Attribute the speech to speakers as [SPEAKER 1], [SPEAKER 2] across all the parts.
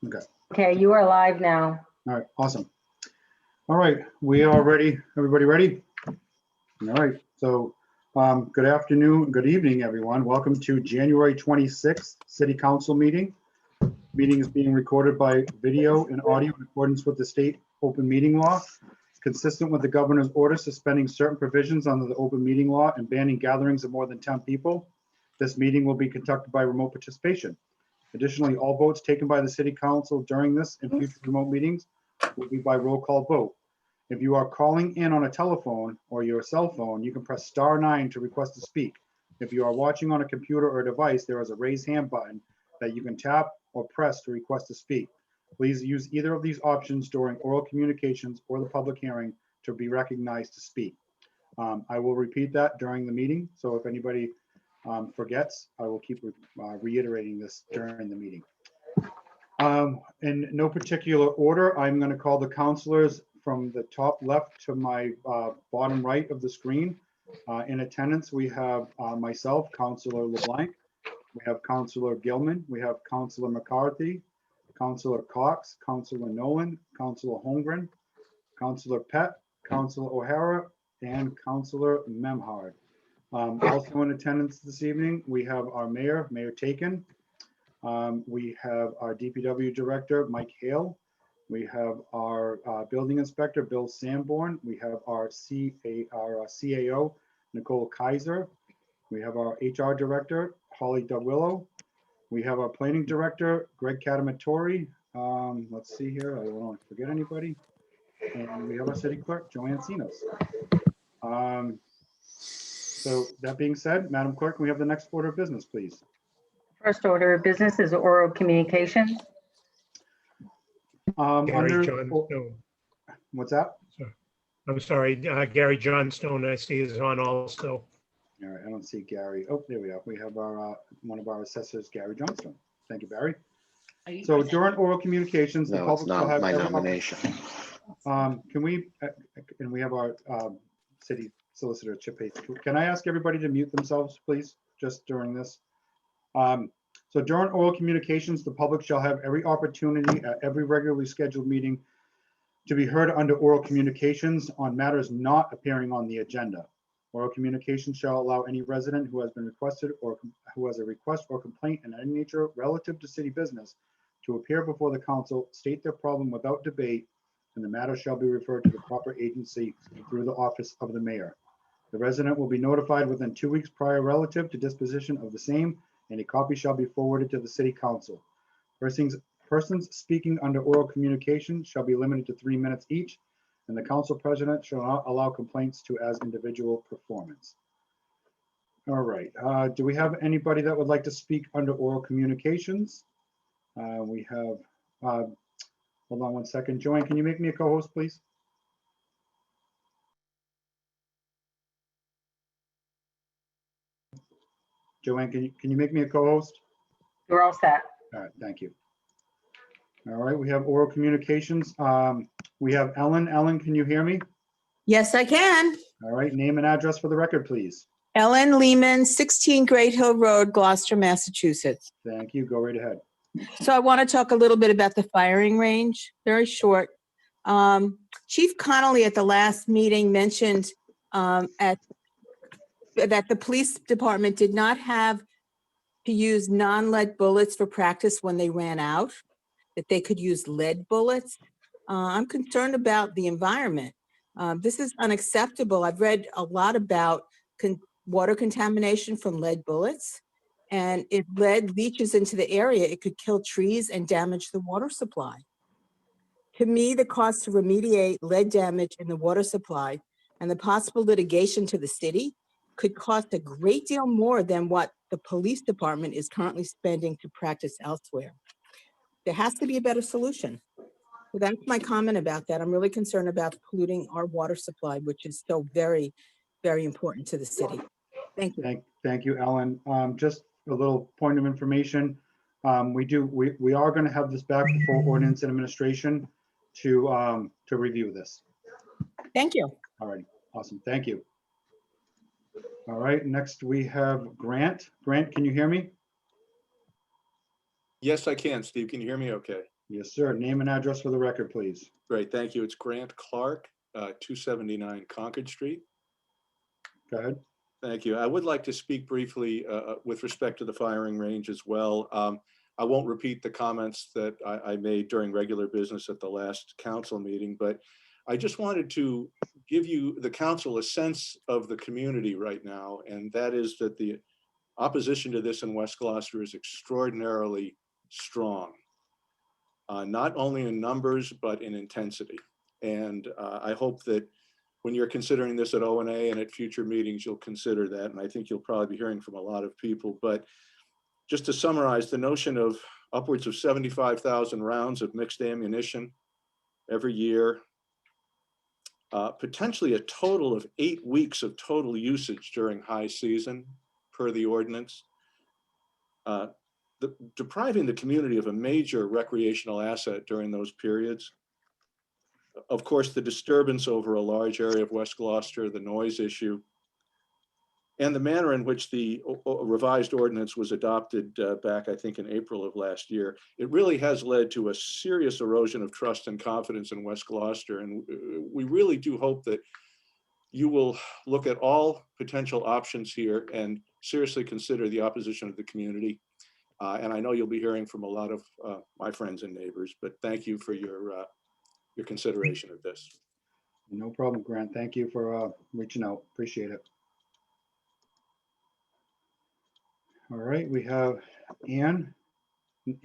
[SPEAKER 1] Okay.
[SPEAKER 2] Okay, you are live now.
[SPEAKER 1] All right, awesome. All right, we are ready. Everybody ready? All right, so good afternoon, good evening, everyone. Welcome to January 26th City Council meeting. Meeting is being recorded by video and audio in accordance with the state open meeting law, consistent with the governor's order suspending certain provisions under the open meeting law and banning gatherings of more than 10 people. This meeting will be conducted by remote participation. Additionally, all votes taken by the city council during this and future remote meetings will be by roll call vote. If you are calling in on a telephone or your cell phone, you can press *9 to request to speak. If you are watching on a computer or device, there is a raise hand button that you can tap or press to request to speak. Please use either of these options during oral communications or the public hearing to be recognized to speak. I will repeat that during the meeting, so if anybody forgets, I will keep reiterating this during the meeting. In no particular order, I'm going to call the councilors from the top left to my bottom right of the screen. In attendance, we have myself, Councilor LeBlanc. We have Councilor Gilman. We have Councilor McCarthy, Councilor Cox, Councilor Nolan, Councilor Holmgren, Councilor Pett, Councilor O'Hara, and Councilor Memhard. Also in attendance this evening, we have our mayor, Mayor Taken. We have our DPW director, Mike Hale. We have our building inspector, Bill Sanborn. We have our CAO, Nicole Kaiser. We have our HR director, Holly DeWillow. We have our planning director, Greg Catamatori. Let's see here, I don't want to forget anybody. And we have our city clerk, Joanne Sinos. So that being said, Madam Clerk, can we have the next order of business, please?
[SPEAKER 2] First order of business is oral communication.
[SPEAKER 3] Gary Johnstone.
[SPEAKER 1] What's that?
[SPEAKER 3] I'm sorry, Gary Johnstone, I see is on also.
[SPEAKER 1] All right, I don't see Gary. Oh, there we are. We have our one of our assessors, Gary Johnstone. Thank you, Barry. So during oral communications, the
[SPEAKER 4] No, it's
[SPEAKER 1] public will
[SPEAKER 4] not
[SPEAKER 1] have
[SPEAKER 4] my
[SPEAKER 1] every
[SPEAKER 4] nomination.
[SPEAKER 1] Can we, and we have our city solicitor, Chip Hayes. Can I ask everybody to mute themselves, please, just during this? So during oral communications, the public shall have every opportunity at every regularly scheduled meeting to be heard under oral communications on matters not appearing on the agenda. Oral communication shall allow any resident who has been requested or who has a request or complaint in any nature relative to city business to appear before the council, state their problem without debate, and the matter shall be referred to the proper agency through the office of the mayor. The resident will be notified within 2 weeks prior relative to disposition of the same, and a copy shall be forwarded to the city council. Persons speaking under oral communication shall be limited to 3 minutes each, and the council president shall not allow complaints to as individual performance. All right, do we have anybody that would like to speak under oral communications? We have, hold on one second. Joanne, can you make me a co-host, please? Joanne, can you make me a co-host?
[SPEAKER 2] You're all set.
[SPEAKER 1] All right, thank you. All right, we have oral communications. We have Ellen. Ellen, can you hear me?
[SPEAKER 5] Yes, I can.
[SPEAKER 1] All right, name and address for the record, please.
[SPEAKER 5] Ellen Lehman, 16 Great Hill Road, Gloucester, Massachusetts.
[SPEAKER 1] Thank you. Go right ahead.
[SPEAKER 5] So I want to talk a little bit about the firing range, very short. Chief Connolly at the last meeting mentioned that the police department did not have to use non-lead bullets for practice when they ran out, that they could use lead bullets. I'm concerned about the environment. This is unacceptable. I've read a lot about water contamination from lead bullets. And if lead leaches into the area, it could kill trees and damage the water supply. To me, the cost to remediate lead damage in the water supply and the possible litigation to the city could cost a great deal more than what the police department is currently spending to practice elsewhere. There has to be a better solution. So that's my comment about that. I'm really concerned about polluting our water supply, which is so very, very important to the city. Thank you.
[SPEAKER 1] Thank you, Ellen. Just a little point of information. We are going to have this back before Ordinance and Administration to review this.
[SPEAKER 5] Thank you.
[SPEAKER 1] All right, awesome. Thank you. All right, next we have Grant. Grant, can you hear me?
[SPEAKER 4] Yes, I can. Steve, can you hear me okay?
[SPEAKER 1] Yes, sir. Name and address for the record, please.
[SPEAKER 4] Great, thank you. It's Grant Clark, 279 Concord Street.
[SPEAKER 1] Go ahead.
[SPEAKER 4] Thank you. I would like to speak briefly with respect to the firing range as well. I won't repeat the comments that I made during regular business at the last council meeting, but I just wanted to give you, the council, a sense of the community right now, and that is that the opposition to this in West Gloucester is extraordinarily strong, not only in numbers, but in intensity. And I hope that when you're considering this at ONA and at future meetings, you'll consider that. And I think you'll probably be hearing from a lot of people. But just to summarize, the notion of upwards of 75,000 rounds of mixed ammunition every year, potentially a total of 8 weeks of total usage during high season per the ordinance, depriving the community of a major recreational asset during those periods. Of course, the disturbance over a large area of West Gloucester, the noise issue, and the manner in which the revised ordinance was adopted back, I think, in April of last year, it really has led to a serious erosion of trust and confidence in West Gloucester. And we really do hope that you will look at all potential options here and seriously consider the opposition of the community. And I know you'll be hearing from a lot of my friends and neighbors, but thank you for your consideration of this.
[SPEAKER 1] No problem, Grant. Thank you for reaching out. Appreciate it. All right, we have Ann.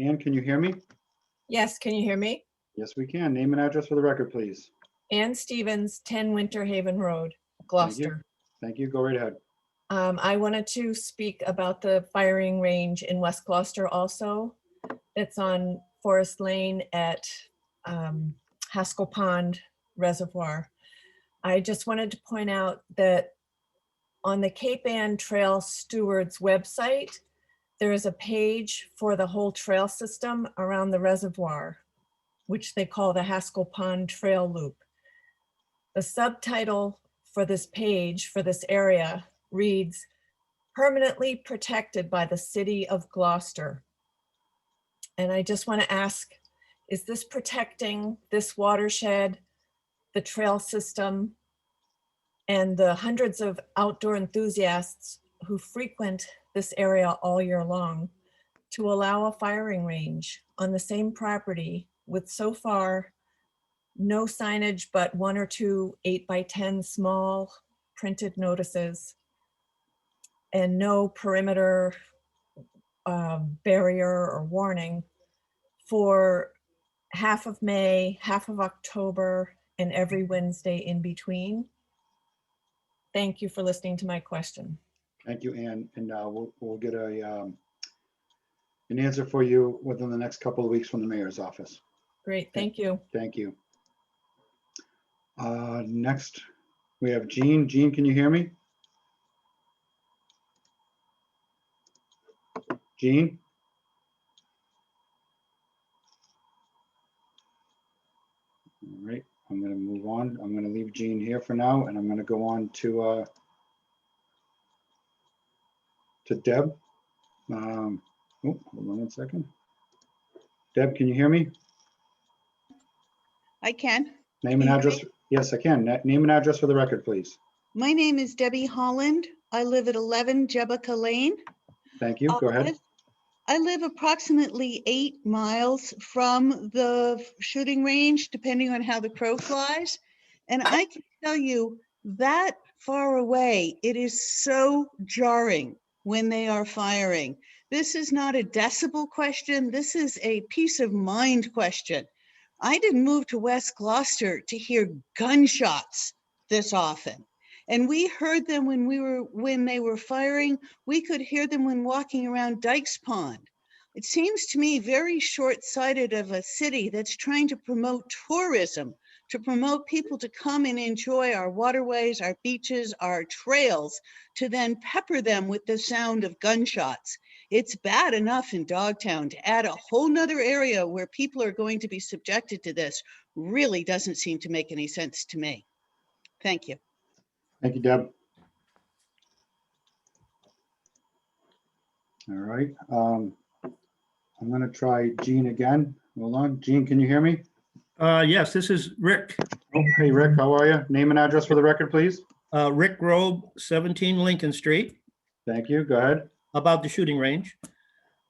[SPEAKER 1] Ann, can you hear me?
[SPEAKER 6] Yes, can you hear me?
[SPEAKER 1] Yes, we can. Name and address for the record, please.
[SPEAKER 6] Ann Stevens, 10 Winter Haven Road, Gloucester.
[SPEAKER 1] Thank you. Go right ahead.
[SPEAKER 6] I wanted to speak about the firing range in West Gloucester also. It's on Forest Lane at Haskell Pond Reservoir. I just wanted to point out that on the Cape Ann Trail Stewards website, there is a page for the whole trail system around the reservoir, which they call the Haskell Pond Trail Loop. The subtitle for this page, for this area, reads, "Permanently protected by the City of Gloucester." And I just want to ask, is this protecting this watershed, the trail system, and the hundreds of outdoor enthusiasts who frequent this area all year long, to allow a firing range on the same property with so far no signage but 1 or 2 8x10 small printed notices and no perimeter barrier or warning for half of May, half of October, and every Wednesday in between? Thank you for listening to my question.
[SPEAKER 1] Thank you, Ann. And we'll get an answer for you within the next couple of weeks from the mayor's office.
[SPEAKER 6] Great, thank you.
[SPEAKER 1] Thank you. Next, we have Jean. Jean, can you hear me? Jean? All right, I'm going to move on. I'm going to leave Jean here for now, and I'm going to go on to Deb. Oh, hold on 1 second. Deb, can you hear me?
[SPEAKER 7] I can.
[SPEAKER 1] Name and
[SPEAKER 7] Can you hear
[SPEAKER 1] address. Yes, I can. Name and address for the record, please.
[SPEAKER 7] My name is Debbie Holland. I live at 11 Jebica Lane.
[SPEAKER 1] Thank you. Go ahead.
[SPEAKER 7] I live approximately 8 miles from the shooting range, depending on how the crow flies. And I can tell you that far away, it is so jarring when they are firing. This is not a decibel question. This is a peace of mind question. I didn't move to West Gloucester to hear gunshots this often. And we heard them when they were firing. We could hear them when walking around Dykes Pond. It seems to me very short-sighted of a city that's trying to promote tourism, to promote people to come and enjoy our waterways, our beaches, our trails, to then pepper them with the sound of gunshots. It's bad enough in Dogtown. To add a whole nother area where people are going to be subjected to this really doesn't seem to make any sense to me. Thank you.
[SPEAKER 1] Thank you, Deb. All right. I'm gonna try Gene again. Hold on. Gene, can you hear me?
[SPEAKER 8] Yes, this is Rick.
[SPEAKER 1] Oh, hey, Rick, how are you? Name and address for the record, please.
[SPEAKER 8] Rick Robe, 17 Lincoln Street,
[SPEAKER 1] Thank you. Go ahead.
[SPEAKER 8] about the shooting range.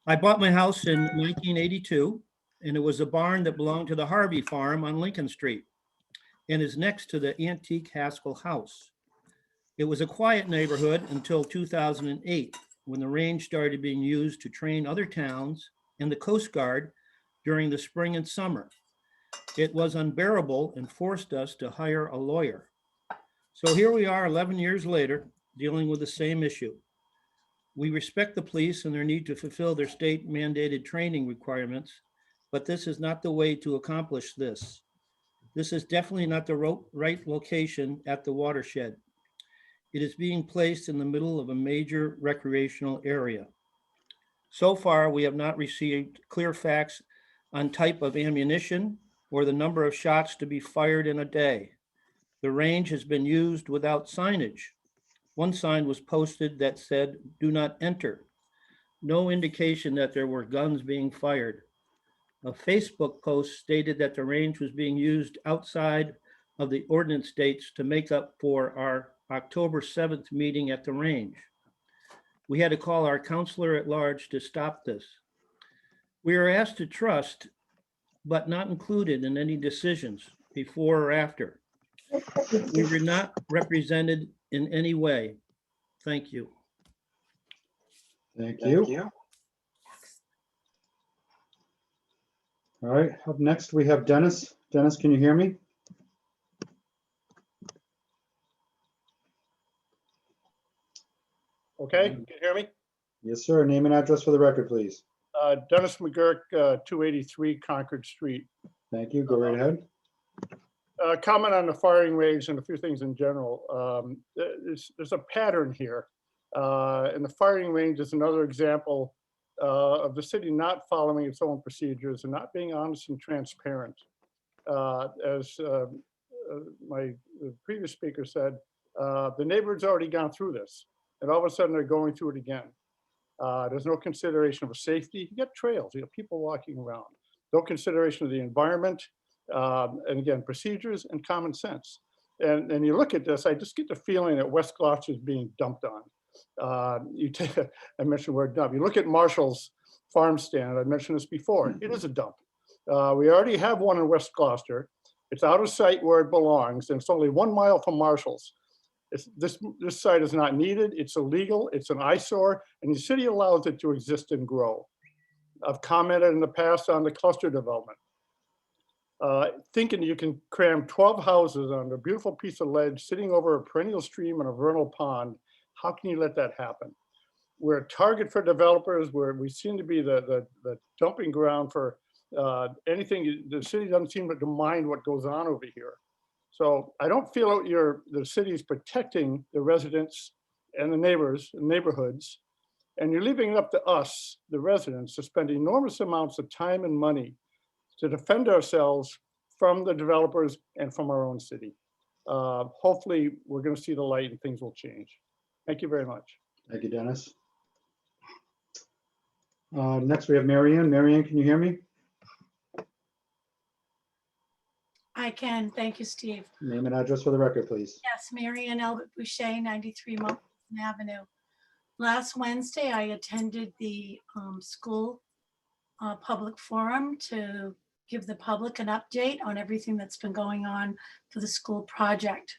[SPEAKER 8] I bought my house in 1982, and it was a barn that belonged to the Harvey Farm on Lincoln Street and is next to the antique Haskell House. It was a quiet neighborhood until 2008, when the range started being used to train other towns and the Coast Guard during the spring and summer. It was unbearable and forced us to hire a lawyer. So here we are 11 years later, dealing with the same issue. We respect the police and their need to fulfill their state mandated training requirements, but this is not the way to accomplish this. This is definitely not the right location at the watershed. It is being placed in the middle of a major recreational area. So far, we have not received clear facts on type of ammunition or the number of shots to be fired in a day. The range has been used without signage. One sign was posted that said, "Do not enter." No indication that there were guns being fired. A Facebook post stated that the range was being used outside of the ordinance dates to make up for our October 7th meeting at the range. We had to call our counselor at large to stop this. We are asked to trust, but not included in any decisions before or after. We were not represented in any way. Thank you.
[SPEAKER 1] Thank you. All right, up next, we have Dennis. Dennis, can you hear me?
[SPEAKER 9] Okay, can you hear me?
[SPEAKER 1] Yes, sir. Name and address for the record, please.
[SPEAKER 9] Dennis McGurk, 283 Concord Street.
[SPEAKER 1] Thank you. Go right ahead.
[SPEAKER 9] Comment on the firing range and a few things in general. There's a pattern here. And the firing range is another example of the city not following its own procedures and not being honest and transparent. As my previous speaker said, the neighborhood's already gone through this, and all of a sudden they're going through it again. There's no consideration of safety. You get trails, you have people walking around. No consideration of the environment, and again, procedures and common sense. And you look at this, I just get the feeling that West Gloucester is being dumped on. I mentioned the word dump. You look at Marshall's farm stand, I mentioned this before, it is a dump. We already have one in West Gloucester. It's out of sight where it belongs, and it's only 1 mile from Marshall's. This site is not needed, it's illegal, it's an eyesore, and the city allows it to exist and grow. I've commented in the past on the cluster development. Thinking you can cram 12 houses on a beautiful piece of ledge sitting over a perennial stream and a vernal pond, how can you let that happen? We're a target for developers, where we seem to be the dumping ground for anything. The city doesn't seem to mind what goes on over here. So I don't feel the city is protecting the residents and the neighborhoods, and you're leaving it up to us, the residents, to spend enormous amounts of time and money to defend ourselves from the developers and from our own city. Hopefully, we're going to see the light and things will change. Thank you very much.
[SPEAKER 1] Thank you, Dennis. Next, we have Marianne. Marianne, can you hear me?
[SPEAKER 10] I can. Thank you, Steve.
[SPEAKER 1] Name and address for the record, please.
[SPEAKER 10] Yes, Mary Ann Albert Boucher, 93 Mount Pleasant Avenue. Last Wednesday, I attended the school public forum to give the public an update on everything that's been going on for the school project.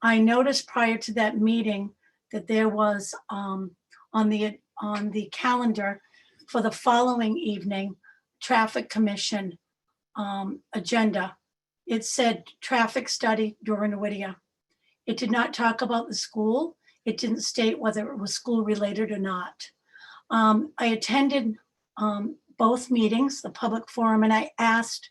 [SPEAKER 10] I noticed prior to that meeting that there was on the calendar for the following evening, Traffic Commission agenda. It said traffic study Dora Whittier. It did not talk about the school. It didn't state whether it was school related or not. I attended both meetings, the public forum, and I asked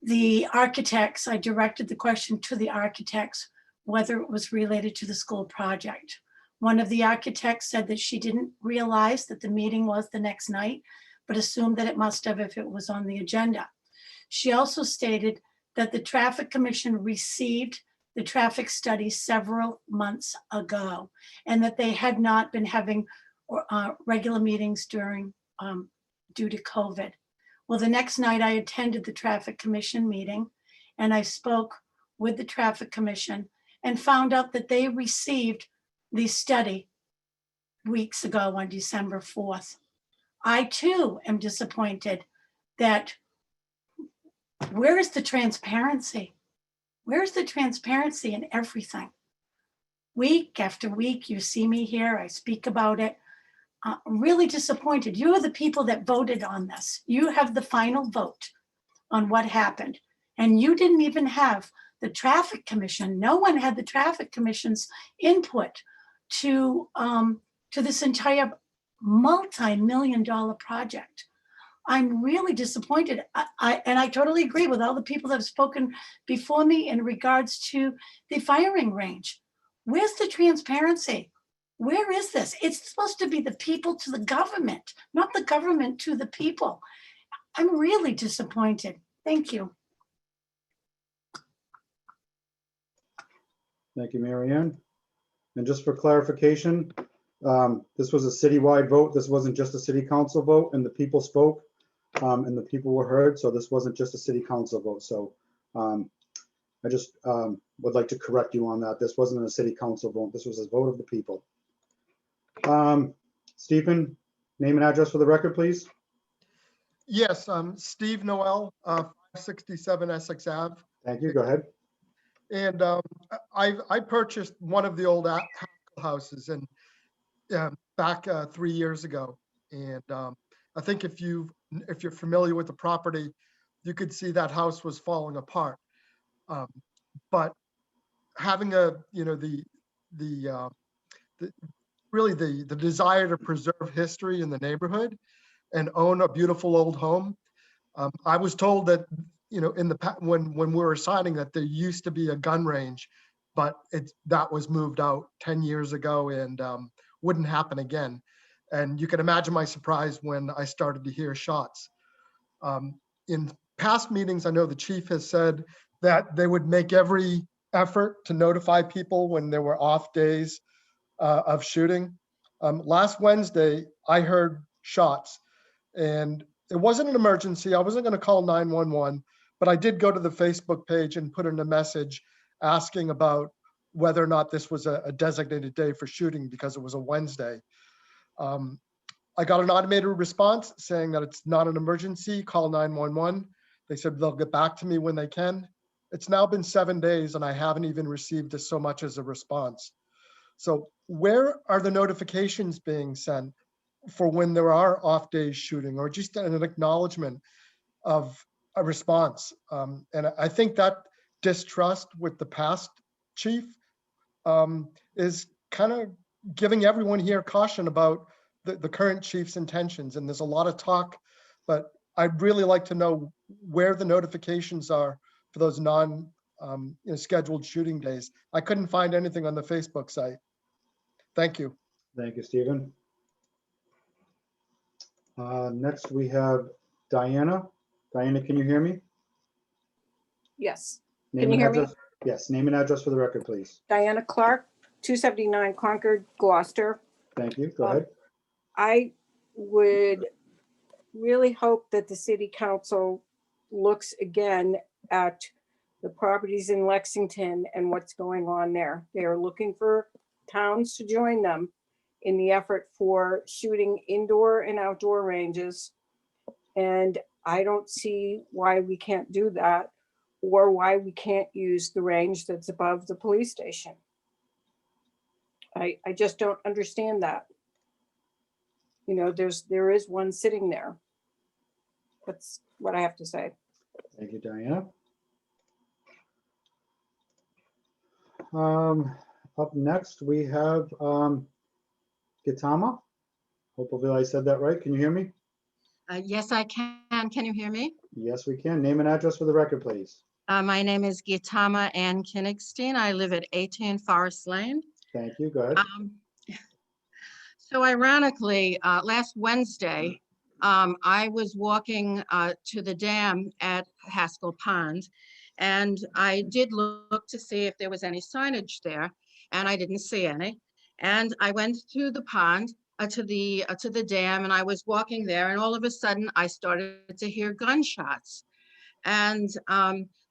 [SPEAKER 10] the architects, I directed the question to the architects, whether it was related to the school project. One of the architects said that she didn't realize that the meeting was the next night, but assumed that it must have if it was on the agenda. She also stated that the Traffic Commission received the traffic study several months ago, and that they had not been having regular meetings during due to COVID. Well, the next night I attended the Traffic Commission meeting and I spoke with the Traffic Commission and found out that they received the study weeks ago on December 4th. I too am disappointed that where is the transparency? Where's the transparency in everything? Week after week, you see me here, I speak about it. I'm really disappointed. You are the people that voted on this. You have the final vote on what happened. And you didn't even have the Traffic Commission. No one had the Traffic Commission's input to this entire multi-million-dollar project. I'm really disappointed. I totally agree with all the people that have spoken before me in regards to the firing range. Where's the transparency? Where is this? It's supposed to be the people to the government, not the government to the people. I'm really disappointed. Thank you.
[SPEAKER 1] Thank you, Mary Ann. And just for clarification, this was a citywide vote. This wasn't just a city council vote, and the people spoke and the people were heard. So this wasn't just a city council vote. So I just would like to correct you on that. This wasn't a city council vote. This was a vote of the people. Stephen, name and address for the record, please.
[SPEAKER 11] Yes, Steve Noel, 567 Essex Ave.
[SPEAKER 1] Thank you. Go ahead.
[SPEAKER 11] And I purchased one of the old houses and back 3 years ago. And I think if you're familiar with the property, you could see that house was falling apart. But having really the desire to preserve history in the neighborhood and own a beautiful old home. I was told that, in the when we were signing that there used to be a gun range, but that was moved out 10 years ago and wouldn't happen again. And you can imagine my surprise when I started to hear shots. In past meetings, I know the chief has said that they would make every effort to notify people when there were off days of shooting. Last Wednesday, I heard shots and it wasn't an emergency. I wasn't going to call 911, but I did go to the Facebook page and put in a message asking about whether or not this was a designated day for shooting because it was a Wednesday. I got an automated response saying that it's not an emergency, call 911. They said they'll get back to me when they can. It's now been 7 days and I haven't even received so much as a response. So where are the notifications being sent for when there are off days shooting or just an acknowledgement of a response? And I think that distrust with the past chief is kind of giving everyone here caution about the current chief's intentions. And there's a lot of talk, but I'd really like to know where the notifications are for those scheduled shooting days. I couldn't find anything on the Facebook site. Thank you.
[SPEAKER 1] Thank you, Stephen. Next, we have Diana. Diana, can you hear me?
[SPEAKER 12] Yes.
[SPEAKER 1] Name
[SPEAKER 12] Can you
[SPEAKER 1] and
[SPEAKER 12] hear me?
[SPEAKER 1] address- Yes, name and address for the record, please.
[SPEAKER 12] Diana Clark, 279 Concord, Gloucester.
[SPEAKER 1] Thank you. Go ahead.
[SPEAKER 12] I would really hope that the city council looks again at the properties in Lexington and what's going on there. They are looking for towns to join them in the effort for shooting indoor and outdoor ranges. And I don't see why we can't do that or why we can't use the range that's above the police station. I just don't understand that. There is one sitting there. That's what I have to say.
[SPEAKER 1] Thank you, Diana. Up next, we have Gitama. Hopefully I said that right. Can you hear me?
[SPEAKER 13] Yes, I can. Can you hear me?
[SPEAKER 1] Yes, we can. Name and address for the record, please.
[SPEAKER 13] My name is Gitama Ann Kinigstein. I live at 18 Forest Lane.
[SPEAKER 1] Thank you. Go ahead.
[SPEAKER 13] So ironically, last Wednesday, I was walking to the dam at Haskell Pond, and I did look to see if there was any signage there, and I didn't see any. And I went to the pond, to the dam, and I was walking there, and all of a sudden I started to hear gunshots. And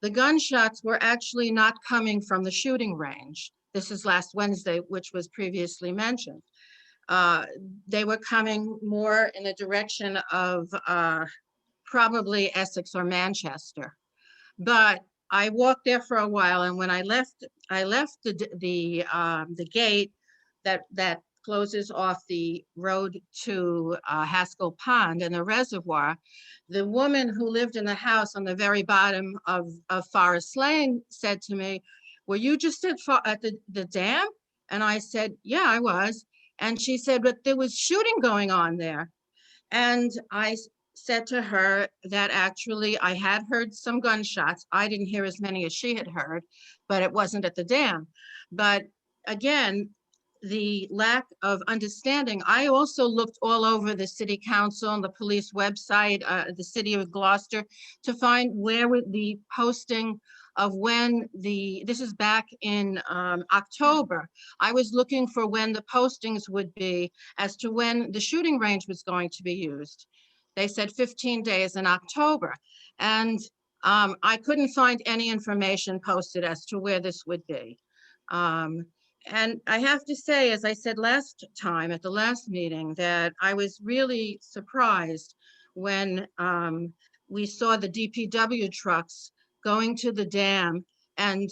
[SPEAKER 13] the gunshots were actually not coming from the shooting range. This is last Wednesday, which was previously mentioned. They were coming more in the direction of probably Essex or Manchester. But I walked there for a while, and when I left the gate that closes off the road to Haskell Pond and the reservoir. The woman who lived in the house on the very bottom of Forest Lane said to me, "Were you just at the dam?" And I said, "Yeah, I was." And she said, "But there was shooting going on there." And I said to her that actually I had heard some gunshots. I didn't hear as many as she had heard, but it wasn't at the dam. But again, the lack of understanding. I also looked all over the city council and the police website, the city of Gloucester, to find where would the posting of when this is back in October. I was looking for when the postings would be as to when the shooting range was going to be used. They said 15 days in October. And I couldn't find any information posted as to where this would be. And I have to say, as I said last time at the last meeting, that I was really surprised when we saw the DPW trucks going to the dam and,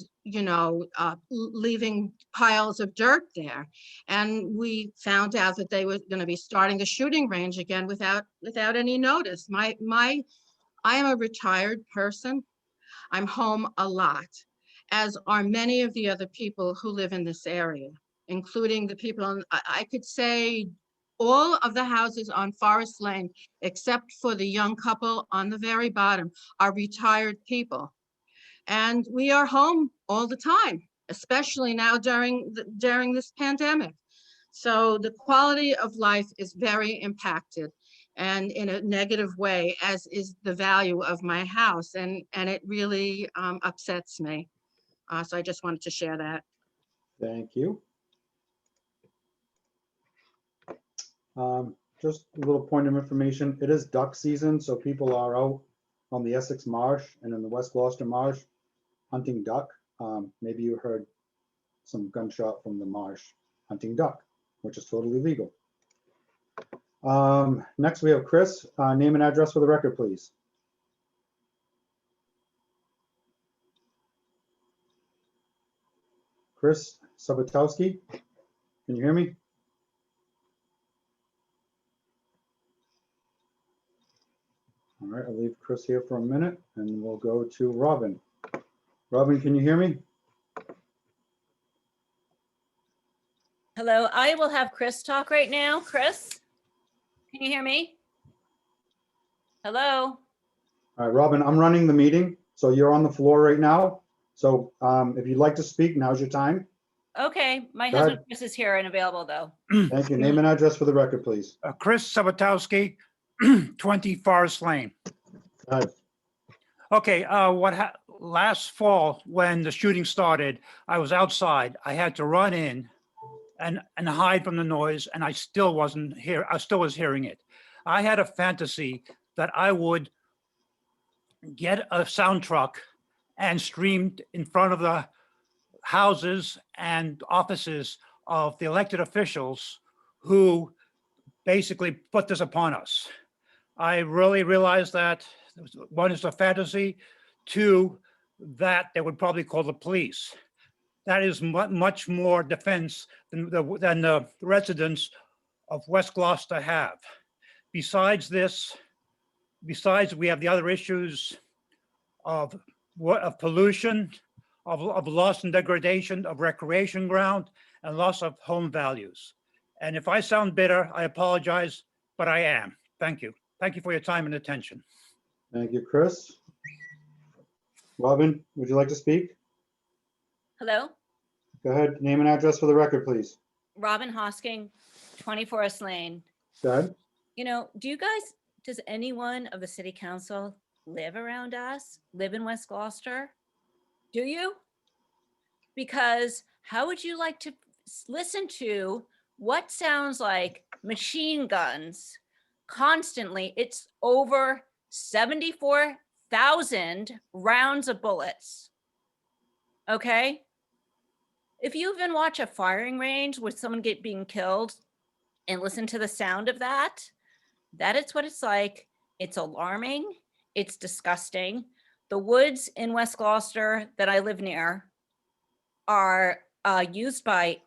[SPEAKER 13] leaving piles of dirt there. And we found out that they were going to be starting a shooting range again without any notice. I am a retired person. I'm home a lot, as are many of the other people who live in this area, including the people on, I could say all of the houses on Forest Lane, except for the young couple on the very bottom, are retired people. And we are home all the time, especially now during this pandemic. So the quality of life is very impacted, and in a negative way, as is the value of my house. And it really upsets me. So I just wanted to share that.
[SPEAKER 1] Thank you. Just a little point of information. It is duck season, so people are out on the Essex Marsh and in the West Gloucester Marsh hunting duck. Maybe you heard some gunshot from the marsh hunting duck, which is totally legal. Next we have Chris. Name and address for the record, please. Chris Sabatowski, can you hear me? All right, I'll leave Chris here for a minute and we'll go to Robin. Robin, can you hear me?
[SPEAKER 14] Hello, I will have Chris talk right now. Chris, can you hear me? Hello?
[SPEAKER 1] All right, Robin, I'm running the meeting, so you're on the floor right now. So if you'd like to speak, now's your time.
[SPEAKER 14] Okay, my
[SPEAKER 1] Go
[SPEAKER 14] husband
[SPEAKER 1] ahead.
[SPEAKER 14] Chris is here and available though.
[SPEAKER 1] Thank you. Name and address for the record, please.
[SPEAKER 15] Chris Sabatowski, 20 Forest Lane.
[SPEAKER 1] Go ahead.
[SPEAKER 15] Okay, last fall when the shooting started, I was outside. I had to run in and hide from the noise, and I still wasn't here. I still was hearing it. I had a fantasy that I would get a sound truck and stream in front of the houses and offices of the elected officials who basically put this upon us. I really realized that, one, is a fantasy. Two, that they would probably call the police. That is much more defense than the residents of West Gloucester have. Besides this, we have the other issues of pollution, of loss and degradation of recreation ground, and loss of home values. And if I sound bitter, I apologize, but I am. Thank you. Thank you for your time and attention.
[SPEAKER 1] Thank you, Chris. Robin, would you like to speak?
[SPEAKER 14] Hello,
[SPEAKER 1] Go ahead. Name and address for the record, please.
[SPEAKER 14] Robin Hosking, 20 Forest Lane.
[SPEAKER 1] Go ahead.
[SPEAKER 14] Does anyone of the city council live around us, live in West Gloucester? Do you? Because how would you like to listen to what sounds like machine guns constantly. It's over 74,000 rounds of bullets. Okay? If you even watch a firing range with someone being killed and listen to the sound of that, that is what it's like. It's alarming. It's disgusting. The woods in West Gloucester that I live near are used by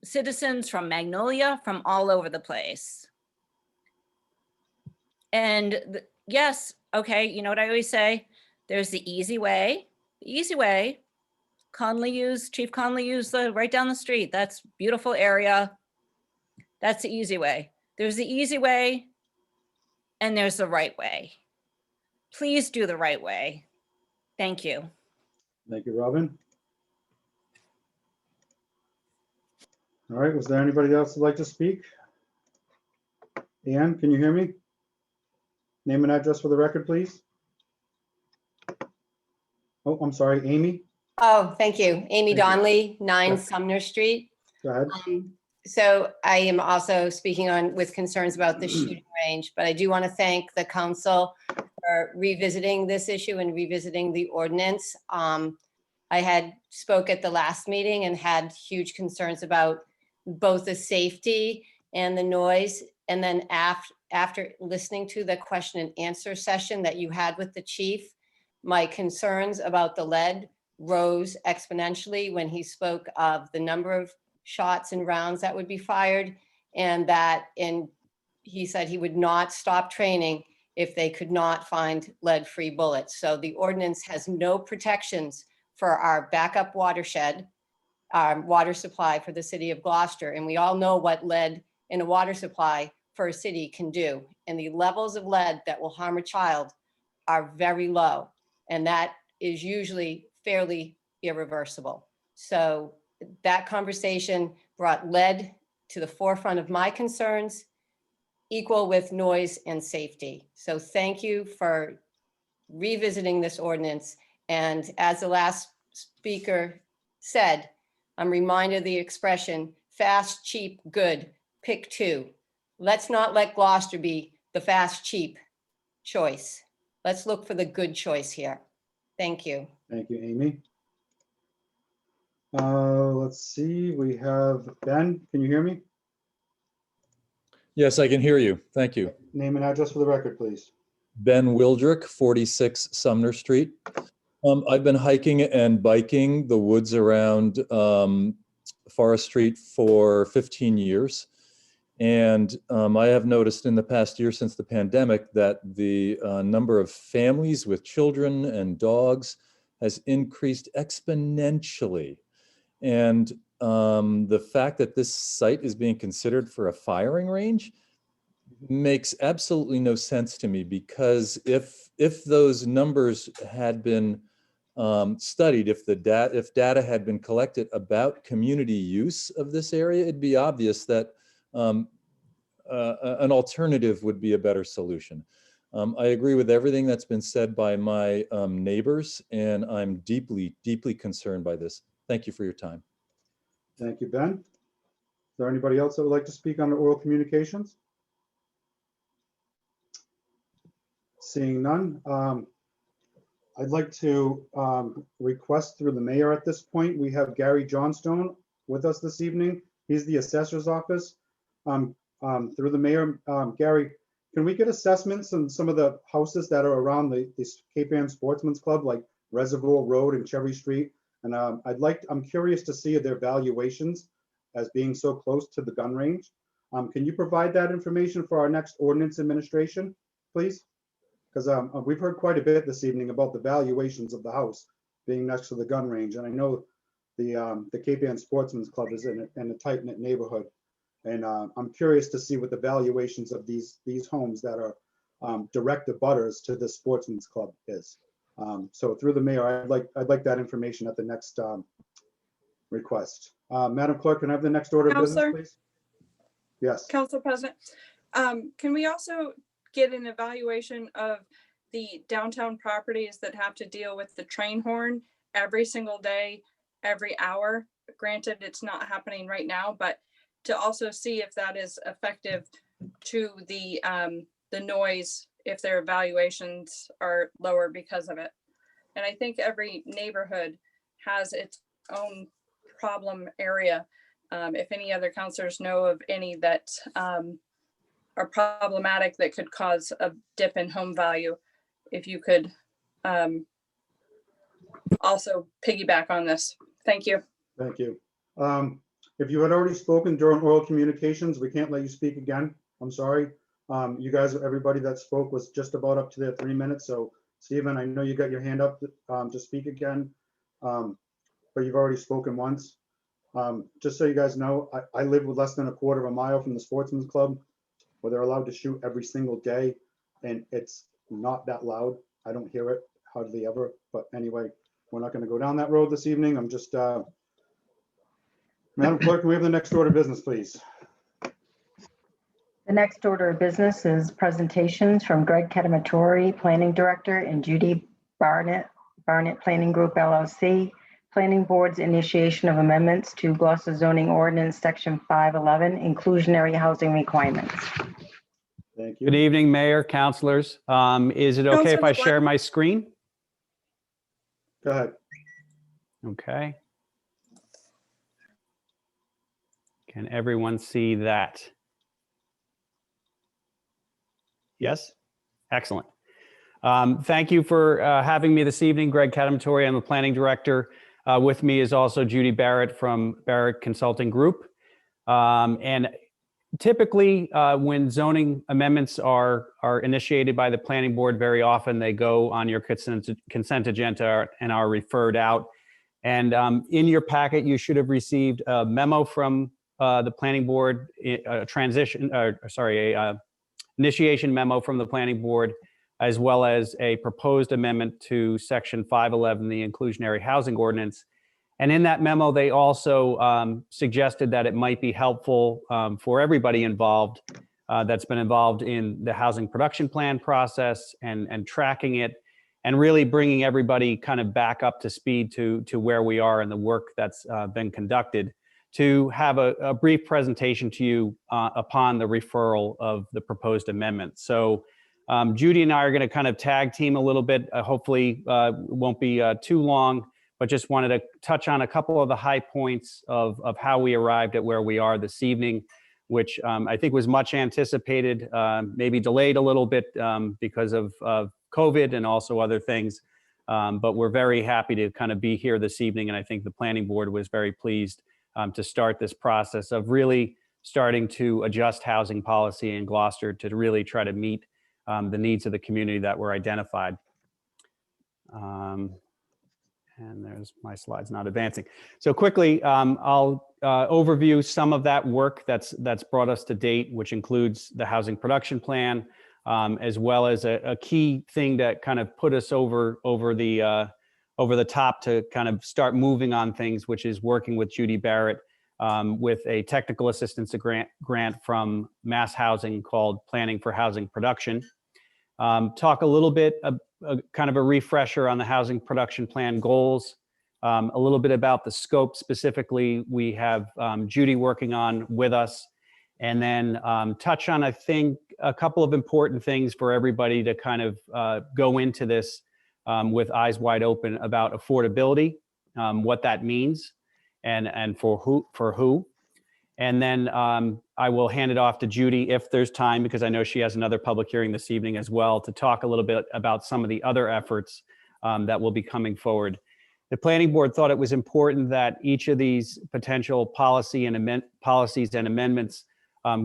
[SPEAKER 14] citizens from Magnolia, from all over the place. And yes, okay, you know what I always say? There's the easy way. The easy way, Chief Conley used the right down the street. That's beautiful area. That's the easy way. There's the easy way and there's the right way. Please do the right way. Thank you.
[SPEAKER 1] Thank you, Robin. All right, was there anybody else who'd like to speak? Ann, can you hear me? Name and address for the record, please. Oh, I'm sorry, Amy,
[SPEAKER 16] Oh, thank you. Amy
[SPEAKER 1] Thank you.
[SPEAKER 16] Donnelly, 9
[SPEAKER 1] Yeah.
[SPEAKER 16] Sumner Street.
[SPEAKER 1] go ahead.
[SPEAKER 16] So I am also speaking on with concerns about the shooting range, but I do want to thank the council for revisiting this issue and revisiting the ordinance. I had spoke at the last meeting and had huge concerns about both the safety and the noise. And then after listening to the question and answer session that you had with the chief, my concerns about the lead rose exponentially when he spoke of the number of shots and rounds that would be fired, and he said he would not stop training if they could not find lead-free bullets. So the ordinance has no protections for our backup watershed, our water supply for the city of Gloucester. And we all know what lead in a water supply for a city can do. And the levels of lead that will harm a child are very low. And that is usually fairly irreversible. So that conversation brought lead to the forefront of my concerns, equal with noise and safety. So thank you for revisiting this ordinance. And as the last speaker said, I'm reminded of the expression, fast, cheap, good, pick two. Let's not let Gloucester be the fast, cheap choice. Let's look for the good choice here. Thank you.
[SPEAKER 1] Thank you, Amy. Let's see, we have Ben, can you hear me?
[SPEAKER 17] Yes, I can hear you. Thank you.
[SPEAKER 1] Name and address for the record, please.
[SPEAKER 17] Ben Wildrick, 46 Sumner Street. I've been hiking and biking the woods around Forest Street for 15 years. And I have noticed in the past year since the pandemic that the number of families with children and dogs has increased exponentially. And the fact that this site is being considered for a firing range makes absolutely no sense to me, because if those numbers had been studied, if data had been collected about community use of this area, it'd be obvious that an alternative would be a better solution. I agree with everything that's been said by my neighbors, and I'm deeply, deeply concerned by this. Thank you for your time.
[SPEAKER 1] Thank you, Ben. Is there anybody else that would like to speak on the oral communications? Seeing none, I'd like to request through the mayor at this point. We have Gary Johnstone with us this evening. He's the assessor's office. Through the mayor, Gary, can we get assessments on some of the houses that are around the Cape Ann Sportsman's Club, like Reservoir Road and Cherry Street? And I'm curious to see their valuations as being so close to the gun range. Can you provide that information for our next ordinance administration, please? Because we've heard quite a bit this evening about the valuations of the house being next to the gun range. And I know the Cape Ann Sportsman's Club is in a tight-knit neighborhood. And I'm curious to see what the valuations of these homes that are direct abutters to the Sportsman's Club is. So through the mayor, I'd like that information at the next request. Madam Clerk, can I have the next order of business,
[SPEAKER 18] Counselor?
[SPEAKER 1] please? Yes.
[SPEAKER 18] Council President, can we also get an evaluation of the downtown properties that have to deal with the train horn every single day, every hour? Granted, it's not happening right now, but to also see if that is effective to the noise, if their evaluations are lower because of it. And I think every neighborhood has its own problem area. If any other counselors know of any that are problematic that could cause a dip in home value, if you could also piggyback on this. Thank you.
[SPEAKER 1] Thank you. If you had already spoken during oral communications, we can't let you speak again. I'm sorry. You guys, everybody that spoke was just about up to their 3 minutes. So Stephen, I know you got your hand up to speak again, but you've already spoken once. Just so you guys know, I live with less than a quarter of a mile from the Sportsman's Club, where they're allowed to shoot every single day, and it's not that loud. I don't hear it hardly ever. But anyway, we're not going to go down that road this evening. I'm just, Madam Clerk, can we have the next order of business, please?
[SPEAKER 2] The next order of business is presentations from Greg Ketamatori, Planning Director, and Judy Barnett, Planning Group LLC, Planning Board's initiation of amendments to Gloucester zoning ordinance, Section 511, inclusionary housing requirements.
[SPEAKER 1] Thank you.
[SPEAKER 19] Good evening, Mayor, councilors. Is it okay if I share my screen?
[SPEAKER 1] Go ahead.
[SPEAKER 19] Okay. Can everyone see that? Yes? Excellent. Thank you for having me this evening. Greg Ketamatori, I'm the Planning Director. With me is also Judy Barrett from Barrett Consulting Group. And typically, when zoning amendments are initiated by the Planning Board, very often they go on your consent agenda and are referred out. And in your packet, you should have received a memo from the Planning Board, a initiation memo from the Planning Board, as well as a proposed amendment to Section 511, the inclusionary housing ordinance. And in that memo, they also suggested that it might be helpful for everybody involved that's been involved in the housing production plan process and tracking it, and really bringing everybody kind of back up to speed to where we are in the work that's been conducted, to have a brief presentation to you upon the referral of the proposed amendment. So Judy and I are going to kind of tag team a little bit. Hopefully won't be too long, but just wanted to touch on a couple of the high points of how we arrived at where we are this evening, which I think was much anticipated, maybe delayed a little bit because of COVID and also other things. But we're very happy to kind of be here this evening. And I think the Planning Board was very pleased to start this process of really starting to adjust housing policy in Gloucester to really try to meet the needs of the community that were identified. And there's my slides not advancing. So quickly, I'll overview some of that work that's brought us to date, which includes the housing production plan, as well as a key thing that kind of put us over the top to kind of start moving on things, which is working with Judy Barrett with a technical assistance grant from Mass Housing called Planning for Housing Production. Talk a little bit, kind of a refresher on the housing production plan goals, a little bit about the scope specifically we have Judy working on with us, and then touch on, I think, a couple of important things for everybody to kind of go into this with eyes wide open about affordability, what that means, and for who. And then I will hand it off to Judy if there's time, because I know she has another public hearing this evening as well, to talk a little bit about some of the other efforts that will be coming forward. The Planning Board thought it was important that each of these potential policies and amendments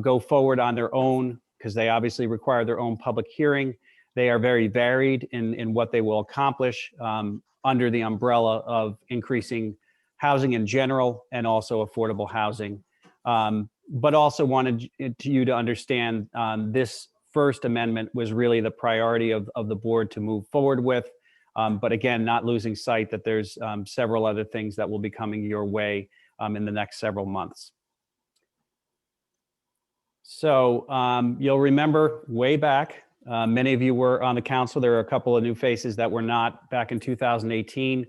[SPEAKER 19] go forward on their own, because they obviously require their own public hearing. They are very varied in what they will accomplish under the umbrella of increasing housing in general and also affordable housing. But also wanted you to understand this first amendment was really the priority of the board to move forward with. But again, not losing sight that there's several other things that will be coming your way in the next several months. So you'll remember way back, many of you were on the council. There are a couple of new faces that were not back in 2018.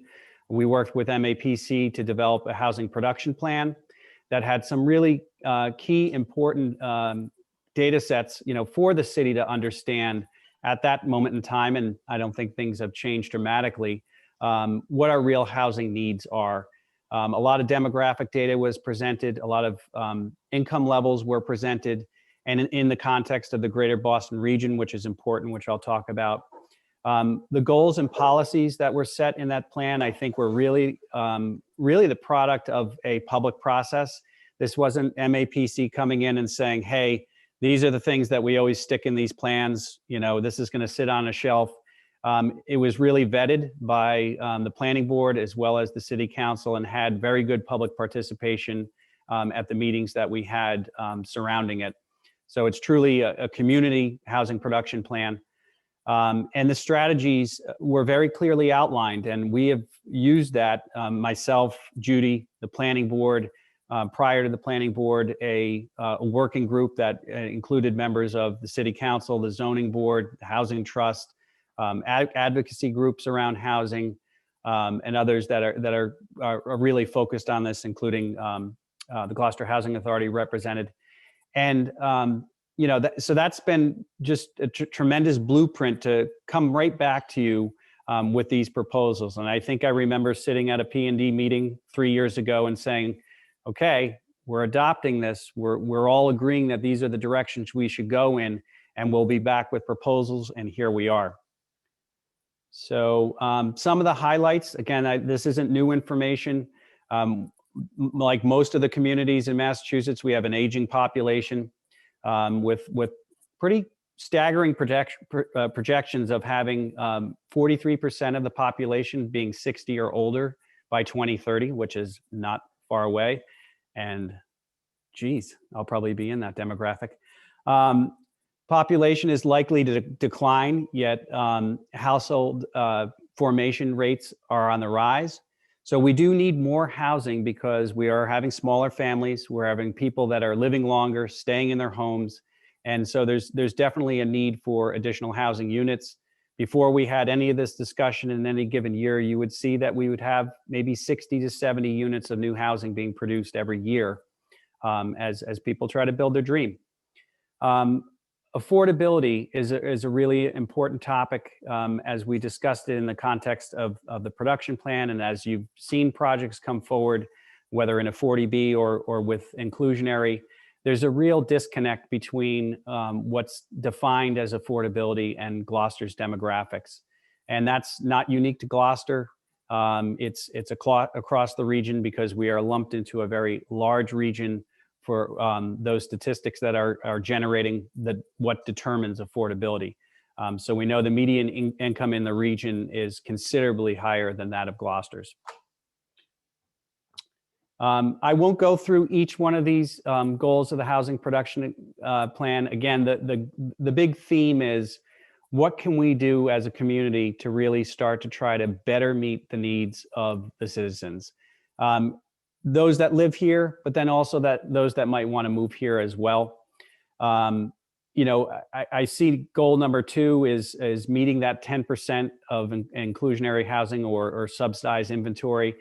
[SPEAKER 19] We worked with MAPC to develop a housing production plan that had some really key important data sets, for the city to understand at that moment in time. And I don't think things have changed dramatically, what our real housing needs are. A lot of demographic data was presented, a lot of income levels were presented, and in the context of the greater Boston region, which is important, which I'll talk about. The goals and policies that were set in that plan, I think, were really the product of a public process. This wasn't MAPC coming in and saying, hey, these are the things that we always stick in these plans. This is going to sit on a shelf. It was really vetted by the planning board as well as the city council, and had very good public participation at the meetings that we had surrounding it. So it's truly a community housing production plan. And the strategies were very clearly outlined, and we have used that, myself, Judy, the planning board, prior to the planning board, a working group that included members of the city council, the zoning board, the housing trust, advocacy groups around housing, and others that are really focused on this, including the Gloucester Housing Authority represented. And so that's been just a tremendous blueprint to come right back to you with these proposals. And I think I remember sitting at a P&D meeting 3 years ago and saying, okay, we're adopting this. We're all agreeing that these are the directions we should go in, and we'll be back with proposals, and here we are. So some of the highlights, again, this isn't new information. Like most of the communities in Massachusetts, we have an aging population. With pretty staggering projections of having 43% of the population being 60 or older by 2030, which is not far away. And geez, I'll probably be in that demographic. Population is likely to decline, yet household formation rates are on the rise. So we do need more housing because we are having smaller families. We're having people that are living longer, staying in their homes. And so there's definitely a need for additional housing units. Before we had any of this discussion in any given year, you would see that we would have maybe 60 to 70 units of new housing being produced every year as people try to build their dream. Affordability is a really important topic, as we discussed it in the context of the production plan, and as you've seen projects come forward, whether in a 40B or with inclusionary, there's a real disconnect between what's defined as affordability and Gloucester's demographics. And that's not unique to Gloucester. It's across the region because we are lumped into a very large region for those statistics that are generating what determines affordability. So we know the median income in the region is considerably higher than that of Gloucester's. I won't go through each one of these goals of the housing production plan. Again, the big theme is, what can we do as a community to really start to try to better meet the needs of the citizens? Those that live here, but then also those that might want to move here as well. I see goal number 2 is meeting that 10% of inclusionary housing or subsidized inventory.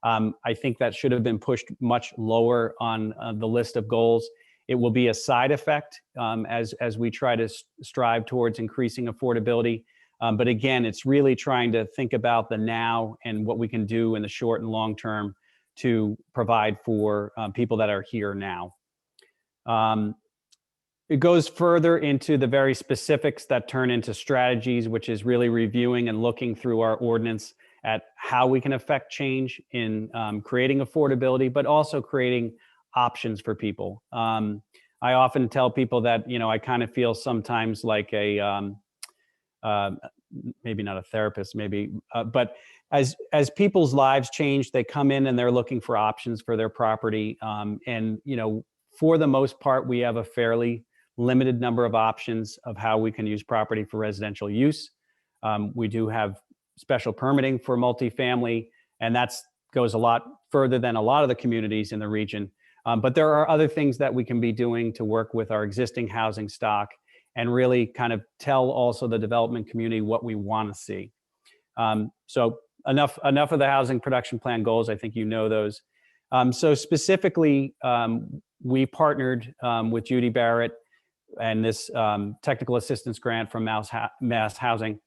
[SPEAKER 19] I think that should have been pushed much lower on the list of goals. It will be a side effect as we try to strive towards increasing affordability. But again, it's really trying to think about the now and what we can do in the short and long term to provide for people that are here now. It goes further into the very specifics that turn into strategies, which is really reviewing and looking through our ordinance at how we can affect change in creating affordability, but also creating options for people. I often tell people that, I kind of feel sometimes like a, maybe not a therapist, maybe, but as people's lives change, they come in and they're looking for options for their property. And, for the most part, we have a fairly limited number of options of how we can use property for residential use. We do have special permitting for multifamily, and that goes a lot further than a lot of the communities in the region. But there are other things that we can be doing to work with our existing housing stock and really kind of tell also the development community what we want to see. So enough of the housing production plan goals. I think you know those. So specifically, we partnered with Judy Barrett and this technical assistance grant from Mass Housing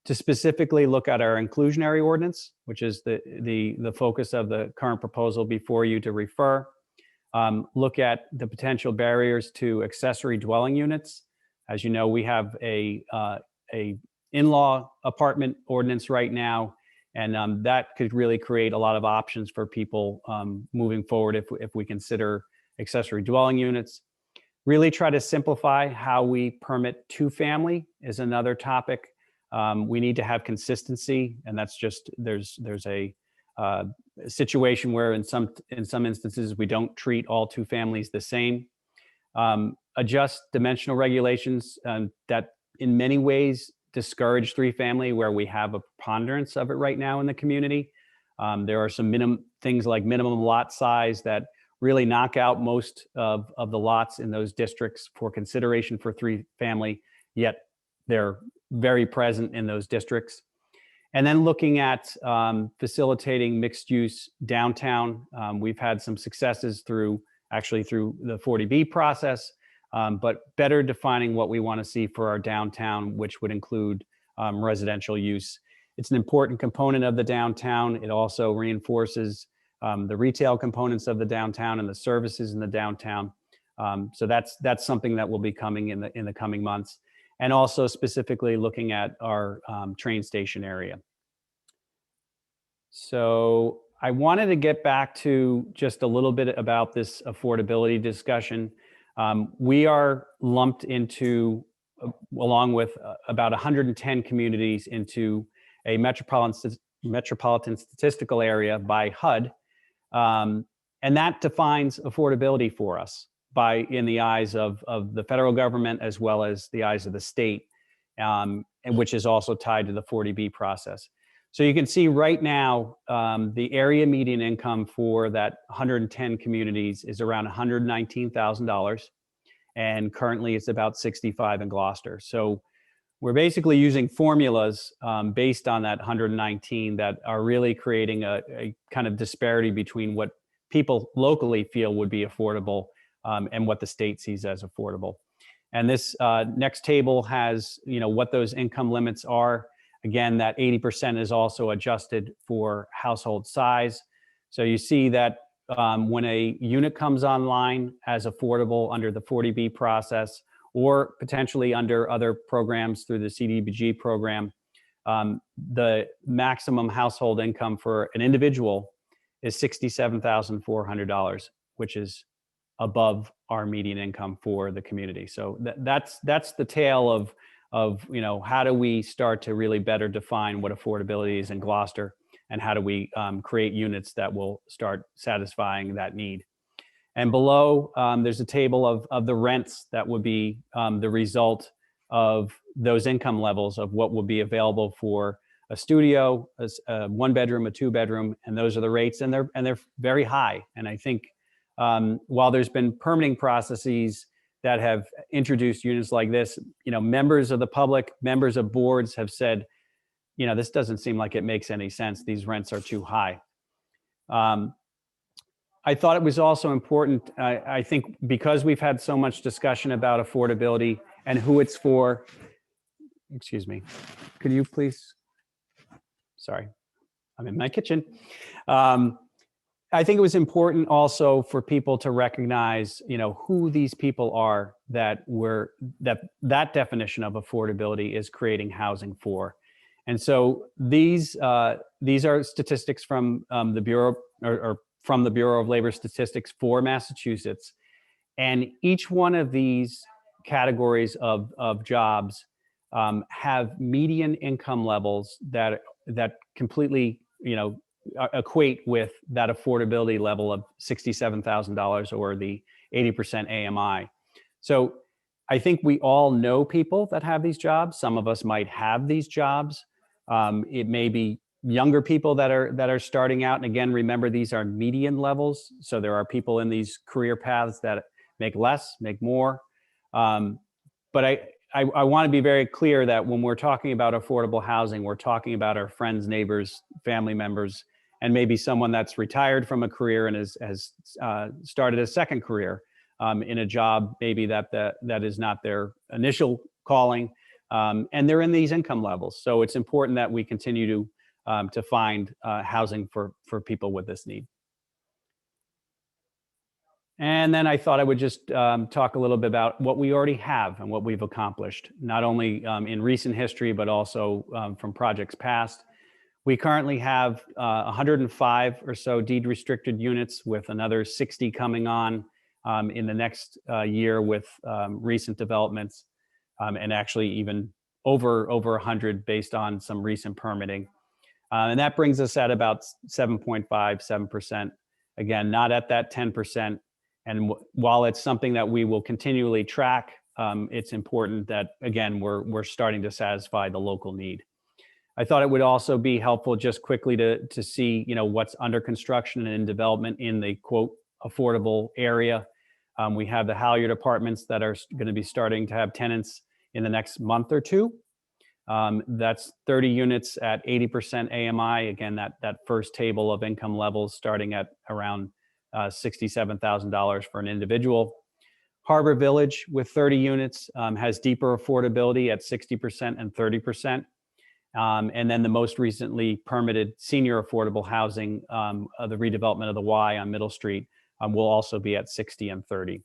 [SPEAKER 19] to specifically look at our inclusionary ordinance, which is the focus of the current proposal before you to refer. Look at the potential barriers to accessory dwelling units. As you know, we have a in-law apartment ordinance right now, and that could really create a lot of options for people moving forward if we consider accessory dwelling units. Really try to simplify how we permit two-family is another topic. We need to have consistency, and that's just there's a situation where in some instances we don't treat all two families the same. Adjust dimensional regulations that in many ways discourage three-family, where we have a preponderance of it right now in the community. There are some things like minimum lot size that really knock out most of the lots in those districts for consideration for three-family, yet they're very present in those districts. And then looking at facilitating mixed use downtown. We've had some successes through the 40B process, but better defining what we want to see for our downtown, which would include residential use. It's an important component of the downtown. It also reinforces the retail components of the downtown and the services in the downtown. So that's something that will be coming in the coming months. And also specifically looking at our train station area. So I wanted to get back to just a little bit about this affordability discussion. We are lumped into, along with about 110 communities, into a metropolitan statistical area by HUD. And that defines affordability for us in the eyes of the federal government as well as the eyes of the state, and which is also tied to the 40B process. So you can see right now, the area median income for that 110 communities is around $119,000. And currently it's about 65 in Gloucester. So we're basically using formulas based on that 119 that are really creating a kind of disparity between what people locally feel would be affordable and what the state sees as affordable. And this next table has, what those income limits are. Again, that 80% is also adjusted for household size. So you see that when a unit comes online as affordable under the 40B process, or potentially under other programs through the CDBG program, the maximum household income for an individual is $67,400, which is above our median income for the community. So that's the tale of how do we start to really better define what affordability is in Gloucester, and how do we create units that will start satisfying that need. And below, there's a table of the rents that would be the result of those income levels of what would be available for a studio, a 1-bedroom, a 2-bedroom, and those are the rates, and they're very high. And I think while there's been permitting processes that have introduced units like this, members of the public, members of boards have said, this doesn't seem like it makes any sense. These rents are too high. I thought it was also important, I think, because we've had so much discussion about affordability and who it's for. Excuse me, could you please? Sorry, I'm in my kitchen. I think it was important also for people to recognize, who these people are that definition of affordability is creating housing for. And so these are statistics from the Bureau or from the Bureau of Labor Statistics for Massachusetts. And each one of these categories of jobs have median income levels that completely, equate with that affordability level of $67,000 or the 80% AMI. So I think we all know people that have these jobs. Some of us might have these jobs. It may be younger people that are starting out. And again, remember, these are median levels. So there are people in these career paths that make less, make more. But I want to be very clear that when we're talking about affordable housing, we're talking about our friends, neighbors, family members, and maybe someone that's retired from a career and has started a second career in a job maybe that is not their initial calling, and they're in these income levels. So it's important that we continue to find housing for people with this need. And then I thought I would just talk a little bit about what we already have and what we've accomplished, not only in recent history, but also from projects past. We currently have 105 or so deed restricted units, with another 60 coming on in the next year with recent developments, and actually even over 100 based on some recent permitting. And that brings us at about 7.57%. Again, not at that 10%. And while it's something that we will continually track, it's important that, again, we're starting to satisfy the local need. I thought it would also be helpful just quickly to see, what's under construction and in development in the quote affordable area. We have the Halyard Apartments that are going to be starting to have tenants in the next month or two. That's 30 units at 80% AMI. Again, that first table of income levels starting at around $67,000 for an individual. Harbor Village with 30 units has deeper affordability at 60% and 30%. And then the most recently permitted senior affordable housing, the redevelopment of the Y on Middle Street, will also be at 60 and 30.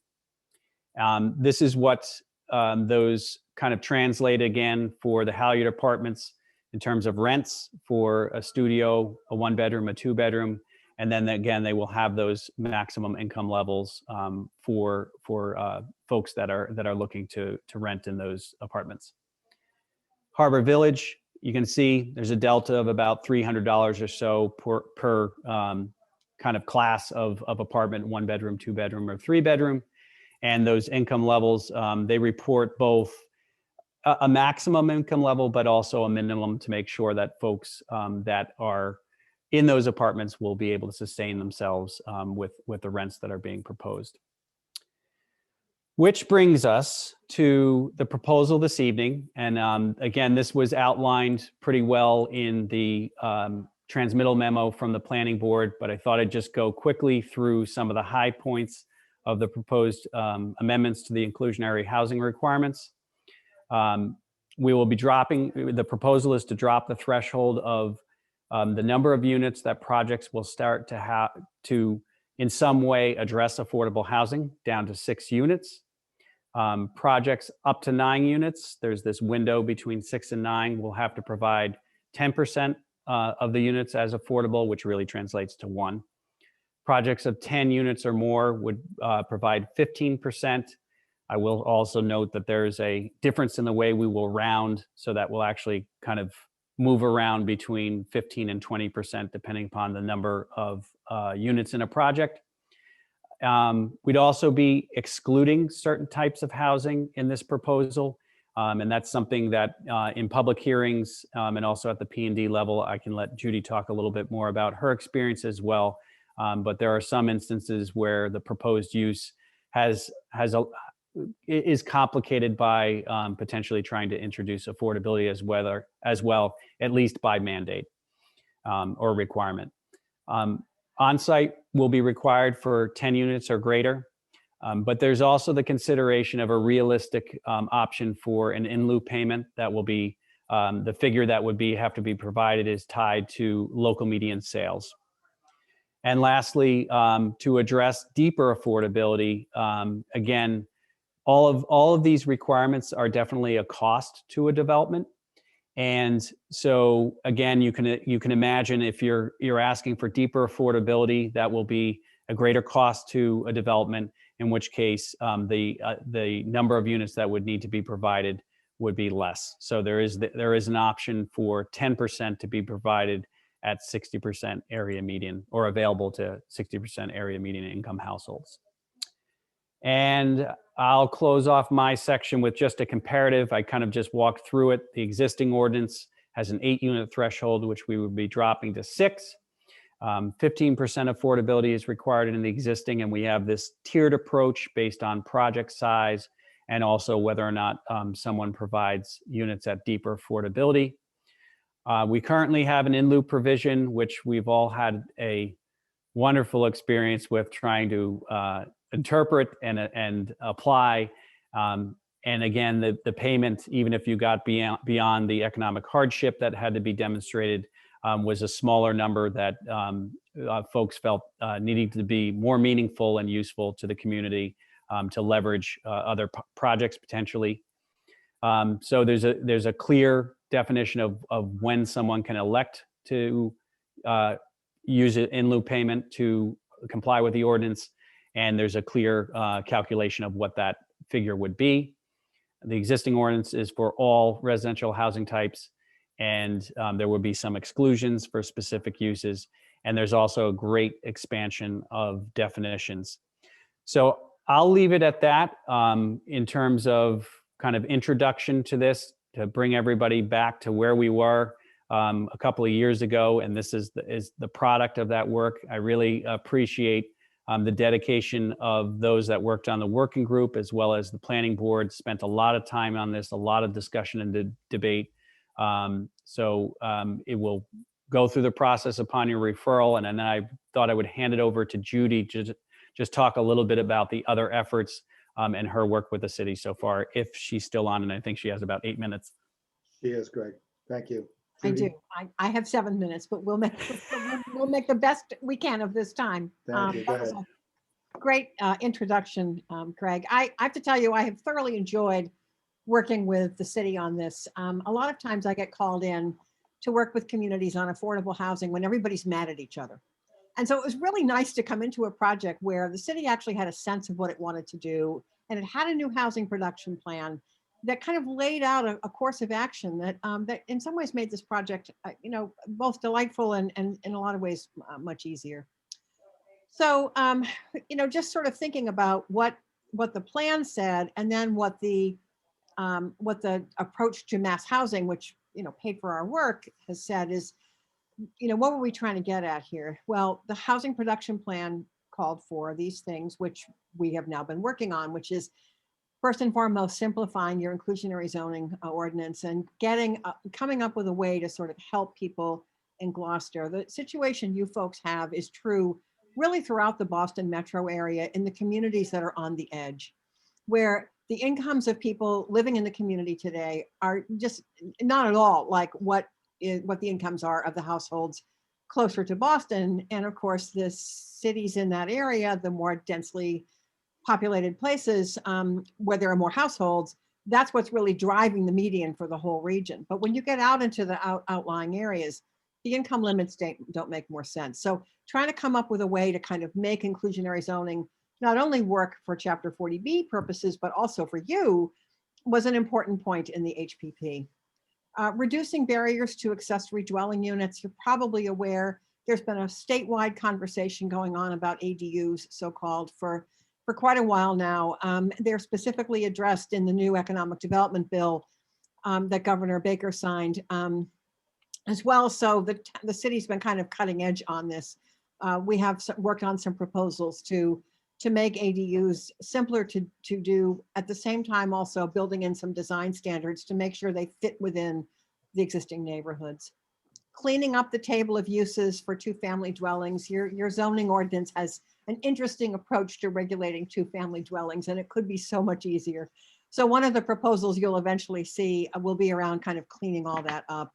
[SPEAKER 19] This is what those kind of translate again for the Halyard Apartments in terms of rents for a studio, a 1-bedroom, a 2-bedroom. And then again, they will have those maximum income levels for folks that are looking to rent in those apartments. Harbor Village, you can see there's a delta of about $300 or so per kind of class of apartment, 1-bedroom, 2-bedroom, or 3-bedroom. And those income levels, they report both a maximum income level, but also a minimum to make sure that folks that are in those apartments will be able to sustain themselves with the rents that are being proposed. Which brings us to the proposal this evening. And again, this was outlined pretty well in the transmittal memo from the planning board, but I thought I'd just go quickly through some of the high points of the proposed amendments to the inclusionary housing requirements. We will be the proposal is to drop the threshold of the number of units that projects will start to have to in some way address affordable housing down to 6 units. Projects up to 9 units, there's this window between 6 and 9, will have to provide 10% of the units as affordable, which really translates to 1. Projects of 10 units or more would provide 15%. I will also note that there's a difference in the way we will round, so that will actually kind of move around between 15 and 20%, depending upon the number of units in a project. We'd also be excluding certain types of housing in this proposal. And that's something that in public hearings and also at the P&D level, I can let Judy talk a little bit more about her experience as well. But there are some instances where the proposed use is complicated by potentially trying to introduce affordability as well, at least by mandate or requirement. On-site will be required for 10 units or greater, but there's also the consideration of a realistic option for an in lieu payment that will be, the figure that would have to be provided is tied to local median sales. And lastly, to address deeper affordability, again, all of these requirements are definitely a cost to a development. And so again, you can imagine if you're asking for deeper affordability, that will be a greater cost to a development, in which case the number of units that would need to be provided would be less. So there is an option for 10% to be provided at 60% area median, or available to 60% area median income households. And I'll close off my section with just a comparative. I kind of just walked through it. The existing ordinance has an 8-unit threshold, which we would be dropping to 6. 15% affordability is required in the existing, and we have this tiered approach based on project size and also whether or not someone provides units at deeper affordability. We currently have an in lieu provision, which we've all had a wonderful experience with trying to interpret and apply. And again, the payment, even if you got beyond the economic hardship that had to be demonstrated, was a smaller number that folks felt needing to be more meaningful and useful to the community to leverage other projects potentially. So there's a clear definition of when someone can elect to use an in lieu payment to comply with the ordinance, and there's a clear calculation of what that figure would be. The existing ordinance is for all residential housing types, and there would be some exclusions for specific uses. And there's also a great expansion of definitions. So I'll leave it at that in terms of kind of introduction to this, to bring everybody back to where we were a couple of years ago. And this is the product of that work. I really appreciate the dedication of those that worked on the working group, as well as the planning board. Spent a lot of time on this, a lot of discussion and debate. It will go through the process upon your referral. And then I thought I would hand it over to Judy to just talk a little bit about the other efforts and her work with the city so far, if she's still on. And I think she has about 8 minutes.
[SPEAKER 1] She is, Greg. Thank you.
[SPEAKER 20] I
[SPEAKER 1] Judy?
[SPEAKER 20] do. I have 7 minutes, but we'll make the best we can of this time.
[SPEAKER 1] Thank you. Go
[SPEAKER 20] That was
[SPEAKER 1] ahead.
[SPEAKER 20] a great introduction, Greg. I have to tell you, I have thoroughly enjoyed working with the city on this. A lot of times I get called in to work with communities on affordable housing when everybody's mad at each other. And so it was really nice to come into a project where the city actually had a sense of what it wanted to do, and it had a new housing production plan that kind of laid out a course of action that that in some ways made this project, both delightful and in a lot of ways much easier. So, just sort of thinking about what the plan said, and then what the approach to mass housing, which paid for our work, has said is, what were we trying to get at here? Well, the housing production plan called for these things, which we have now been working on, which is first and foremost simplifying your inclusionary zoning ordinance and coming up with a way to sort of help people in Gloucester. The situation you folks have is true really throughout the Boston metro area, in the communities that are on the edge, where the incomes of people living in the community today are just not at all like what the incomes are of the households closer to Boston. And of course, the cities in that area, the more densely populated places where there are more households, that's what's really driving the median for the whole region. But when you get out into the outlying areas, the income limits don't make more sense. So trying to come up with a way to kind of make inclusionary zoning not only work for Chapter 40B purposes, but also for you, was an important point in the HPP. Reducing barriers to accessory dwelling units. You're probably aware there's been a statewide conversation going on about ADUs, so-called, for quite a while now. They're specifically addressed in the new economic development bill that Governor Baker signed as well. So the city's been kind of cutting edge on this. We have worked on some proposals to make ADUs simpler to do, at the same time also building in some design standards to make sure they fit within the existing neighborhoods. Cleaning up the table of uses for two-family dwellings. Your zoning ordinance has an interesting approach to regulating two-family dwellings, and it could be so much easier. So one of the proposals you'll eventually see will be around kind of cleaning all that up.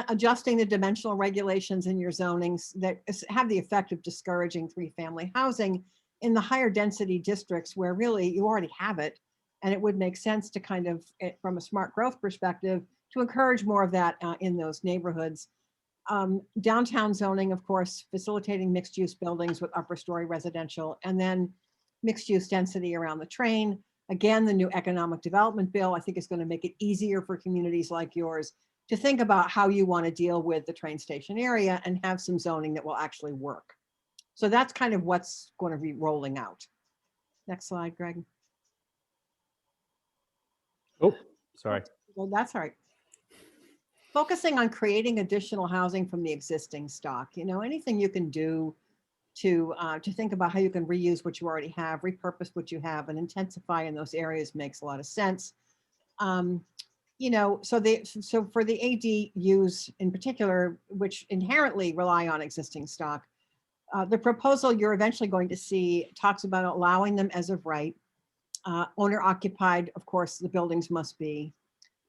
[SPEAKER 20] Adjusting the dimensional regulations in your zonings that have the effect of discouraging three-family housing in the higher density districts where really you already have it. And it would make sense to kind of, from a smart growth perspective, to encourage more of that in those neighborhoods. Downtown zoning, of course, facilitating mixed use buildings with upper story residential, and then mixed use density around the train. Again, the new economic development bill, I think, is going to make it easier for communities like yours to think about how you want to deal with the train station area and have some zoning that will actually work. So that's kind of what's going to be rolling out. Next slide, Greg.
[SPEAKER 19] Oh, sorry.
[SPEAKER 20] Well, that's all right. Focusing on creating additional housing from the existing stock. Anything you can do to think about how you can reuse what you already have, repurpose what you have, and intensify in those areas makes a lot of sense. so for the ADUs in particular, which inherently rely on existing stock, the proposal you're eventually going to see talks about allowing them as of right. Owner occupied, of course, the buildings must be.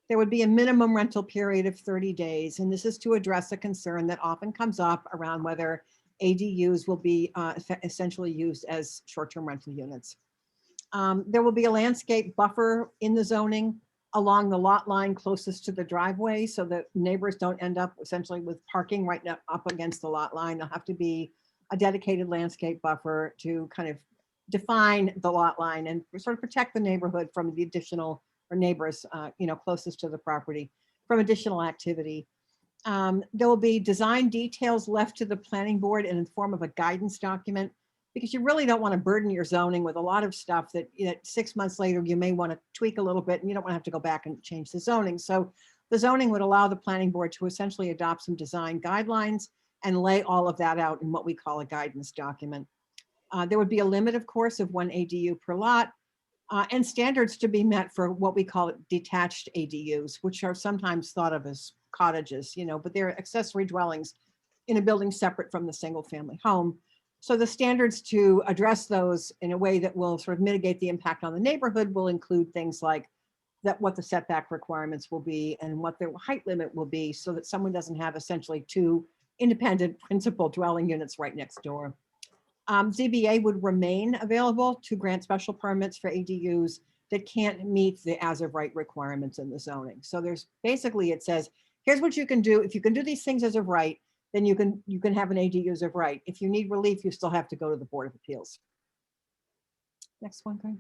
[SPEAKER 20] There would be a minimum rental period of 30 days, and this is to address a concern that often comes up around whether ADUs will be essentially used as short-term rental units. There will be a landscape buffer in the zoning along the lot line closest to the driveway so that neighbors don't end up essentially with parking right up against the lot line. There'll have to be a dedicated landscape buffer to kind of define the lot line and sort of protect the neighborhood from the additional or neighbors, closest to the property from additional activity. There will be design details left to the planning board in the form of a guidance document, because you really don't want to burden your zoning with a lot of stuff that 6 months later you may want to tweak a little bit and you don't want to have to go back and change the zoning. So the zoning would allow the planning board to essentially adopt some design guidelines and lay all of that out in what we call a guidance document. There would be a limit, of course, of 1 ADU per lot, and standards to be met for what we call detached ADUs, which are sometimes thought of as cottages, but they're accessory dwellings in a building separate from the single family home. So the standards to address those in a way that will sort of mitigate the impact on the neighborhood will include things like what the setback requirements will be and what the height limit will be, so that someone doesn't have essentially 2 independent principal dwelling units right next door. ZBA would remain available to grant special permits for ADUs that can't meet the as of right requirements in the zoning. So there's basically, it says, here's what you can do. If you can do these things as of right, then you can have an ADU as of right. If you need relief, you still have to go to the Board of Appeals. Next one, Greg.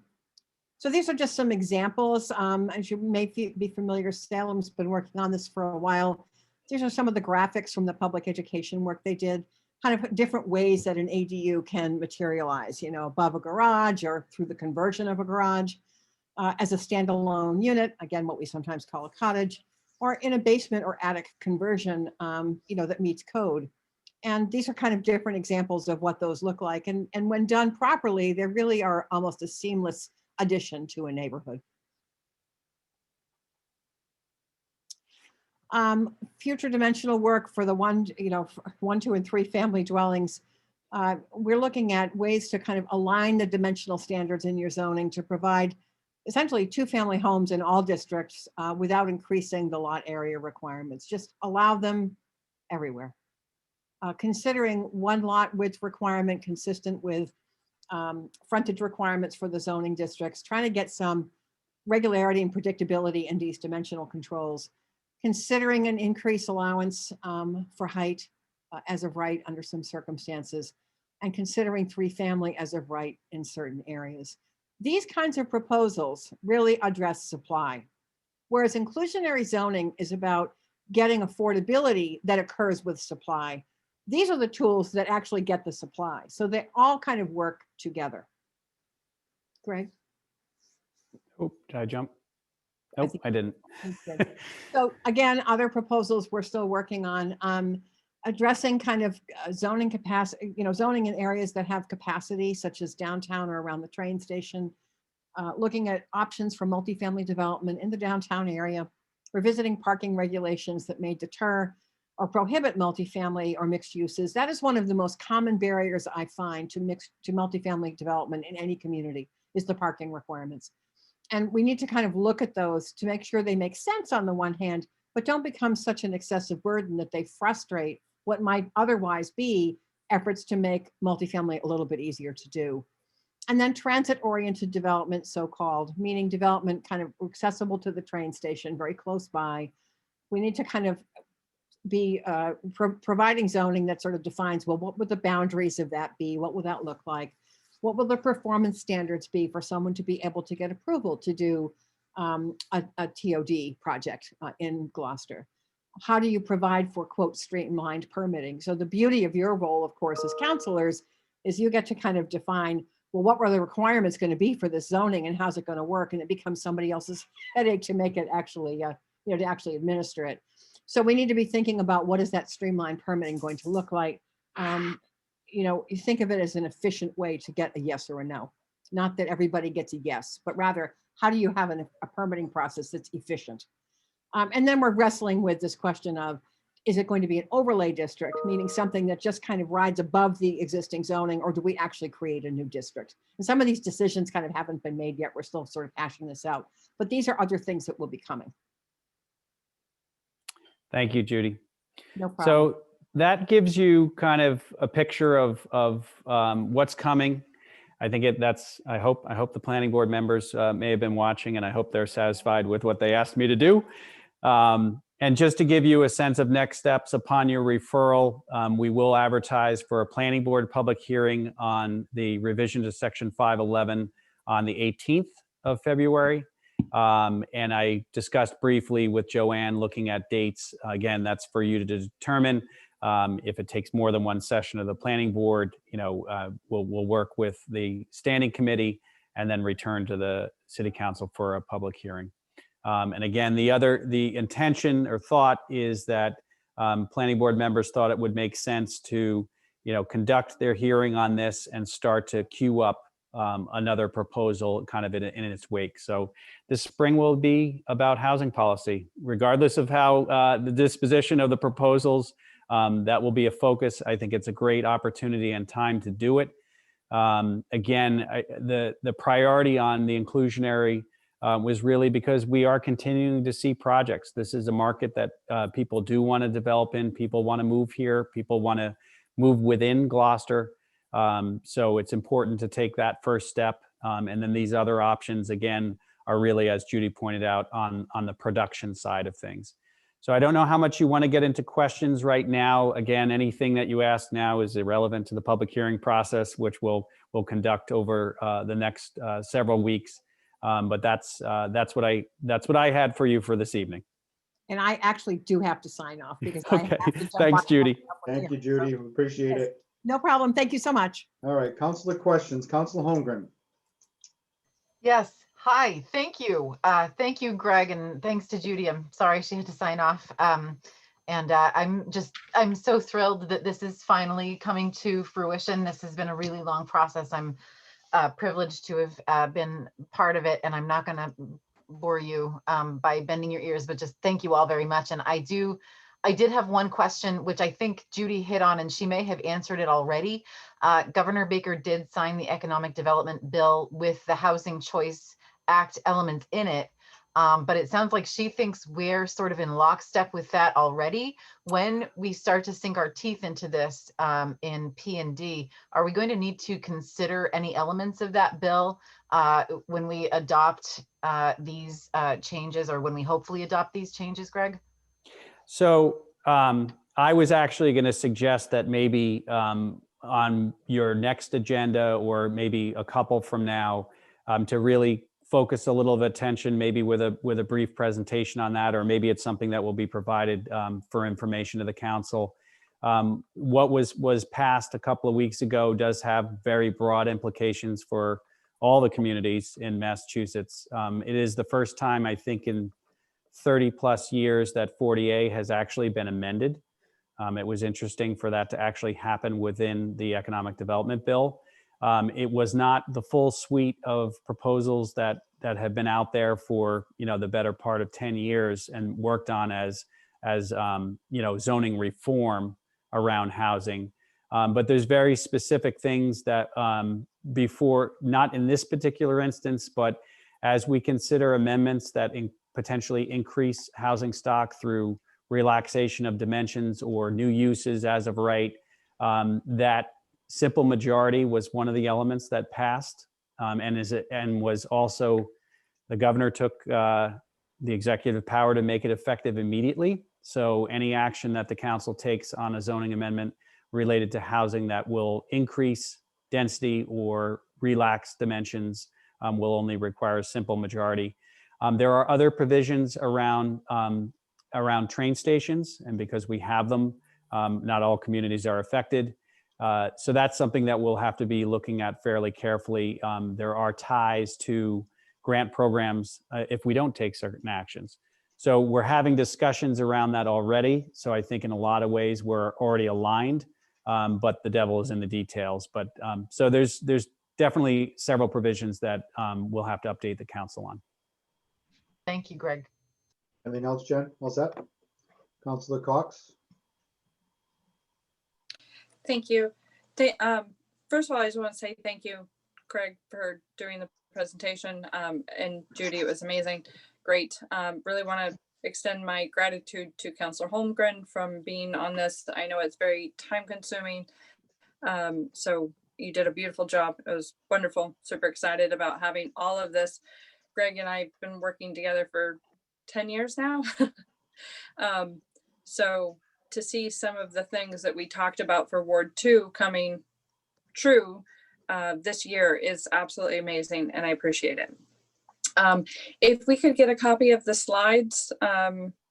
[SPEAKER 20] So these are just some examples. As you may be familiar, Salem's been working on this for a while. These are some of the graphics from the public education work they did, kind of different ways that an ADU can materialize, above a garage or through the conversion of a garage, as a standalone unit, again, what we sometimes call a cottage, or in a basement or attic conversion, that meets code. And these are kind of different examples of what those look like. And when done properly, they really are almost a seamless addition to a neighborhood. Future dimensional work for the 1, 2, and 3 family dwellings. We're looking at ways to kind of align the dimensional standards in your zoning to provide essentially 2 family homes in all districts without increasing the lot area requirements. Just allow them everywhere. Considering 1 lot width requirement consistent with frontage requirements for the zoning districts, trying to get some regularity and predictability in these dimensional controls. Considering an increased allowance for height as of right under some circumstances, and considering 3 family as of right in certain areas. These kinds of proposals really address supply, whereas inclusionary zoning is about getting affordability that occurs with supply. These are the tools that actually get the supply. So they all kind of work together. Greg?
[SPEAKER 19] Oh, did I jump? Nope, I didn't.
[SPEAKER 20] So again, other proposals we're still working on, addressing kind of zoning capacity, zoning in areas that have capacity, such as downtown or around the train station, looking at options for multifamily development in the downtown area, revisiting parking regulations that may deter or prohibit multifamily or mixed uses. That is one of the most common barriers I find to multifamily development in any community, is the parking requirements. And we need to kind of look at those to make sure they make sense on the one hand, but don't become such an excessive burden that they frustrate what might otherwise be efforts to make multifamily a little bit easier to do. And then transit-oriented development, so-called, meaning development kind of accessible to the train station, very close by. We need to kind of be providing zoning that sort of defines, well, what would the boundaries of that be? What would that look like? What will the performance standards be for someone to be able to get approval to do a TOD project in Gloucester? How do you provide for, quote, streamlined permitting? So the beauty of your role, of course, as counselors is you get to kind of define, well, what were the requirements going to be for this zoning and how's it going to work? And it becomes somebody else's headache to make it actually, to actually administer it. So we need to be thinking about what is that streamlined permitting going to look like? You think of it as an efficient way to get a yes or a no. Not that everybody gets a yes, but rather, how do you have a permitting process that's efficient? And then we're wrestling with this question of, is it going to be an overlay district, meaning something that just kind of rides above the existing zoning, or do we actually create a new district? And some of these decisions kind of haven't been made yet. We're still sort of hashing this out, but these are other things that will be coming.
[SPEAKER 19] Thank you, Judy.
[SPEAKER 20] No problem.
[SPEAKER 19] So that gives you kind of a picture of what's coming. I think I hope the planning board members may have been watching, and I hope they're satisfied with what they asked me to do. And just to give you a sense of next steps upon your referral, we will advertise for a planning board public hearing on the revision to section 511 on the 18th of February. And I discussed briefly with Joanne looking at dates. Again, that's for you to determine. If it takes more than one session of the planning board, we'll work with the standing committee and then return to the city council for a public hearing. And again, the intention or thought is that planning board members thought it would make sense to, conduct their hearing on this and start to queue up another proposal kind of in its wake. So this spring will be about housing policy, regardless of how the disposition of the proposals. That will be a focus. I think it's a great opportunity and time to do it. Again, the priority on the inclusionary was really because we are continuing to see projects. This is a market that people do want to develop in. People want to move here. People want to move within Gloucester. So it's important to take that first step. And then these other options, again, are really, as Judy pointed out, on the production side of things. So I don't know how much you want to get into questions right now. Again, anything that you ask now is irrelevant to the public hearing process, which we'll conduct over the next several weeks. But that's what I had for you for this evening.
[SPEAKER 20] And I actually do have to sign off because
[SPEAKER 19] Okay.
[SPEAKER 20] I have to jump
[SPEAKER 19] Thanks,
[SPEAKER 20] on.
[SPEAKER 19] Judy.
[SPEAKER 1] Thank you, Judy. We appreciate it.
[SPEAKER 20] No problem. Thank you so much.
[SPEAKER 1] All right, councilor questions. Councilor Holmgren.
[SPEAKER 21] Yes. Hi. Thank you. Thank you, Greg, and thanks to Judy. I'm sorry she had to sign off. I'm so thrilled that this is finally coming to fruition. This has been a really long process. I'm privileged to have been part of it, and I'm not going to bore you by bending your ears, but just thank you all very much. And I did have one question, which I think Judy hit on, and she may have answered it already. Governor Baker did sign the economic development bill with the Housing Choice Act elements in it. But it sounds like she thinks we're sort of in lockstep with that already. When we start to sink our teeth into this in P&D, are we going to need to consider any elements of that bill when we adopt these changes, or when we hopefully adopt these changes, Greg?
[SPEAKER 19] So I was actually going to suggest that maybe on your next agenda, or maybe a couple from now, to really focus a little of attention, maybe with a brief presentation on that, or maybe it's something that will be provided for information to the council. What was passed a couple of weeks ago does have very broad implications for all the communities in Massachusetts. It is the first time, I think, in 30 plus years that 40A has actually been amended. It was interesting for that to actually happen within the economic development bill. It was not the full suite of proposals that have been out there for the better part of 10 years and worked on as zoning reform around housing. But there's very specific things that before, not in this particular instance, but as we consider amendments that potentially increase housing stock through relaxation of dimensions or new uses as of right, that simple majority was one of the elements that passed, and was also, the governor took the executive power to make it effective immediately. So any action that the council takes on a zoning amendment related to housing that will increase density or relax dimensions will only require a simple majority. There are other provisions around train stations, and because we have them, not all communities are affected. So that's something that we'll have to be looking at fairly carefully. There are ties to grant programs if we don't take certain actions. So we're having discussions around that already. So I think in a lot of ways we're already aligned, but the devil is in the details. But so there's definitely several provisions that we'll have to update the council on.
[SPEAKER 21] Thank you, Greg.
[SPEAKER 1] Anything else, Jen? All set? Counselor Cox?
[SPEAKER 18] Thank you. First of all, I just want to say thank you, Craig, for doing the presentation. And Judy, it was amazing. Great. Really want to extend my gratitude to Counselor Holmgren from being on this. I know it's very time consuming. So you did a beautiful job. It was wonderful. Super excited about having all of this. Greg and I have been working together for 10 years now. So to see some of the things that we talked about for Ward 2 coming true this year is absolutely amazing, and I appreciate it. If we could get a copy of the slides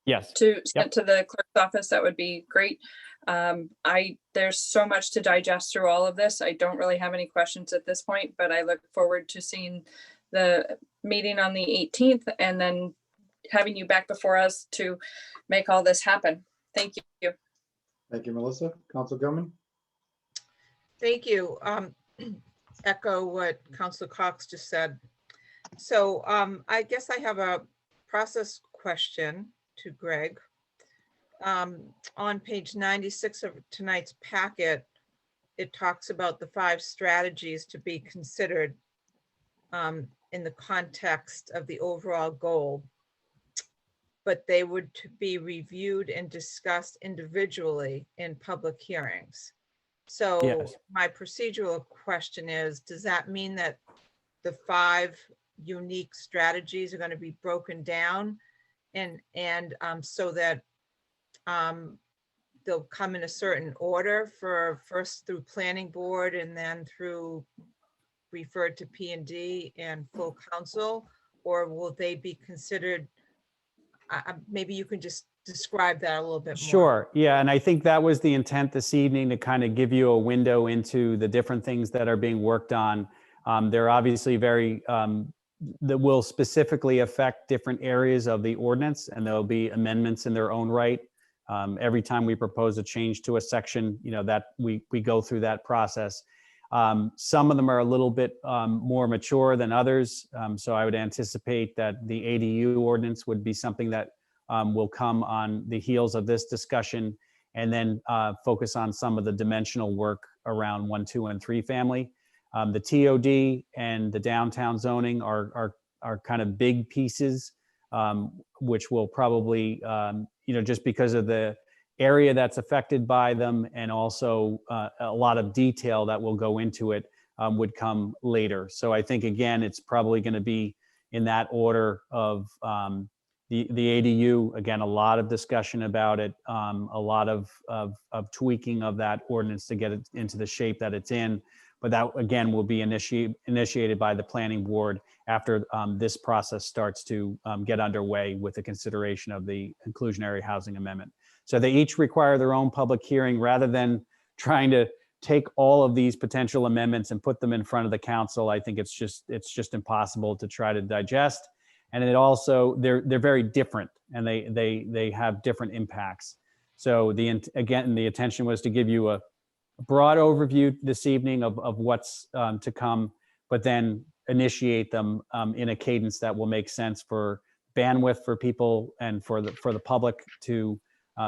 [SPEAKER 19] Yes.
[SPEAKER 18] to send to the clerk's office, that would be great. There's so much to digest through all of this. I don't really have any questions at this point, but I look forward to seeing the meeting on the 18th and then having you back before us to make all this happen. Thank you.
[SPEAKER 1] Thank you, Melissa. Counselor Gilman?
[SPEAKER 3] Thank you. Echo what Councilor Cox just said. So I guess I have a process question to Greg. On page 96 of tonight's packet, it talks about the 5 strategies to be considered in the context of the overall goal, but they would be reviewed and discussed individually in public hearings. So
[SPEAKER 19] Yes.
[SPEAKER 3] my procedural question is, does that mean that the 5 unique strategies are going to be broken down and so that they'll come in a certain order for first through planning board and then through referred to P&D and full council, or will they be considered? Maybe you can just describe that a little bit more.
[SPEAKER 19] Sure. Yeah. And I think that was the intent this evening, to kind of give you a window into the different things that are being worked on. They're obviously very, that will specifically affect different areas of the ordinance, and there'll be amendments in their own right. Every time we propose a change to a section, that we go through that process. Some of them are a little bit more mature than others. So I would anticipate that the ADU ordinance would be something that will come on the heels of this discussion, and then focus on some of the dimensional work around 1, 2, and 3 family. The TOD and the downtown zoning are kind of big pieces, which will probably, just because of the area that's affected by them, and also a lot of detail that will go into it, would come later. So I think, again, it's probably going to be in that order of the ADU. Again, a lot of discussion about it, a lot of tweaking of that ordinance to get it into the shape that it's in. But that, again, will be initiated by the planning board after this process starts to get underway with the consideration of the inclusionary housing amendment. So they each require their own public hearing, rather than trying to take all of these potential amendments and put them in front of the council. I think it's just impossible to try to digest. And it also, they're very different, and they have different impacts. So again, the intention was to give you a broad overview this evening of what's to come, but then initiate them in a cadence that will make sense for bandwidth for people and for the public to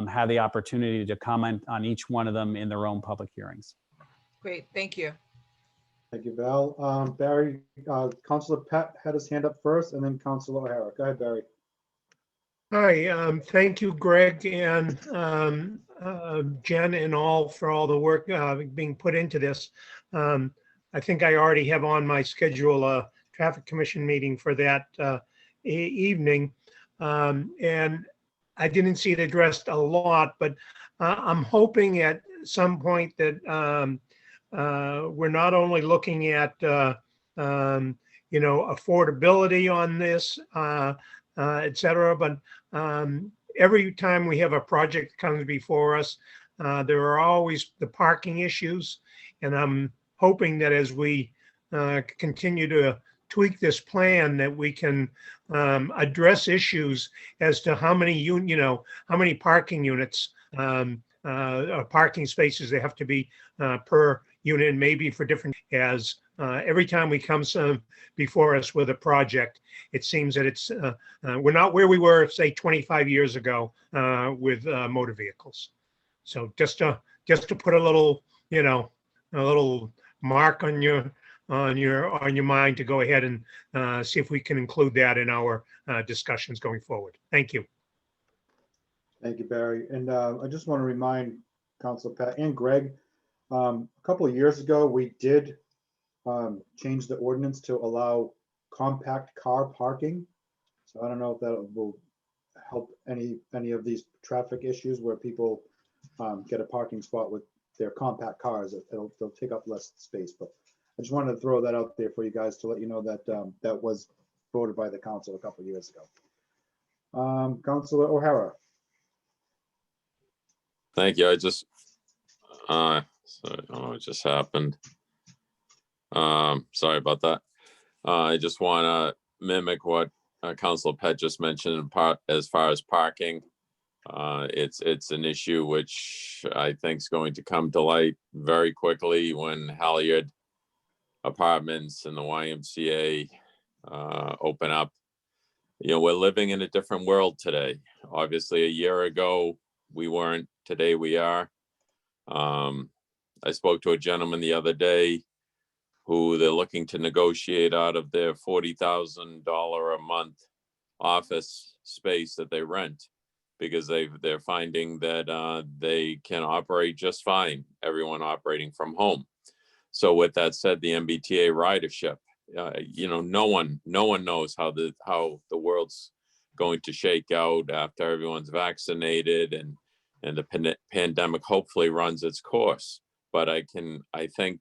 [SPEAKER 19] have the opportunity to comment on each one of them in their own public hearings.
[SPEAKER 3] Great, thank you.
[SPEAKER 1] Thank you, Val. Barry, Councilor Pat had his hand up first, and then Councilor O'Hara. Go ahead, Barry.
[SPEAKER 22] Hi, thank you, Greg and Jen and all for all the work being put into this. I think I already have on my schedule a traffic commission meeting for that evening. And I didn't see it addressed a lot, but I'm hoping at some point that we're not only looking at affordability on this, et cetera, but every time we have a project that comes before us, there are always the parking issues. And I'm hoping that as we continue to tweak this plan, that we can address issues as to how many parking units, parking spaces they have to be per unit, and maybe for different, as every time we come before us with a project, it seems that we're not where we were, say, 25 years ago with motor vehicles. So just to put a little, a little mark on your mind to go ahead and see if we can include that in our discussions going forward. Thank you.
[SPEAKER 1] Thank you, Barry. And I just want to remind Council Pat and Greg, a couple of years ago, we did change the ordinance to allow compact car parking. So I don't know if that will help any of these traffic issues where people get a parking spot with their compact cars. They'll take up less space. But I just wanted to throw that out there for you guys to let you know that that was voted by the council a couple of years ago. Councilor O'Hara.
[SPEAKER 4] Thank you. I just, so I don't know what just happened. Sorry about that. I just want to mimic what Councilor Pett just mentioned as far as parking. It's an issue which I think is going to come to light very quickly when Halyard Apartments and the YMCA open up. We're living in a different world today. Obviously, a year ago, we weren't. Today, we are. I spoke to a gentleman the other day who they're looking to negotiate out of their $40,000 a month office space that they rent because they're finding that they can operate just fine, everyone operating from home. So with that said, the MBTA ridership, no one knows how the world's going to shake out after everyone's vaccinated and the pandemic hopefully runs its course. But I think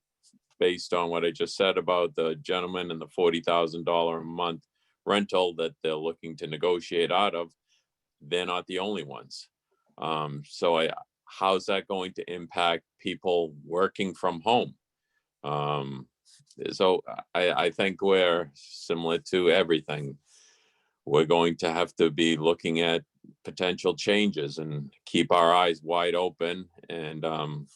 [SPEAKER 4] based on what I just said about the gentleman and the $40,000 a month rental that they're looking to negotiate out of, they're not the only ones. So how's that going to impact people working from home? So I think we're similar to everything. We're going to have to be looking at potential changes and keep our eyes wide open and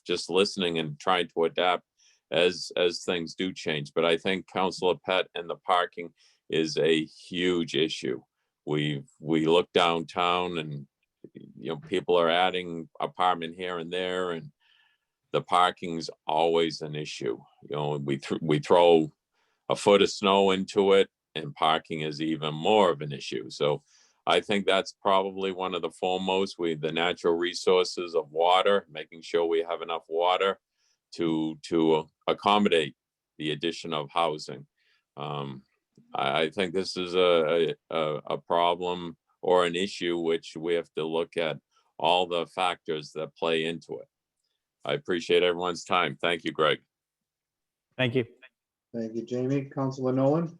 [SPEAKER 4] just listening and trying to adapt as things do change. But I think Councilor Pett and the parking is a huge issue. We look downtown and people are adding apartment here and there, and the parking's always an issue. We throw a foot of snow into it, and parking is even more of an issue. So I think that's probably one of the foremost. The natural resources of water, making sure we have enough water to accommodate the addition of housing. I think this is a problem or an issue which we have to look at all the factors that play into it. I appreciate everyone's time. Thank you, Greg.
[SPEAKER 19] Thank you.
[SPEAKER 1] Thank you, Jamie. Councilor Nolan.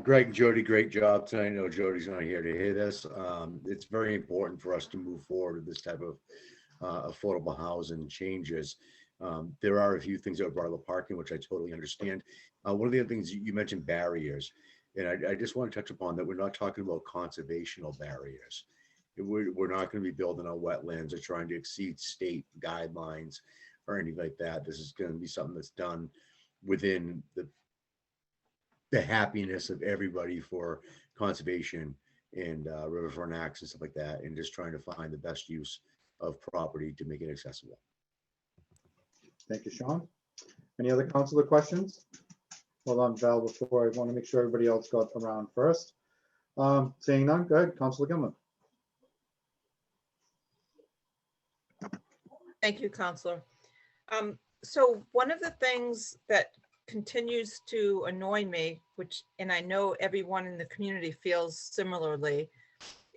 [SPEAKER 5] Greg, Jody, great job tonight. I know Jody's not here to hear this. It's very important for us to move forward with this type of affordable housing changes. There are a few things that were brought up, parking, which I totally understand. One of the other things you mentioned, barriers, and I just want to touch upon that. We're not talking about conservational barriers. We're not going to be building on wetlands or trying to exceed state guidelines or anything like that. This is going to be something that's done within the happiness of everybody for conservation and riverfront access and stuff like that, and just trying to find the best use of property to make it accessible.
[SPEAKER 1] Thank you, Sean. Any other councilor questions? Hold on, Val, before I want to make sure everybody else got around first. Seeing none, go ahead, Councilor Gilman.
[SPEAKER 3] Thank you, Counselor. So one of the things that continues to annoy me, and I know everyone in the community feels similarly,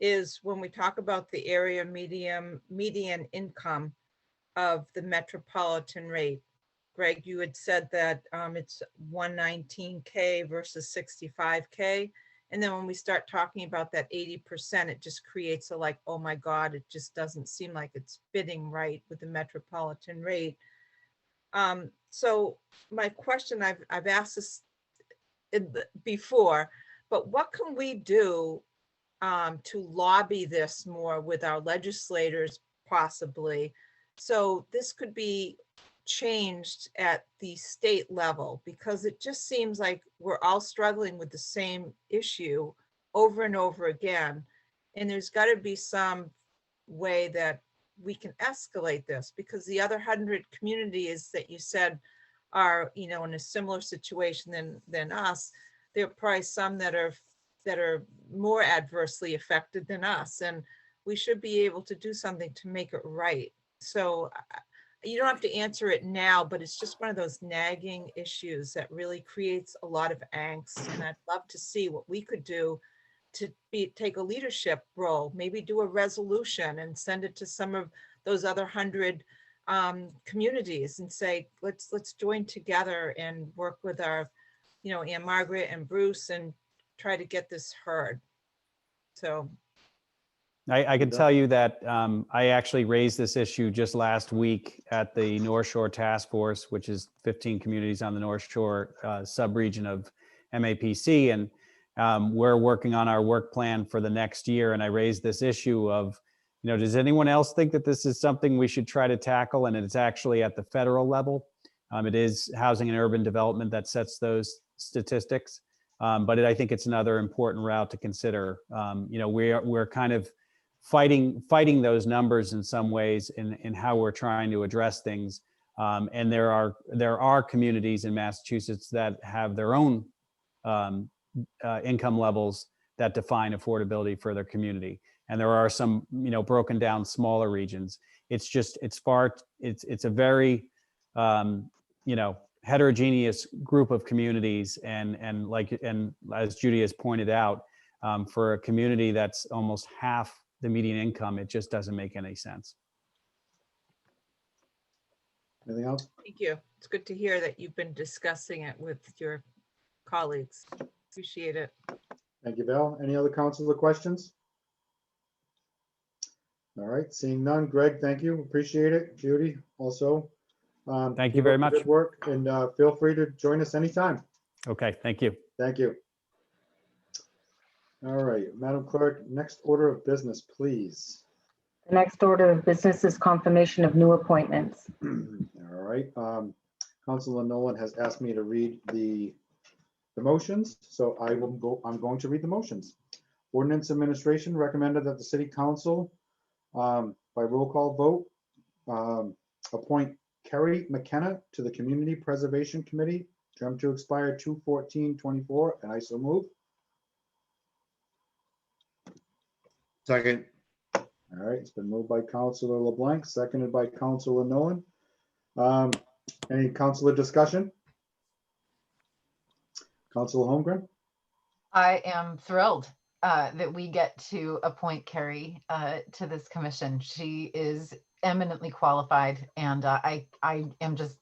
[SPEAKER 3] is when we talk about the area median income of the metropolitan rate. Greg, you had said that it's 119K versus 65K. And then when we start talking about that 80%, it just creates a like, oh my God, it just doesn't seem like it's fitting right with the metropolitan rate. So my question, I've asked this before, but what can we do to lobby this more with our legislators possibly? So this could be changed at the state level, because it just seems like we're all struggling with the same issue over and over again. And there's got to be some way that we can escalate this, because the other 100 communities that you said are, you know, in a similar situation than us, there are probably some that are more adversely affected than us, and we should be able to do something to make it right. So you don't have to answer it now, but it's just one of those nagging issues that really creates a lot of angst. And I'd love to see what we could do to take a leadership role, maybe do a resolution and send it to some of those other 100 communities and say, let's join together and work with our, you know, Ann Margaret and Bruce and try to get this heard. So
[SPEAKER 19] I can tell you that I actually raised this issue just last week at the North Shore Task Force, which is 15 communities on the North Shore sub-region of MAPC. And we're working on our work plan for the next year. And I raised this issue of, you know, does anyone else think that this is something we should try to tackle? And it's actually at the federal level. It is Housing and Urban Development that sets those statistics. But I think it's another important route to consider. You know, we're kind of fighting those numbers in some ways in how we're trying to address things. And there are communities in Massachusetts that have their own income levels that define affordability for their community. And there are some, you know, broken down smaller regions. It's a very, you know, heterogeneous group of communities. And as Judy has pointed out, for a community that's almost half the median income, it just doesn't make any sense.
[SPEAKER 1] Anything else?
[SPEAKER 3] thank you. It's good to hear that you've been discussing it with your colleagues. Appreciate it.
[SPEAKER 1] Thank you, Val. Any other councilor questions? All right, seeing none. Greg, thank you. Appreciate it. Judy, also.
[SPEAKER 19] Thank you very much.
[SPEAKER 1] Good work, and feel free to join us anytime.
[SPEAKER 19] Okay, thank you.
[SPEAKER 1] Thank you. All right, Madam Clerk, next order of business, please.
[SPEAKER 2] The next order of business is confirmation of new appointments.
[SPEAKER 1] All right, Councilor Nolan has asked me to read the motions, so I'm going to read the motions. Ordinance Administration recommended that the City Council, by roll call vote, appoint Kerry McKenna to the Community Preservation Committee, term to expire 2/14/24, and I so move.
[SPEAKER 5] Second.
[SPEAKER 1] All right, it's been moved by Councilor LeBlanc, seconded by Councilor Nolan. Any councilor discussion? Councilor Holmgren?
[SPEAKER 21] I am thrilled that we get to appoint Carrie to this commission. She is eminently qualified, and I am just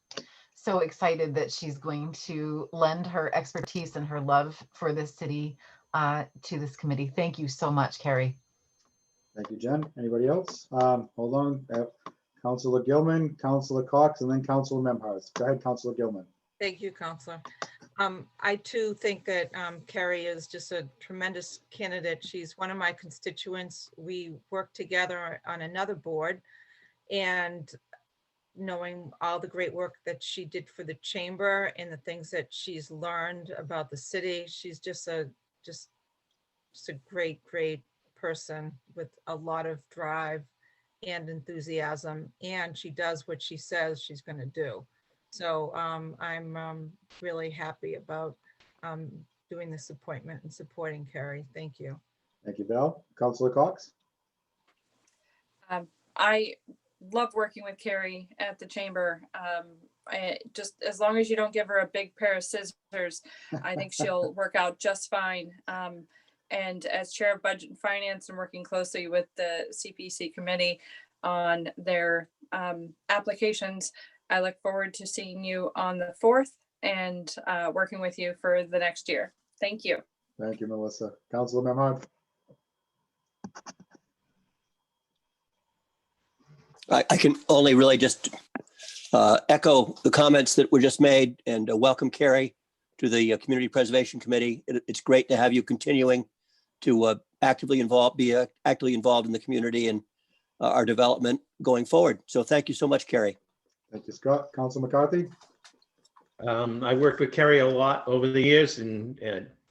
[SPEAKER 21] so excited that she's going to lend her expertise and her love for this city to this committee. Thank you so much, Carrie.
[SPEAKER 1] Thank you, Jen. Anybody else? Hold on. Councilor Gilman, Councilor Cox, and then Councilor Memhard. Go ahead, Councilor Gilman.
[SPEAKER 3] Thank you, Counselor. I too think that Carrie is just a tremendous candidate. She's one of my constituents. We work together on another board, and knowing all the great work that she did for the chamber and the things that she's learned about the city, she's just a great person with a lot of drive and enthusiasm, and she does what she says she's going to do. So I'm really happy about doing this appointment and supporting Carrie. Thank you.
[SPEAKER 1] Thank you, Val. Councilor Cox?
[SPEAKER 18] I love working with Carrie at the chamber. Just as long as you don't give her a big pair of scissors, I think she'll work out just fine. And as chair of budget and finance and working closely with the CPC committee on their applications, I look forward to seeing you on the 4th and working with you for the next year. Thank you.
[SPEAKER 1] Thank you, Melissa. Councilor Memhard?
[SPEAKER 6] I can only really just echo the comments that were just made and welcome Carrie to the Community Preservation Committee. It's great to have you continuing to be actively involved in the community and our development going forward. So thank you so much, Carrie.
[SPEAKER 1] Thank you, Scott. Council McCarthy?
[SPEAKER 22] I worked with Kerry a lot over the years, and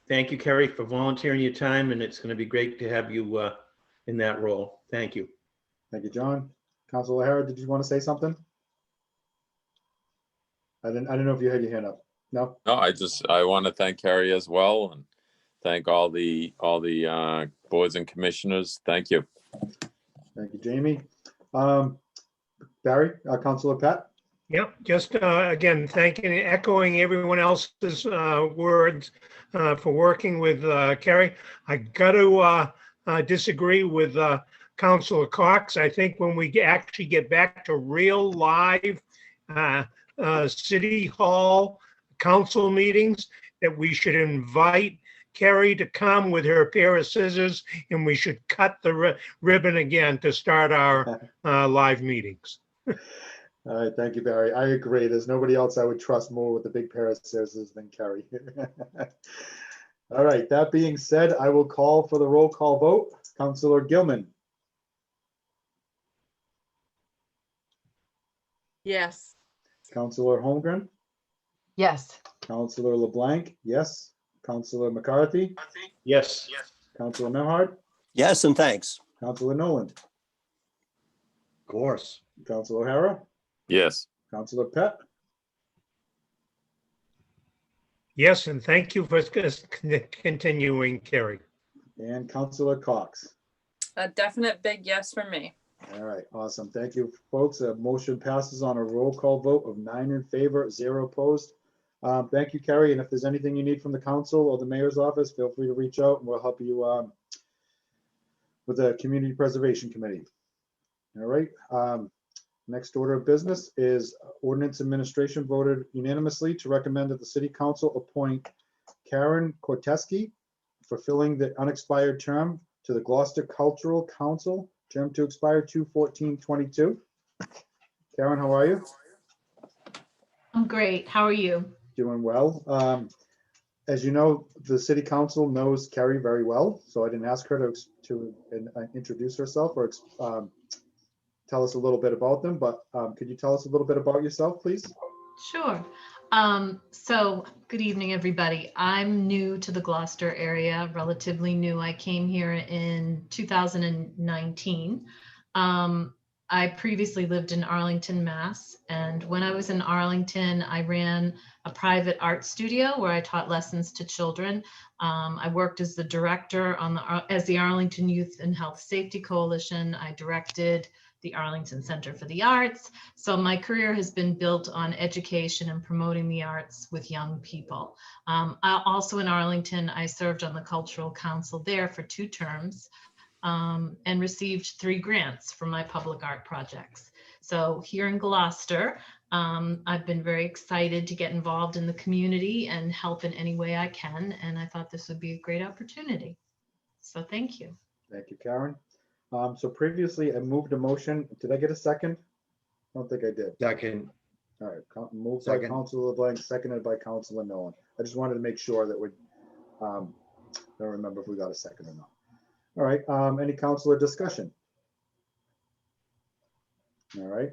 [SPEAKER 22] thank you, Kerry, for volunteering your time, and it's going to be great to have you in that role. Thank you.
[SPEAKER 1] Thank you, John. Council O'Hara, did you want to say something? I didn't know if you had your hand up. No?
[SPEAKER 4] No, I want to thank Carrie as well and thank all the boards and commissioners. Thank you.
[SPEAKER 1] Thank you, Jamie. Barry, Councilor Pat?
[SPEAKER 22] Yep, just again, thanking and echoing everyone else's words for working with Kerry. I got to disagree with Councilor Cox. I think when we actually get back to real live City Hall council meetings, that we should invite Kerry to come with her pair of scissors, and we should cut the ribbon again to start our live meetings.
[SPEAKER 1] All right, thank you, Barry. I agree. There's nobody else I would trust more with a big pair of scissors than Kerry. All right, that being said, I will call for the roll call vote. Councilor Gilman,
[SPEAKER 3] Yes.
[SPEAKER 1] Councilor Holmgren,
[SPEAKER 21] Yes.
[SPEAKER 1] Councilor LeBlanc, yes. Councilor McCarthy,
[SPEAKER 22] Yes.
[SPEAKER 1] Councilor Memhard,
[SPEAKER 6] Yes, and thanks.
[SPEAKER 1] Councilor Nolan,
[SPEAKER 5] Of course.
[SPEAKER 1] Councilor O'Hara,
[SPEAKER 4] Yes.
[SPEAKER 1] Councilor Pett,
[SPEAKER 22] Yes, and thank you for continuing, Kerry.
[SPEAKER 1] and Councilor Cox.
[SPEAKER 18] A definite big yes from me.
[SPEAKER 1] All right, awesome. Thank you, folks. A motion passes on a roll call vote of 9 in favor, 0 opposed. Thank you, Kerry. And if there's anything you need from the council or the mayor's office, feel free to reach out and we'll help you with the Community Preservation Committee. All right. Next order of business is ordinance administration voted unanimously to recommend that the city council appoint Karen Korteski, fulfilling the unexpired term to the Gloucester Cultural Council, term to expire 2/14/22. Karen, how are you?
[SPEAKER 7] I'm great. How are you?
[SPEAKER 1] Doing well. As you know, the city council knows Kerry very well, so I didn't ask her to introduce herself or tell us a little bit about them, but could you tell us a little bit about yourself, please?
[SPEAKER 7] Sure. So good evening, everybody. I'm new to the Gloucester area, relatively new. I came here in 2019. I previously lived in Arlington, Mass. And when I was in Arlington, I ran a private art studio where I taught lessons to children. I worked as the director as the Arlington Youth and Health Safety Coalition. I directed the Arlington Center for the Arts. So my career has been built on education and promoting the arts with young people. Also in Arlington, I served on the Cultural Council there for 2 terms. And received 3 grants for my public art projects. So here in Gloucester, I've been very excited to get involved in the community and help in any way I can. And I thought this would be a great opportunity. So thank you.
[SPEAKER 1] Thank you, Karen. So previously I moved a motion. Did I get a second? I don't think I did.
[SPEAKER 5] Second.
[SPEAKER 1] All right, moved by
[SPEAKER 5] Second.
[SPEAKER 1] Councilor LeBlanc, seconded by Councilor Nolan. I just wanted to make sure that we, don't remember if we got a second or not. All right, any councilor discussion? All right,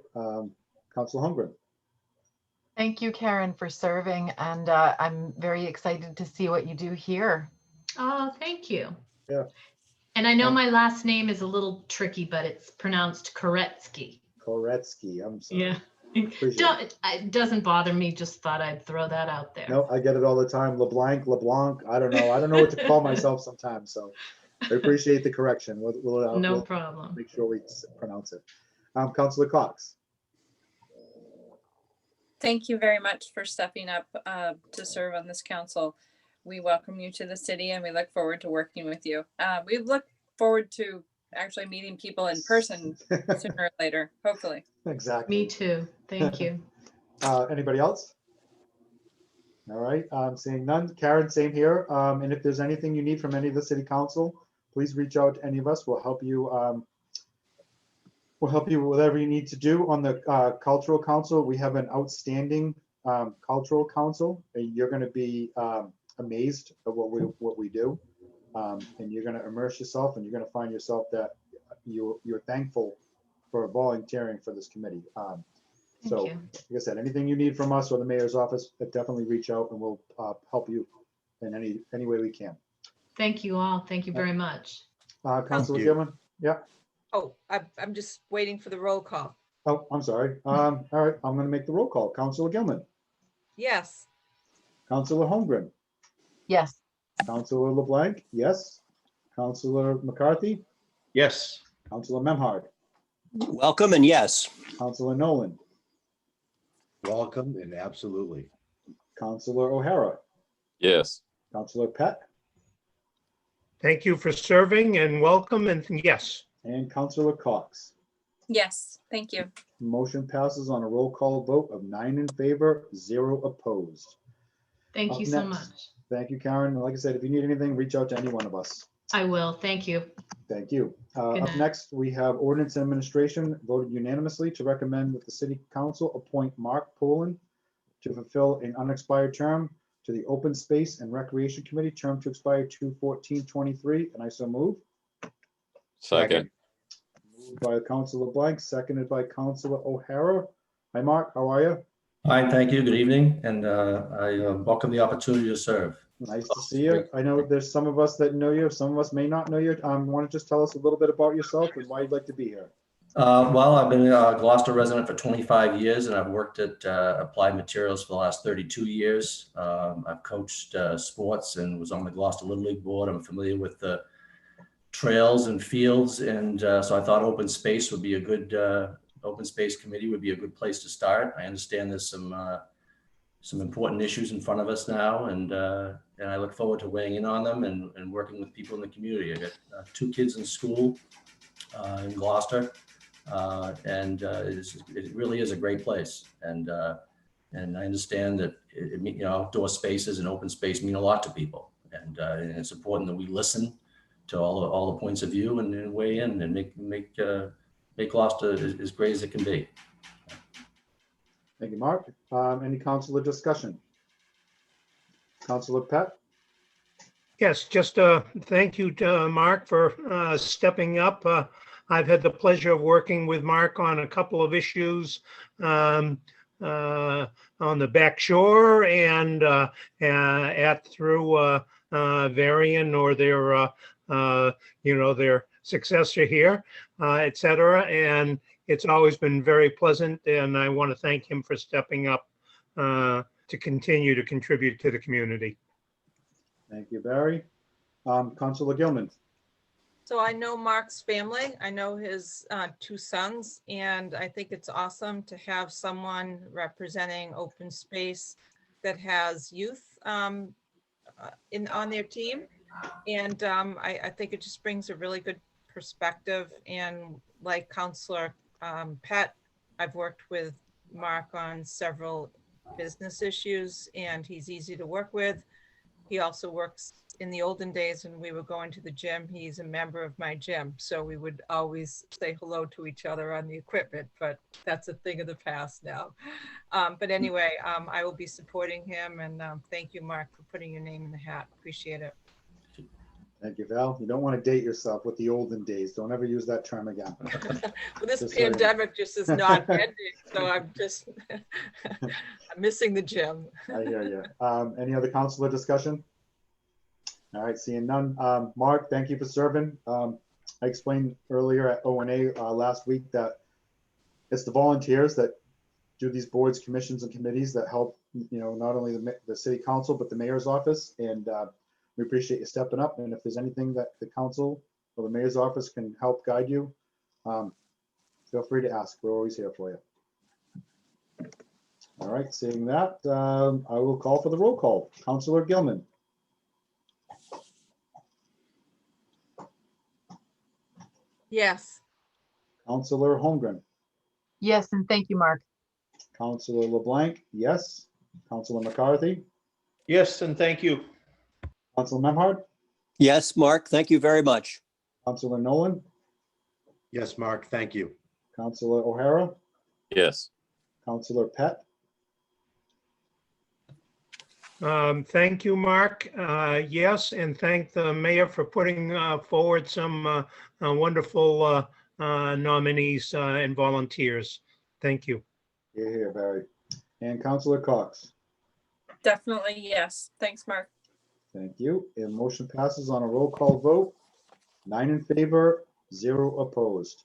[SPEAKER 1] Councilor Holmgren.
[SPEAKER 21] Thank you, Karen, for serving. And I'm very excited to see what you do here.
[SPEAKER 7] Oh, thank you.
[SPEAKER 1] Yeah.
[SPEAKER 7] And I know my last name is a little tricky, but it's pronounced Koretsky.
[SPEAKER 1] Koretsky, I'm sorry.
[SPEAKER 7] Yeah.
[SPEAKER 1] Appreciate
[SPEAKER 7] It doesn't bother me, just thought I'd throw that out there.
[SPEAKER 1] No, I get it all the time. LeBlanc, I don't know. I don't know what to call myself sometimes, so I appreciate the correction.
[SPEAKER 7] No
[SPEAKER 1] we'll
[SPEAKER 7] problem.
[SPEAKER 1] make sure we pronounce it. Councilor Cox.
[SPEAKER 18] Thank you very much for stepping up to serve on this council. We welcome you to the city and we look forward to working with you. We look forward to actually meeting people in person sooner or later, hopefully.
[SPEAKER 1] Exactly.
[SPEAKER 7] Me too. Thank you.
[SPEAKER 1] Anybody else? All right, seeing none. Karen, same here. And if there's anything you need from any of the city council, please reach out to any of us. We'll help you. We'll help you with whatever you need to do on the cultural council. We have an outstanding cultural council. You're going to be amazed at what we do, and you're going to immerse yourself, and you're going to find yourself that you're thankful for volunteering for this committee. So,
[SPEAKER 7] you.
[SPEAKER 1] like I said, anything you need from us or the mayor's office, definitely reach out and we'll help you in any way we can.
[SPEAKER 7] Thank you all. Thank you very much.
[SPEAKER 1] Councilor
[SPEAKER 5] you.
[SPEAKER 1] Gilman? Yeah.
[SPEAKER 3] Oh, I'm just waiting for the roll call.
[SPEAKER 1] Oh, I'm sorry. All right, I'm gonna make the roll call. Councilor Gilman,
[SPEAKER 3] Yes.
[SPEAKER 1] Councilor Holmgren,
[SPEAKER 21] Yes.
[SPEAKER 1] Councilor LeBlanc, yes. Councilor McCarthy,
[SPEAKER 5] Yes.
[SPEAKER 1] Councilor Memhard,
[SPEAKER 6] Welcome and yes.
[SPEAKER 1] Councilor Nolan,
[SPEAKER 5] Welcome and absolutely.
[SPEAKER 1] Councilor O'Hara,
[SPEAKER 4] Yes.
[SPEAKER 1] Councilor Pett,
[SPEAKER 22] Thank you for serving and welcome and yes.
[SPEAKER 1] and Councilor Cox.
[SPEAKER 18] Yes, thank you.
[SPEAKER 1] Motion passes on a roll call vote of 9 in favor, 0 opposed.
[SPEAKER 7] Thank
[SPEAKER 1] Up
[SPEAKER 7] you so
[SPEAKER 1] next.
[SPEAKER 7] much.
[SPEAKER 1] Thank you, Karen. Like I said, if you need anything, reach out to any one of us.
[SPEAKER 7] I will. Thank you.
[SPEAKER 1] Thank you.
[SPEAKER 7] Good
[SPEAKER 1] Up
[SPEAKER 7] night.
[SPEAKER 1] next, we have Ordinance Administration voted unanimously to recommend that the City Council appoint Mark Poland to fulfill an unexpired term to the Open Space and Recreation Committee, term to expire 2/14/23, and I so move.
[SPEAKER 4] Second.
[SPEAKER 1] Moved by Councilor Blank, seconded by Councilor O'Hara. Hi, Mark, how are you?
[SPEAKER 8] Fine, thank you. Good evening, and I welcome the opportunity to serve.
[SPEAKER 1] Nice to see you. I know there's some of us that know you, some of us may not know you. Want to just tell us a little bit about yourself and why you'd like to be here?
[SPEAKER 8] Well, I've been a Gloucester resident for 25 years, and I've worked at Applied Materials for the last 32 years. I've coached sports and was on the Gloucester Little League board. I'm familiar with the trails and fields, and so I thought open space would be a good open space committee would be a good place to start. I understand there's some important issues in front of us now, and I look forward to weighing in on them and working with people in the community. I got 2 kids in school in Gloucester, and it really is a great place. And I understand that outdoor spaces and open space mean a lot to people, and it's important that we listen to all the points of view and weigh in and make Gloucester as great as it can be.
[SPEAKER 1] Thank you, Mark. Any councilor discussion? Councilor Pett?
[SPEAKER 22] Yes, just thank you to Mark for stepping up. I've had the pleasure of working with Mark on a couple of issues on the back shore and through Varian or their successor here, et cetera. And it's always been very pleasant, and I want to thank him for stepping up to continue to contribute to the community.
[SPEAKER 1] Thank you, Barry. Councilor Gilman?
[SPEAKER 3] So I know Mark's family. I know his 2 sons, and I think it's awesome to have someone representing open space that has youth on their team. And I think it just brings a really good perspective. And like Councilor Pett, I've worked with Mark on several business issues, and he's easy to work with. He also works in the olden days when we were going to the gym. He's a member of my gym, so we would always say hello to each other on the equipment, but that's a thing of the past now. But anyway, I will be supporting him, and thank you, Mark, for putting your name in the hat. Appreciate it.
[SPEAKER 1] Thank you, Val. You don't want to date yourself with the olden days. Don't ever use that term again.
[SPEAKER 3] Well, this
[SPEAKER 1] Just so you know.
[SPEAKER 3] pandemic just is not ending, so I'm just I'm missing the gym.
[SPEAKER 1] I hear you. Any other councilor discussion? All right, seeing none. Mark, thank you for serving. I explained earlier at O&A last week that it's the volunteers that do these boards, commissions, and committees that help, not only the city council, but the mayor's office. And we appreciate you stepping up. And if there's anything that the council or the mayor's office can help guide you, feel free to ask. We're always here for you. All right, seeing that, I will call for the roll call. Councilor Gilman?
[SPEAKER 3] Yes.
[SPEAKER 1] Councilor Holmgren?
[SPEAKER 21] Yes, and thank you, Mark.
[SPEAKER 1] Councilor LeBlanc, yes. Councilor McCarthy?
[SPEAKER 22] Yes, and thank you.
[SPEAKER 1] Councilor Memhard?
[SPEAKER 6] Yes, Mark, thank you very much.
[SPEAKER 1] Councilor Nolan?
[SPEAKER 5] Yes, Mark, thank you.
[SPEAKER 1] Councilor O'Hara?
[SPEAKER 4] Yes.
[SPEAKER 1] Councilor Pett?
[SPEAKER 22] Thank you, Mark. Yes, and thank the mayor for putting forward some wonderful nominees and volunteers. Thank you.
[SPEAKER 1] Here, Barry. And Counselor Cox.
[SPEAKER 18] Definitely yes. Thanks, Mark.
[SPEAKER 1] Thank you. And motion passes on a roll call vote. 9 in favor, 0 opposed.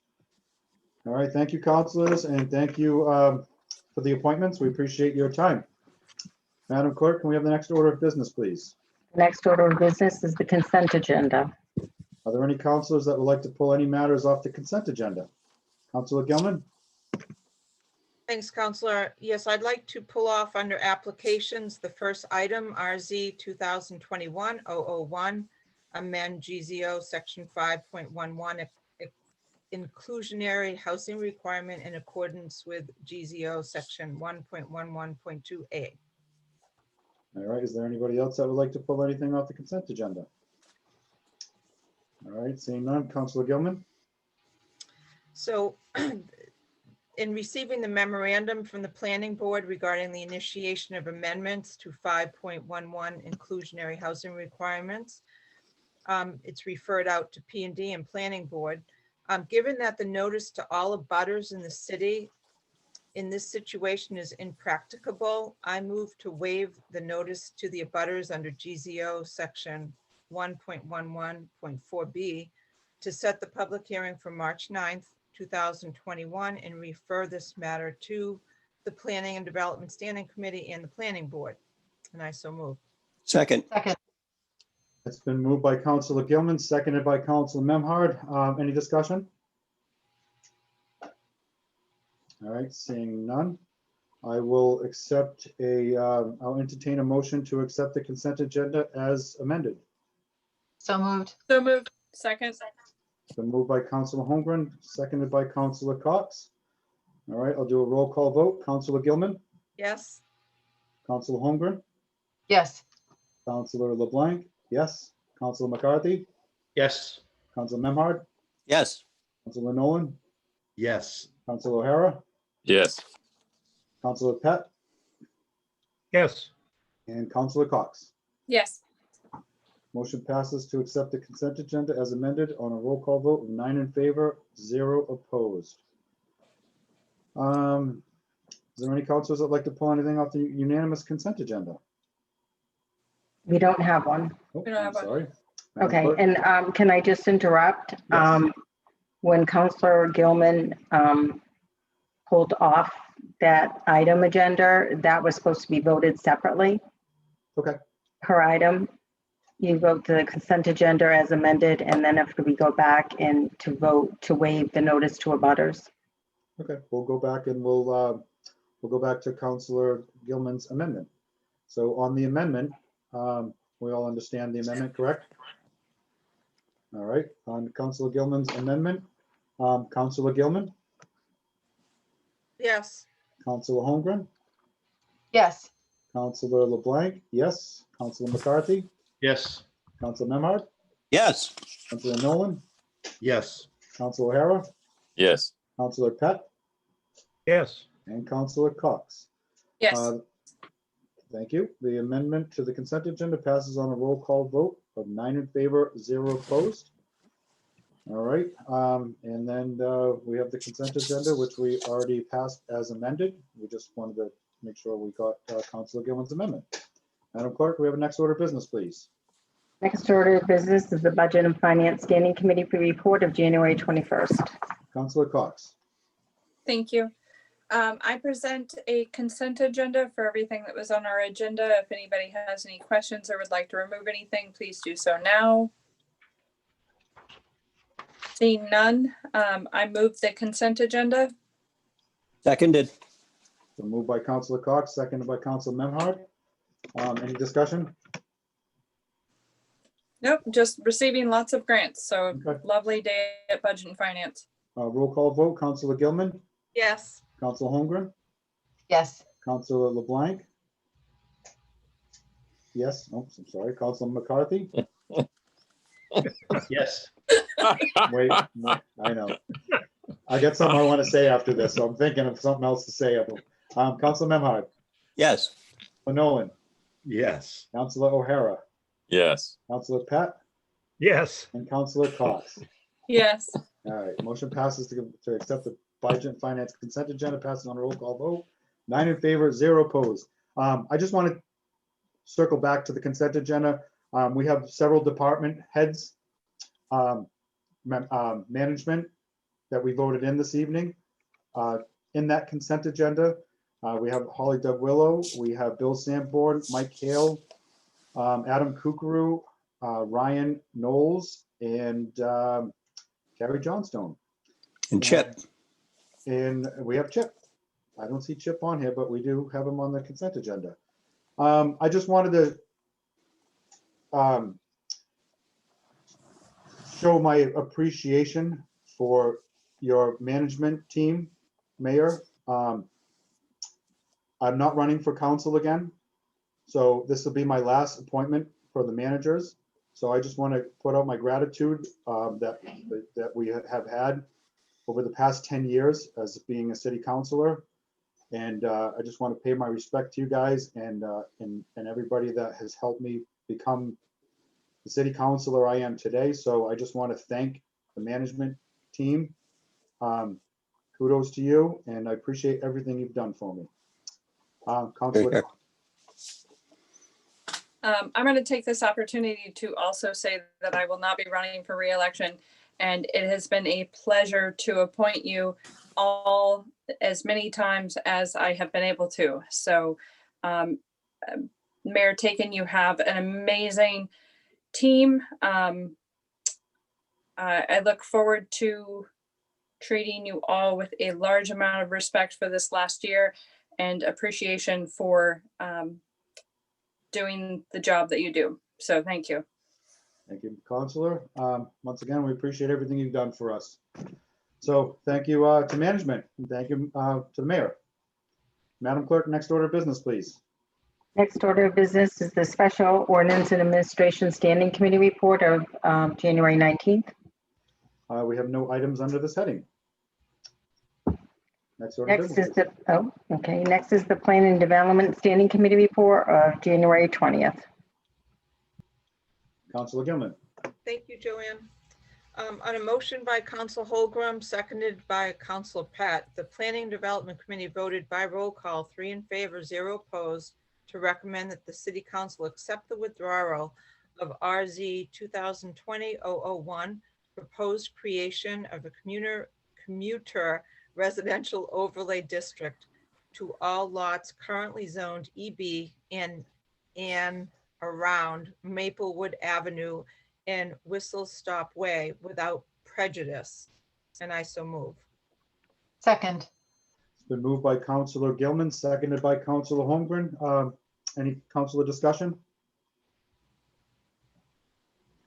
[SPEAKER 1] All right, thank you, counselors, and thank you for the appointments. We appreciate your time. Madam Clerk, can we have the next order of business, please?
[SPEAKER 2] Next order of business is the consent agenda.
[SPEAKER 1] Are there any counselors that would like to pull any matters off the consent agenda? Counselor Gilman?
[SPEAKER 3] Thanks, Counselor. Yes, I'd like to pull off under applications, the first item, RZ 2021-001, amend GZO Section 5.11, inclusionary housing requirement in accordance with GZO Section 1.11.2A.
[SPEAKER 1] All right, is there anybody else that would like to pull anything off the consent agenda? All right, seeing none, Counselor Gilman?
[SPEAKER 3] So in receiving the memorandum from the planning board regarding the initiation of amendments to 5.11 inclusionary housing requirements, it's referred out to P&D and planning board. Given that the notice to all abutters in the city in this situation is impracticable, I move to waive the notice to the abutters under GZO section 1.11.4B to set the public hearing for March 9th, 2021, and refer this matter to the Planning and Development Standing Committee and the Planning Board. And I so move.
[SPEAKER 6] Second.
[SPEAKER 21] Second.
[SPEAKER 1] It's been moved by Counselor Gilman, seconded by Counselor Memhard. Any discussion? All right, seeing none, I will accept I'll entertain a motion to accept the consent agenda as amended.
[SPEAKER 21] So moved.
[SPEAKER 18] So moved. Second.
[SPEAKER 1] It's been moved by Counselor Holmgren, seconded by Counselor Cox. All right, I'll do a roll call vote. Counselor Gilman,
[SPEAKER 3] Yes.
[SPEAKER 1] Counselor Holmgren,
[SPEAKER 21] Yes.
[SPEAKER 1] Counselor LeBlanc, yes. Counselor McCarthy,
[SPEAKER 22] Yes.
[SPEAKER 1] Counselor Memhard,
[SPEAKER 6] Yes.
[SPEAKER 1] Counselor Nolan,
[SPEAKER 5] Yes.
[SPEAKER 1] Counselor O'Hara,
[SPEAKER 4] Yes.
[SPEAKER 1] Counselor Pat,
[SPEAKER 22] Yes.
[SPEAKER 1] and Counselor Cox.
[SPEAKER 18] Yes.
[SPEAKER 1] Motion passes to accept the consent agenda as amended on a roll call vote of 9 in favor, 0 opposed. Is there any counselors that'd like to pull anything off the unanimous consent agenda?
[SPEAKER 2] We don't have one.
[SPEAKER 1] Oh,
[SPEAKER 18] We don't
[SPEAKER 1] I'm
[SPEAKER 18] have one.
[SPEAKER 1] sorry. Madam
[SPEAKER 2] Okay,
[SPEAKER 1] Clerk?
[SPEAKER 2] and can I just interrupt?
[SPEAKER 1] Yes.
[SPEAKER 2] When Counselor Gilman pulled off that item agenda, that was supposed to be voted separately.
[SPEAKER 1] Okay,
[SPEAKER 2] Her item, you vote the consent agenda as amended, and then after we go back and to vote to waive the notice to abutters.
[SPEAKER 1] okay, we'll go back and we'll go back to Counselor Gilman's amendment. So on the amendment, we all understand the amendment, correct? All right, on Counselor Gilman's amendment, Counselor Gilman,
[SPEAKER 3] Yes.
[SPEAKER 1] Counselor Holmgren,
[SPEAKER 21] Yes.
[SPEAKER 1] Counselor LeBlanc, yes. Counselor McCarthy,
[SPEAKER 22] Yes.
[SPEAKER 1] Counselor Memhard,
[SPEAKER 6] Yes.
[SPEAKER 1] Counselor Nolan,
[SPEAKER 5] Yes.
[SPEAKER 1] Counselor O'Hara,
[SPEAKER 4] Yes.
[SPEAKER 1] Counselor Pat,
[SPEAKER 22] Yes.
[SPEAKER 1] and Counselor Cox.
[SPEAKER 18] Yes.
[SPEAKER 1] Thank you. The amendment to the consent agenda passes on a roll call vote of 9 in favor, 0 opposed. All right, and then we have the consent agenda, which we already passed as amended. We just wanted to make sure we got Counselor Gilman's amendment. Madam Clerk, we have a next order of business, please.
[SPEAKER 2] Next order of business is the Budget and Finance Standing Committee report of January 21st.
[SPEAKER 1] Counselor Cox.
[SPEAKER 18] Thank you. I present a consent agenda for everything that was on our agenda. If anybody has any questions or would like to remove anything, please do so now. Seeing none, I move the consent agenda.
[SPEAKER 6] Seconded.
[SPEAKER 1] So moved by Counselor Cox, seconded by Counselor Memhard. Any discussion?
[SPEAKER 18] Nope, just receiving lots of grants. So
[SPEAKER 1] Okay.
[SPEAKER 18] lovely day at Budget and Finance.
[SPEAKER 1] Roll call vote. Counselor Gilman,
[SPEAKER 3] Yes.
[SPEAKER 1] Counselor Holmgren,
[SPEAKER 21] Yes.
[SPEAKER 1] Counselor LeBlanc. Yes, oh, I'm sorry, Counselor McCarthy.
[SPEAKER 22] Yes.
[SPEAKER 1] Wait, no, I know. I got something I want to say after this, so I'm thinking of something else to say. Counselor Memhard,
[SPEAKER 6] Yes.
[SPEAKER 1] Nolan,
[SPEAKER 5] Yes.
[SPEAKER 1] Counselor O'Hara,
[SPEAKER 4] Yes.
[SPEAKER 1] Counselor Pat,
[SPEAKER 22] Yes.
[SPEAKER 1] and Counselor Cox.
[SPEAKER 18] Yes.
[SPEAKER 1] All right, motion passes to accept the budget and finance consent agenda, passes on a roll call vote 9 in favor, 0 opposed. I just want to circle back to the consent agenda. We have several department heads, management that we voted in this evening. In that consent agenda, we have Holly Dug Willow, we have Bill Sanborn, Mike Hale, Adam Kukuru, Ryan Knowles, and Gary Johnstone.
[SPEAKER 6] And Chip.
[SPEAKER 1] And we have Chip. I don't see Chip on here, but we do have him on the consent agenda. I just wanted to show my appreciation for your management team, Mayor. I'm not running for council again, so this will be my last appointment for the managers. So I just want to put out my gratitude that we have had over the past 10 years as being a city councilor. And I just want to pay my respect to you guys and everybody that has helped me become the city councilor I am today. So I just want to thank the management team. Kudos to you, and I appreciate everything you've done for me. Councilor.
[SPEAKER 18] I'm going to take this opportunity to also say that I will not be running for re-election, and it has been a pleasure to appoint you all as many times as I have been able to. So, Mayor Taken, you have an amazing team. I look forward to treating you all with a large amount of respect for this last year and appreciation for doing the job that you do. So thank you.
[SPEAKER 1] Thank you, Councilor. Once again, we appreciate everything you've done for us. So thank you to management, and thank you to the mayor. Madam Clerk, next order of business, please.
[SPEAKER 2] Next order of business is the Special Ordinance and Administration Standing Committee report of January 19th.
[SPEAKER 1] We have no items under this heading. Next order of
[SPEAKER 2] Next
[SPEAKER 1] business.
[SPEAKER 2] is Next is the Plan and Development Standing Committee report of January 20th.
[SPEAKER 1] Councilor Gilman.
[SPEAKER 3] Thank you, Joanne. On a motion by Council Holgram, seconded by Council Pat, the Planning and Development Committee voted by roll call, 3 in favor, 0 opposed, to recommend that the City Council accept the withdrawal of RZ 2020-001, proposed creation of a commuter residential overlay district to all lots currently zoned EB and around Maplewood Avenue and Whistle Stop Way without prejudice. And I so move.
[SPEAKER 21] Second.
[SPEAKER 1] It's been moved by Councilor Gilman, seconded by Councilor Holmgren. Any councilor discussion?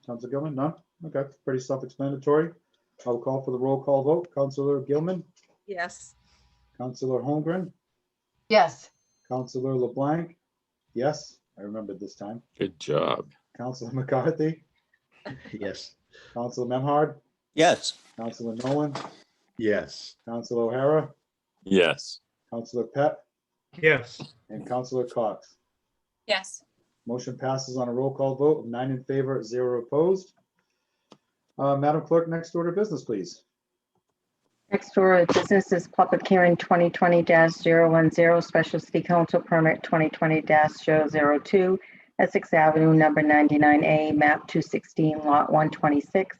[SPEAKER 1] Councilor Gilman, none? Okay, pretty self-explanatory. I'll call for the roll call vote. Councilor Gilman,
[SPEAKER 3] Yes.
[SPEAKER 1] Councilor Holmgren,
[SPEAKER 21] Yes.
[SPEAKER 1] Councilor LeBlanc. Yes, I remembered this time.
[SPEAKER 4] Good job.
[SPEAKER 1] Councilor McCarthy,
[SPEAKER 5] Yes.
[SPEAKER 1] Councilor Memhard,
[SPEAKER 6] Yes.
[SPEAKER 1] Councilor Nolan,
[SPEAKER 5] Yes.
[SPEAKER 1] Councilor O'Hara,
[SPEAKER 4] Yes.
[SPEAKER 1] Councilor Pett,
[SPEAKER 22] Yes.
[SPEAKER 1] and Councilor Cox.
[SPEAKER 18] Yes.
[SPEAKER 1] Motion passes on a roll call vote of 9 in favor, 0 opposed. Madam Clerk, next order of business, please.
[SPEAKER 2] Next order of business is public hearing 2020-010, Special City Council Permit 2020-002, Essex Avenue, number 99A, map 216, lot 126,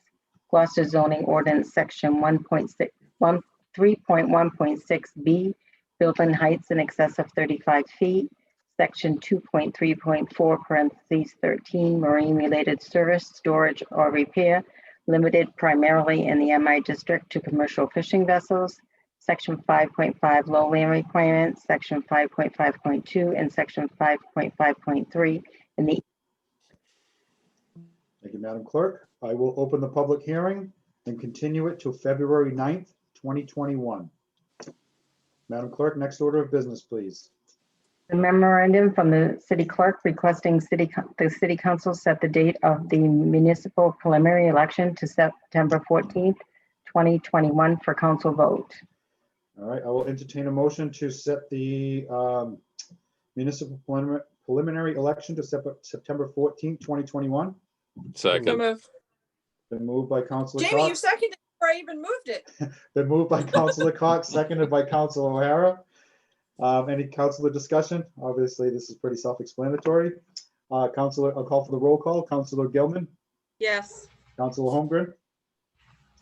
[SPEAKER 2] Gloucester zoning ordinance, section 3.1.6B, building heights in excess of 35 feet, section 2.3.4, parentheses 13, marine-related service, storage, or repair, limited primarily in the MI district to commercial fishing vessels, section 5.5 lowland requirements, section 5.5.2, and section 5.5.3 in the.
[SPEAKER 1] Thank you, Madam Clerk. I will open the public hearing and continue it to February 9th, 2021. Madam Clerk, next order of business, please.
[SPEAKER 2] The memorandum from the city clerk requesting the city council set the date of the municipal preliminary election to September 14th, 2021 for council vote.
[SPEAKER 1] All right, I will entertain a motion to set the municipal preliminary election to September 14th, 2021.
[SPEAKER 4] Second.
[SPEAKER 18] So move.
[SPEAKER 1] Been moved by Councilor
[SPEAKER 18] Jamie, you
[SPEAKER 1] Cox.
[SPEAKER 18] seconded before I even moved it.
[SPEAKER 1] Been moved by Councilor Cox, seconded by Councilor O'Hara. Any councilor discussion? Obviously, this is pretty self-explanatory. Councilor, I'll call for the roll call. Councilor Gilman,
[SPEAKER 3] Yes.
[SPEAKER 1] Councilor Holmgren,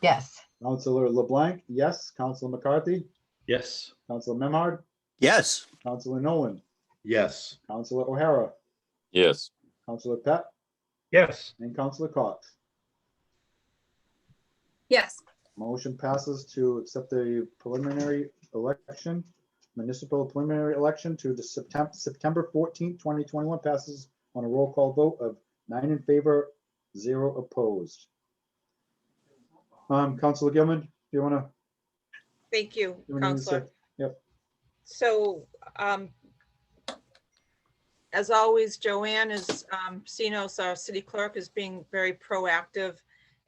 [SPEAKER 21] Yes.
[SPEAKER 1] Councilor LeBlanc, yes. Councilor McCarthy,
[SPEAKER 9] Yes.
[SPEAKER 1] Councilor Memhard,
[SPEAKER 6] Yes.
[SPEAKER 1] Councilor Nolan,
[SPEAKER 5] Yes.
[SPEAKER 1] Councilor O'Hara,
[SPEAKER 4] Yes.
[SPEAKER 1] Councilor Pat,
[SPEAKER 22] Yes.
[SPEAKER 1] and Councilor Cox.
[SPEAKER 18] Yes.
[SPEAKER 1] Motion passes to accept the preliminary election, municipal preliminary election to the September 14th, 2021 passes on a roll call vote of 9 in favor, 0 opposed. Councilor Gilman, do you want to?
[SPEAKER 3] Thank you, Counselor.
[SPEAKER 1] Yep.
[SPEAKER 3] So, as always, Joanne is, Sinos, our city clerk, is being very proactive.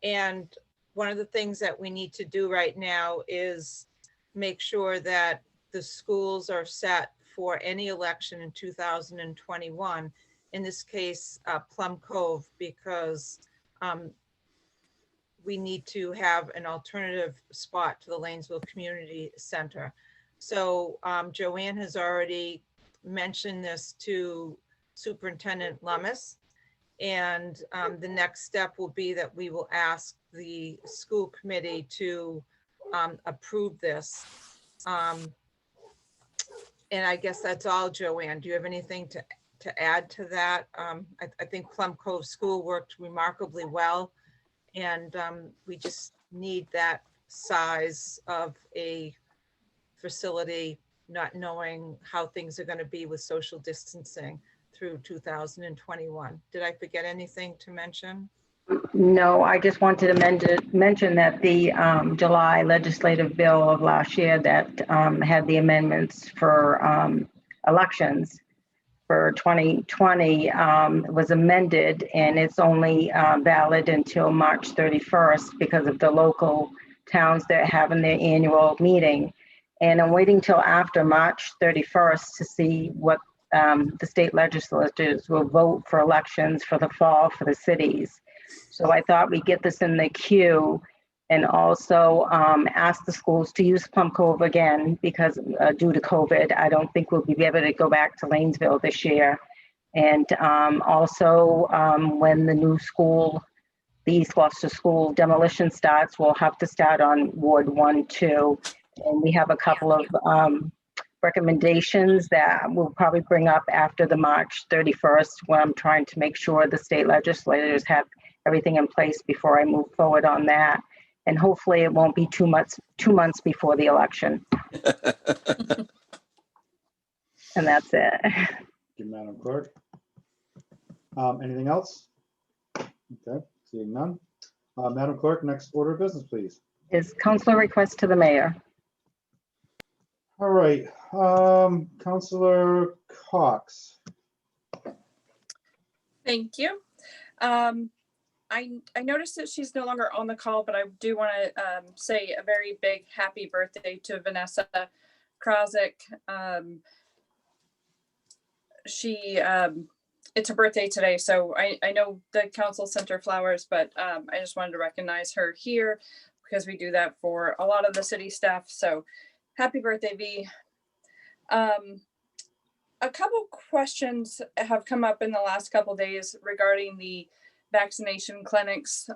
[SPEAKER 3] And one of the things that we need to do right now is make sure that the schools are set for any election in 2021. In this case, Plum Cove, because we need to have an alternative spot to the Lanesville Community Center. So Joanne has already mentioned this to Superintendent Lummis. And the next step will be that we will ask the school committee to approve this. And I guess that's all, Joanne. Do you have anything to add to that? I think Plum Cove School worked remarkably well. And we just need that size of a facility, not knowing how things are going to be with social distancing through 2021. Did I forget anything to mention?
[SPEAKER 2] No, I just wanted to mention that the July legislative bill of last year that had the amendments for elections for 2020 was amended, and it's only valid until March 31st because of the local towns that are having their annual meeting. And I'm waiting till after March 31st to see what the state legislatures will vote for elections for the fall for the cities. So I thought we'd get this in the queue and also ask the schools to use Plum Cove again because due to COVID, I don't think we'll be able to go back to Lanesville this year. And also when the new school, the East Gloucester School demolition starts, we'll have to start on Ward 1, 2. And we have a couple of recommendations that we'll probably bring up after the March 31st when I'm trying to make sure the state legislators have everything in place before I move forward on that. And hopefully it won't be 2 months before the election. And that's it.
[SPEAKER 1] Thank you, Madam Clerk. Anything else? Okay, seeing none. Madam Clerk, next order of business, please.
[SPEAKER 2] Is councilor request to the mayor.
[SPEAKER 1] All right, Councilor Cox.
[SPEAKER 18] Thank you. I noticed that she's no longer on the call, but I do want to say a very big happy birthday to Vanessa Krausick. It's her birthday today, so I know the council sent her flowers, but I just wanted to recognize her here because we do that for a lot of the city staff. So happy birthday, V. A couple questions have come up in the last couple days regarding the vaccination clinics.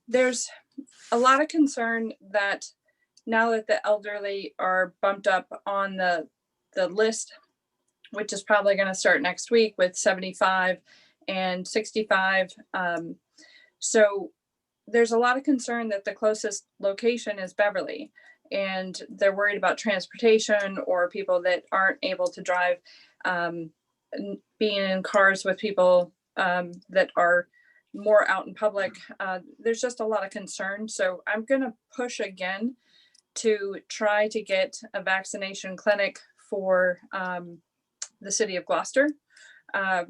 [SPEAKER 18] There's a lot of concern that now that the elderly are bumped up on the list, which is probably going to start next week with 75 and 65. So there's a lot of concern that the closest location is Beverly, and they're worried about transportation or people that aren't able to drive, being in cars with people that are more out in public. There's just a lot of concern. So I'm going to push again to try to get a vaccination clinic for the city of Gloucester.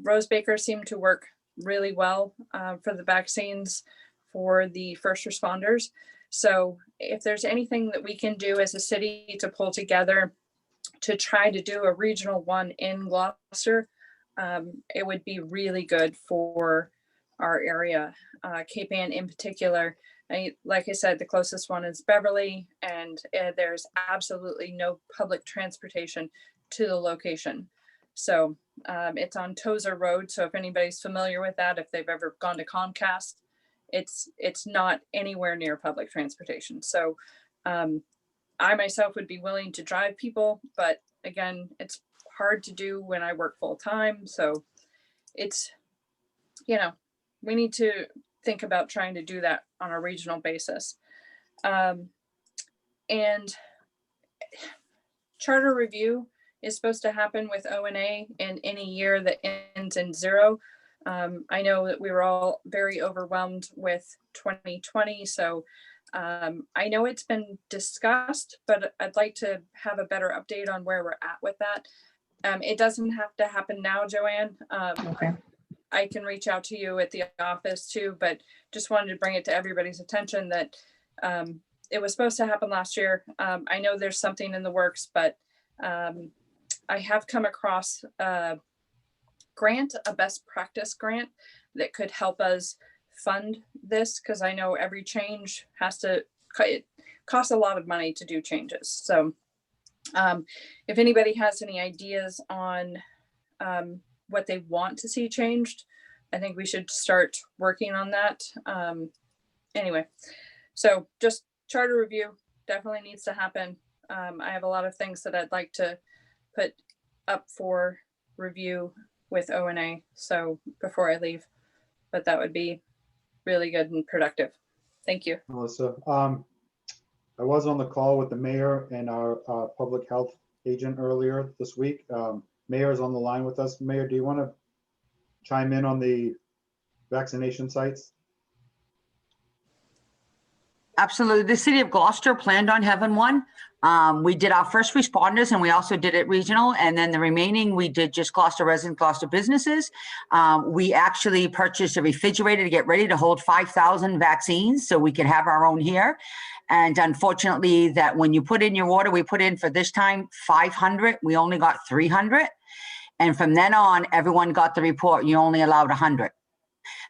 [SPEAKER 18] Rose Baker seemed to work really well for the vaccines for the first responders. So if there's anything that we can do as a city to pull together to try to do a regional one in Gloucester, it would be really good for our area, Cape Ann in particular. Like I said, the closest one is Beverly, and there's absolutely no public transportation to the location. So it's on Tozer Road. So if anybody's familiar with that, if they've ever gone to Comcast, it's not anywhere near public transportation. So I myself would be willing to drive people, but again, it's hard to do when I work full time. So it's, we need to think about trying to do that on a regional basis. And charter review is supposed to happen with ONA in any year that ends in 0. I know that we were all very overwhelmed with 2020. So I know it's been discussed, but I'd like to have a better update on where we're at with that. It doesn't have to happen now, Joanne.
[SPEAKER 2] Okay.
[SPEAKER 18] I can reach out to you at the office too, but just wanted to bring it to everybody's attention that it was supposed to happen last year. I know there's something in the works, but I have come across a grant, a best practice grant that could help us fund this, because I know every change it costs a lot of money to do changes. So if anybody has any ideas on what they want to see changed, I think we should start working on that. Anyway, so just charter review definitely needs to happen. I have a lot of things that I'd like to put up for review with ONA, so before I leave, but that would be really good and productive. Thank you.
[SPEAKER 1] Melissa, I was on the call with the mayor and our public health agent earlier this week. Mayor's on the line with us. Mayor, do you want to chime in on the vaccination sites?
[SPEAKER 9] Absolutely. The city of Gloucester planned on having one. We did our first responders and we also did it regional. And then the remaining, we did just Gloucester residents, Gloucester businesses. We actually purchased a refrigerator to get ready to hold 5,000 vaccines so we could have our own here. And unfortunately that when you put in your order, we put in for this time 500, we only got 300. And from then on, everyone got the report, you only allowed 100.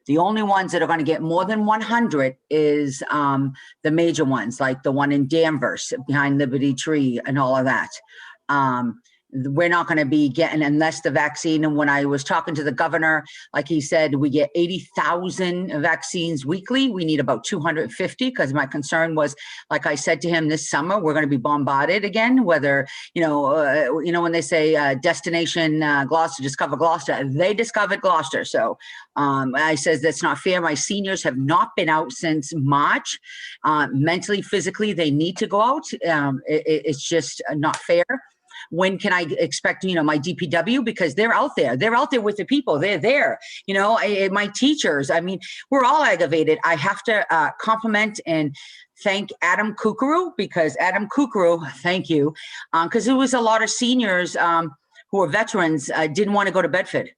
[SPEAKER 9] The only ones that are going to get more than 100 is the major ones, like the one in Danvers behind Liberty Tree and all of that. We're not going to be getting unless the vaccine. And when I was talking to the governor, like he said, we get 80,000 vaccines weekly. We need about 250 because my concern was, like I said to him, this summer we're going to be bombarded again. Whether when they say destination Gloucester, discover Gloucester, they discovered Gloucester. So I says that's not fair. My seniors have not been out since March. Mentally, physically, they need to go out. It's just not fair. When can I expect, my DPW, because they're out there with the people, they're there, my teachers, I mean, we're all aggravated. I have to compliment and thank Adam Kukuru, because Adam Kukuru, thank you. Because there was a lot of seniors who are veterans didn't want to go to Bedford,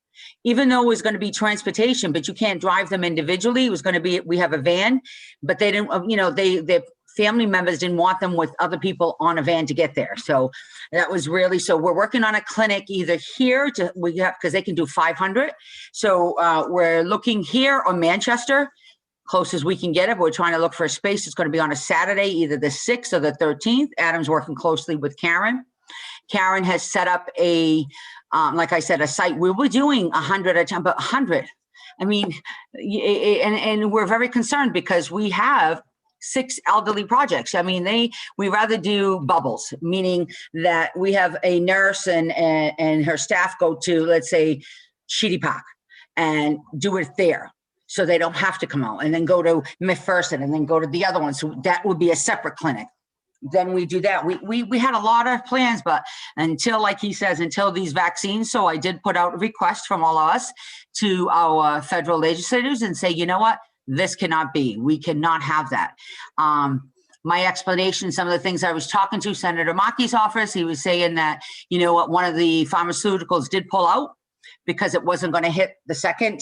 [SPEAKER 9] even though it was going to be transportation, but you can't drive them individually. It was going to be, we have a van, but they didn't, their family members didn't want them with other people on a van to get there. So that was really, so we're working on a clinic either here because they can do 500. So we're looking here or Manchester, close as we can get it. But we're trying to look for a space. It's going to be on a Saturday, either the 6th or the 13th. Adam's working closely with Karen. Karen has set up like I said, a site where we're doing 100 at a time, but 100. I mean, and we're very concerned because we have 6 elderly projects. I mean, we rather do bubbles, meaning that we have a nurse and her staff go to, let's say, Sheedy Park and do it there. So they don't have to come out and then go to McPherson and then go to the other one. So that would be a separate clinic. Then we do that. We had a lot of plans, but until, like he says, until these vaccines. So I did put out a request from all of us to our federal legislators and say, you know what? This cannot be. We cannot have that. My explanation, some of the things I was talking to Senator Markey's office, he was saying that, one of the pharmaceuticals did pull out because it wasn't going to hit the second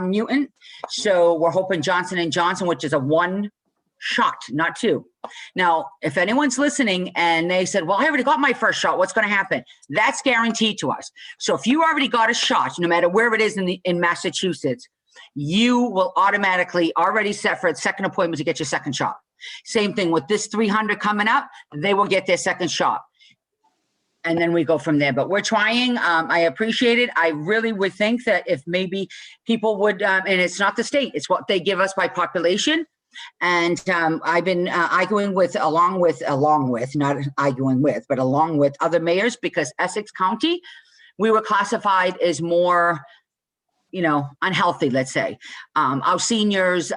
[SPEAKER 9] mutant. So we're hoping Johnson & Johnson, which is a 1 shot, not 2. Now, if anyone's listening and they said, well, I already got my first shot, what's going to happen? That's guaranteed to us. So if you already got a shot, no matter where it is in Massachusetts, you will automatically already set for a second appointment to get your second shot. Same thing with this 300 coming up, they will get their second shot. And then we go from there. But we're trying. I appreciate it. I really would think that if maybe people would, and it's not the state, it's what they give us by population. And I've been arguing with, along with, not arguing with, but along with other mayors, because Essex County, we were classified as more, unhealthy, let's say. Our seniors,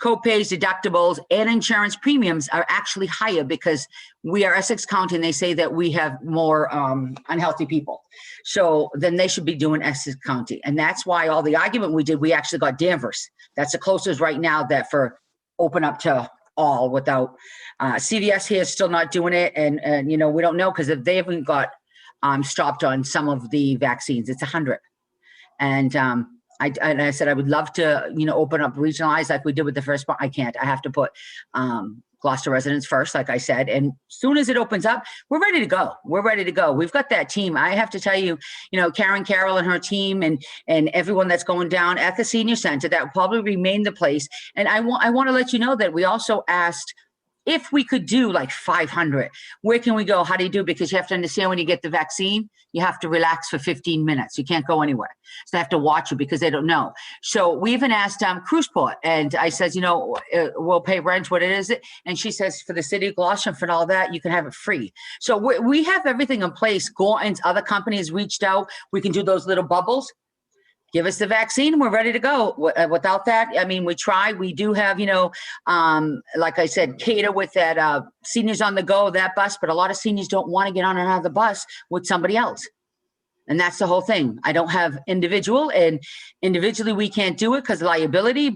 [SPEAKER 9] co-pays, deductibles, and insurance premiums are actually higher because we are Essex County and they say that we have more unhealthy people. So then they should be doing Essex County. And that's why all the argument we did, we actually got Danvers. That's the closest right now that for open up to all without CVS here is still not doing it. And we don't know because if they haven't got stopped on some of the vaccines, it's 100. And I said, I would love to, open up regionalized like we did with the first one. I can't. I have to put Gloucester residents first, like I said. And as soon as it opens up, we're ready to go. We're ready to go. We've got that team. I have to tell you, Karen Carroll and her team and everyone that's going down at the senior center, that will probably remain the place. And I want to let you know that we also asked if we could do like 500, where can we go? How do you do? Because you have to understand when you get the vaccine, you have to relax for 15 minutes. You can't go anywhere. So they have to watch you because they don't know. So we even asked Cruiseport, and I says, we'll pay rent, what it is. And she says, for the city of Gloucester and all that, you can have it free. So we have everything in place. Gorton's, other companies reached out. We can do those little bubbles. Give us the vaccine, we're ready to go. Without that, we try. We do have, like I said, cater with that seniors on the go, that bus, but a lot of seniors don't want to get on and out of the bus with somebody else. And that's the whole thing. I don't have individual, and individually we can't do it because of liability,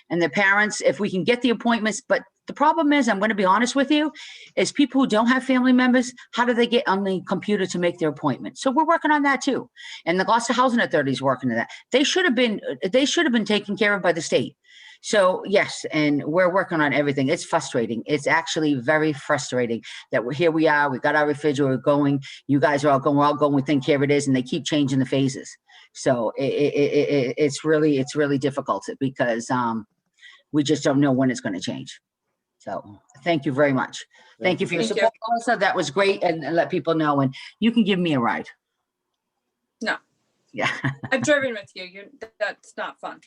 [SPEAKER 9] and the parents, if we can get the appointments, but the problem is, I'm going to be honest with you, is people who don't have family members, how do they get on the computer to make their appointment? So we're working on that too. And the Gloucester Housing Authority is working on that. They should have been taken care of by the state. So yes, and we're working on everything. It's frustrating. It's actually very frustrating that here we are, we got our refrigerator going, you guys are all going, we're all going, we think here it is, and they keep changing the phases. So it's really difficult because we just don't know when it's going to change. So thank you very much. Thank you for your support, Melissa. That was great. And let people know, and you can give me a ride.
[SPEAKER 18] No.
[SPEAKER 9] Yeah.
[SPEAKER 18] I've driven with you. That's not fun.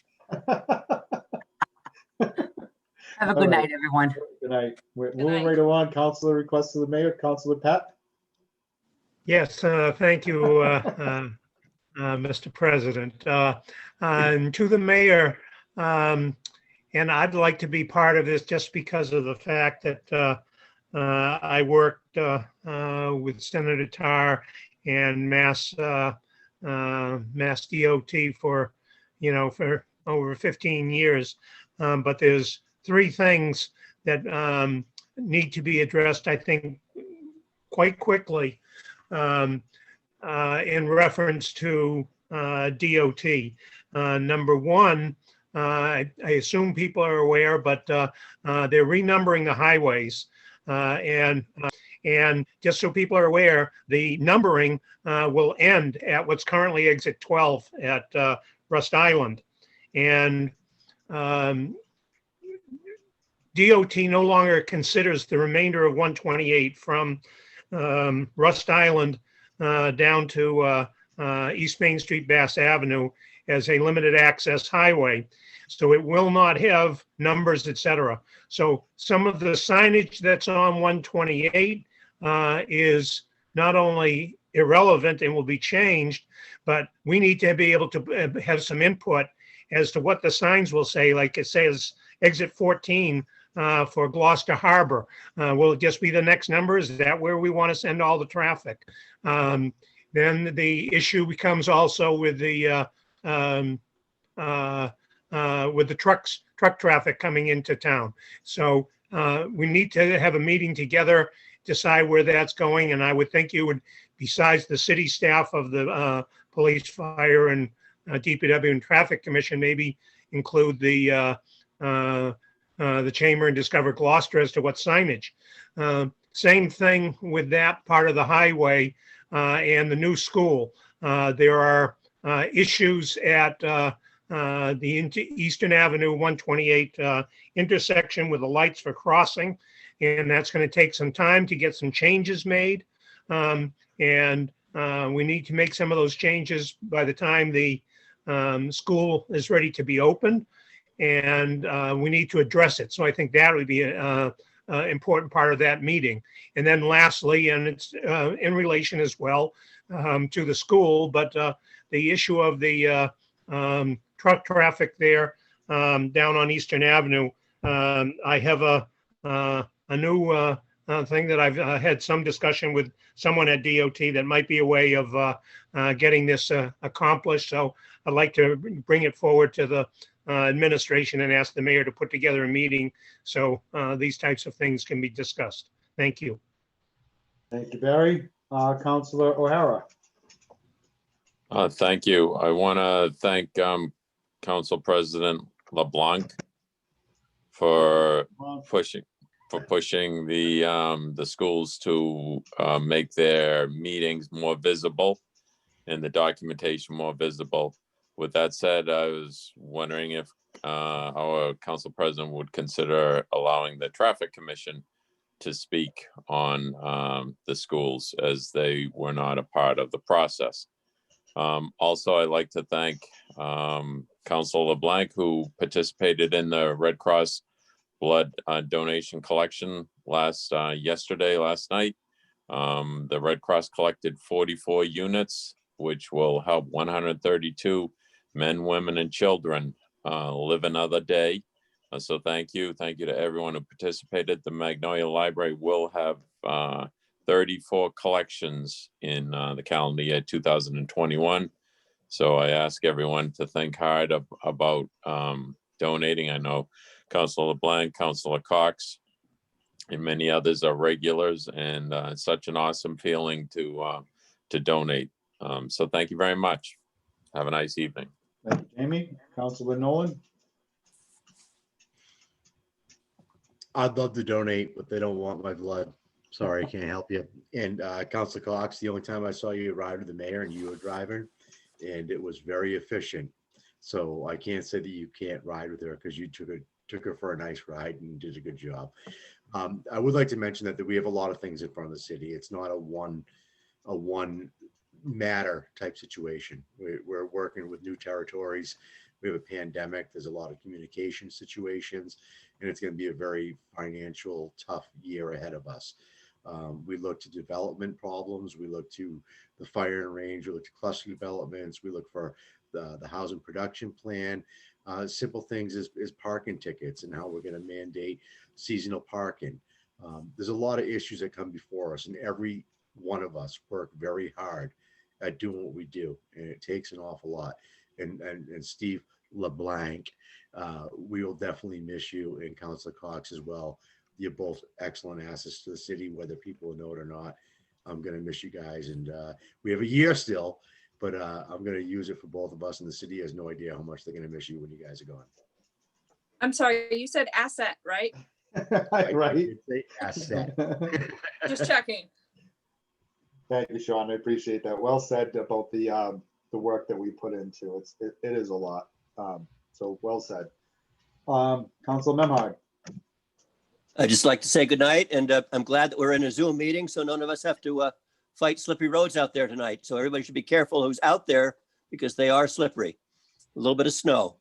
[SPEAKER 9] Have a good night, everyone.
[SPEAKER 1] Good night. We're moving right along. Councilor requests of the mayor, Councilor Pat.
[SPEAKER 22] Yes, thank you, Mr. President. And to the mayor, and I'd like to be part of this just because of the fact that I worked with Senator Tarr and Mass DOT for over 15 years. But there's three things that need to be addressed, I think, quite quickly in reference to DOT. Number one, I assume people are aware, but they're renumbering the highways. And just so people are aware, the numbering will end at what's currently exit 12 at Rust Island. And DOT no longer considers the remainder of 128 from Rust Island down to East Main Street, Bass Avenue as a limited access highway. So it will not have numbers, etc. So some of the signage that's on 128 is not only irrelevant and will be changed, but we need to be able to have some input as to what the signs will say. Like it says exit 14 for Gloucester Harbor. Will it just be the next number? Is that where we want to send all the traffic? Then the issue becomes also with the truck traffic coming into town. So we need to have a meeting together, decide where that's going. And I would think you would, besides the city staff of the police, fire, and DPW and traffic commission, maybe include the Chamber and Discover Gloucester as to what signage. Same thing with that part of the highway and the new school. There are issues at Eastern Avenue 128 intersection with the lights for crossing. And that's going to take some time to get some changes made. And we need to make some of those changes by the time the school is ready to be opened. And we need to address it. So I think that would be an important part of that meeting. And then lastly, and it's in relation as well to the school, but the issue of the truck traffic there down on Eastern Avenue. I have a new thing that I've had some discussion with someone at DOT that might be a way of getting this accomplished. So I'd like to bring it forward to the administration and ask the mayor to put together a meeting so these types of things can be discussed. Thank you.
[SPEAKER 1] Thank you, Barry. Councilor O'Hara.
[SPEAKER 4] Thank you. I want to thank Council President LeBlanc for pushing the schools to make their meetings more visible and the documentation more visible. With that said, I was wondering if our council president would consider allowing the traffic commission to speak on the schools, as they were not a part of the process. Also, I'd like to thank Councilor LeBlanc, who participated in the Red Cross blood donation collection last night. The Red Cross collected 44 units, which will help 132 men, women, and children live another day. So thank you to everyone who participated. The Magnolia Library will have 34 collections in the calendar year 2021. So I ask everyone to think hard about donating. I know Councilor LeBlanc, Councilor Cox, and many others are regulars, and it's such an awesome feeling to donate. So thank you very much. Have a nice evening.
[SPEAKER 1] Thank you, Jamie. Councilor Nolan.
[SPEAKER 5] I'd love to donate, but they don't want my blood. Sorry, I can't help you. And Councilor Cox, the only time I saw you ride with the mayor and you were driving, and it was very efficient. So I can't say that you can't ride with her, because you took her for a nice ride and did a good job. I would like to mention that we have a lot of things in front of the city. It's not a one matter type situation. We're working with new territories. We have a pandemic. There's a lot of communication situations, and it's going to be a very financial tough year ahead of us. We look to development problems. We look to the firing range. We look to cluster developments. We look for the housing production plan. Simple things as parking tickets and how we're going to mandate seasonal parking. There's a lot of issues that come before us, and every one of us work very hard at doing what we do, and it takes an awful lot. And Steve LeBlanc, we will definitely miss you, and Councilor Cox as well. You're both excellent assets to the city, whether people know it or not. I'm going to miss you guys, and we have a year still, but I'm going to use it for both of us, and the city has no idea how much they're going to miss you when you guys are gone.
[SPEAKER 18] I'm sorry, you said asset, right?
[SPEAKER 1] Right.
[SPEAKER 5] Asset.
[SPEAKER 18] Just checking.
[SPEAKER 1] Thank you, Sean. I appreciate that. Well said about the work that we put into it. It is a lot. So well said. Council Memhard.
[SPEAKER 6] I'd just like to say good night, and I'm glad that we're in a Zoom meeting, so none of us have to fight slippery roads out there tonight. So everybody should be careful who's out there, because they are slippery. A little bit of snow.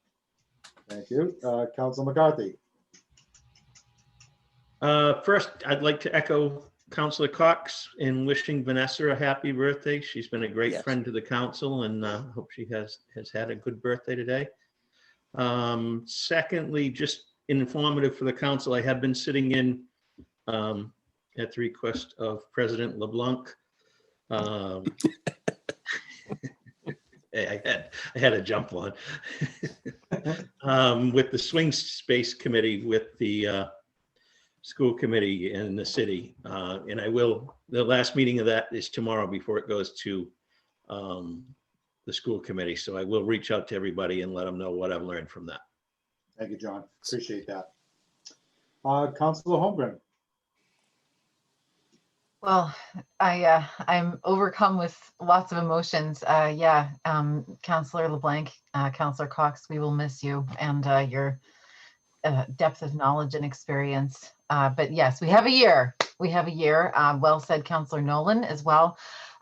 [SPEAKER 1] Thank you. Council McCarthy.
[SPEAKER 10] First, I'd like to echo Councilor Cox in wishing Vanessa a happy birthday. She's been a great friend to the council, and hope she has had a good birthday today. Secondly, just informative for the council, I have been sitting in at the request of President LeBlanc. I had a jump on with the Swing Space Committee with the school committee in the city, and the last meeting of that is tomorrow before it goes to the school committee. So I will reach out to everybody and let them know what I've learned from that.
[SPEAKER 1] Thank you, John. Appreciate that. Councilor Holmgren.
[SPEAKER 21] Well, I'm overcome with lots of emotions. Yeah, Counselor LeBlanc, Counselor Cox, we will miss you and your depth of knowledge and experience. But yes, we have a year. We have a year. Well said, Counselor Nolan, as well.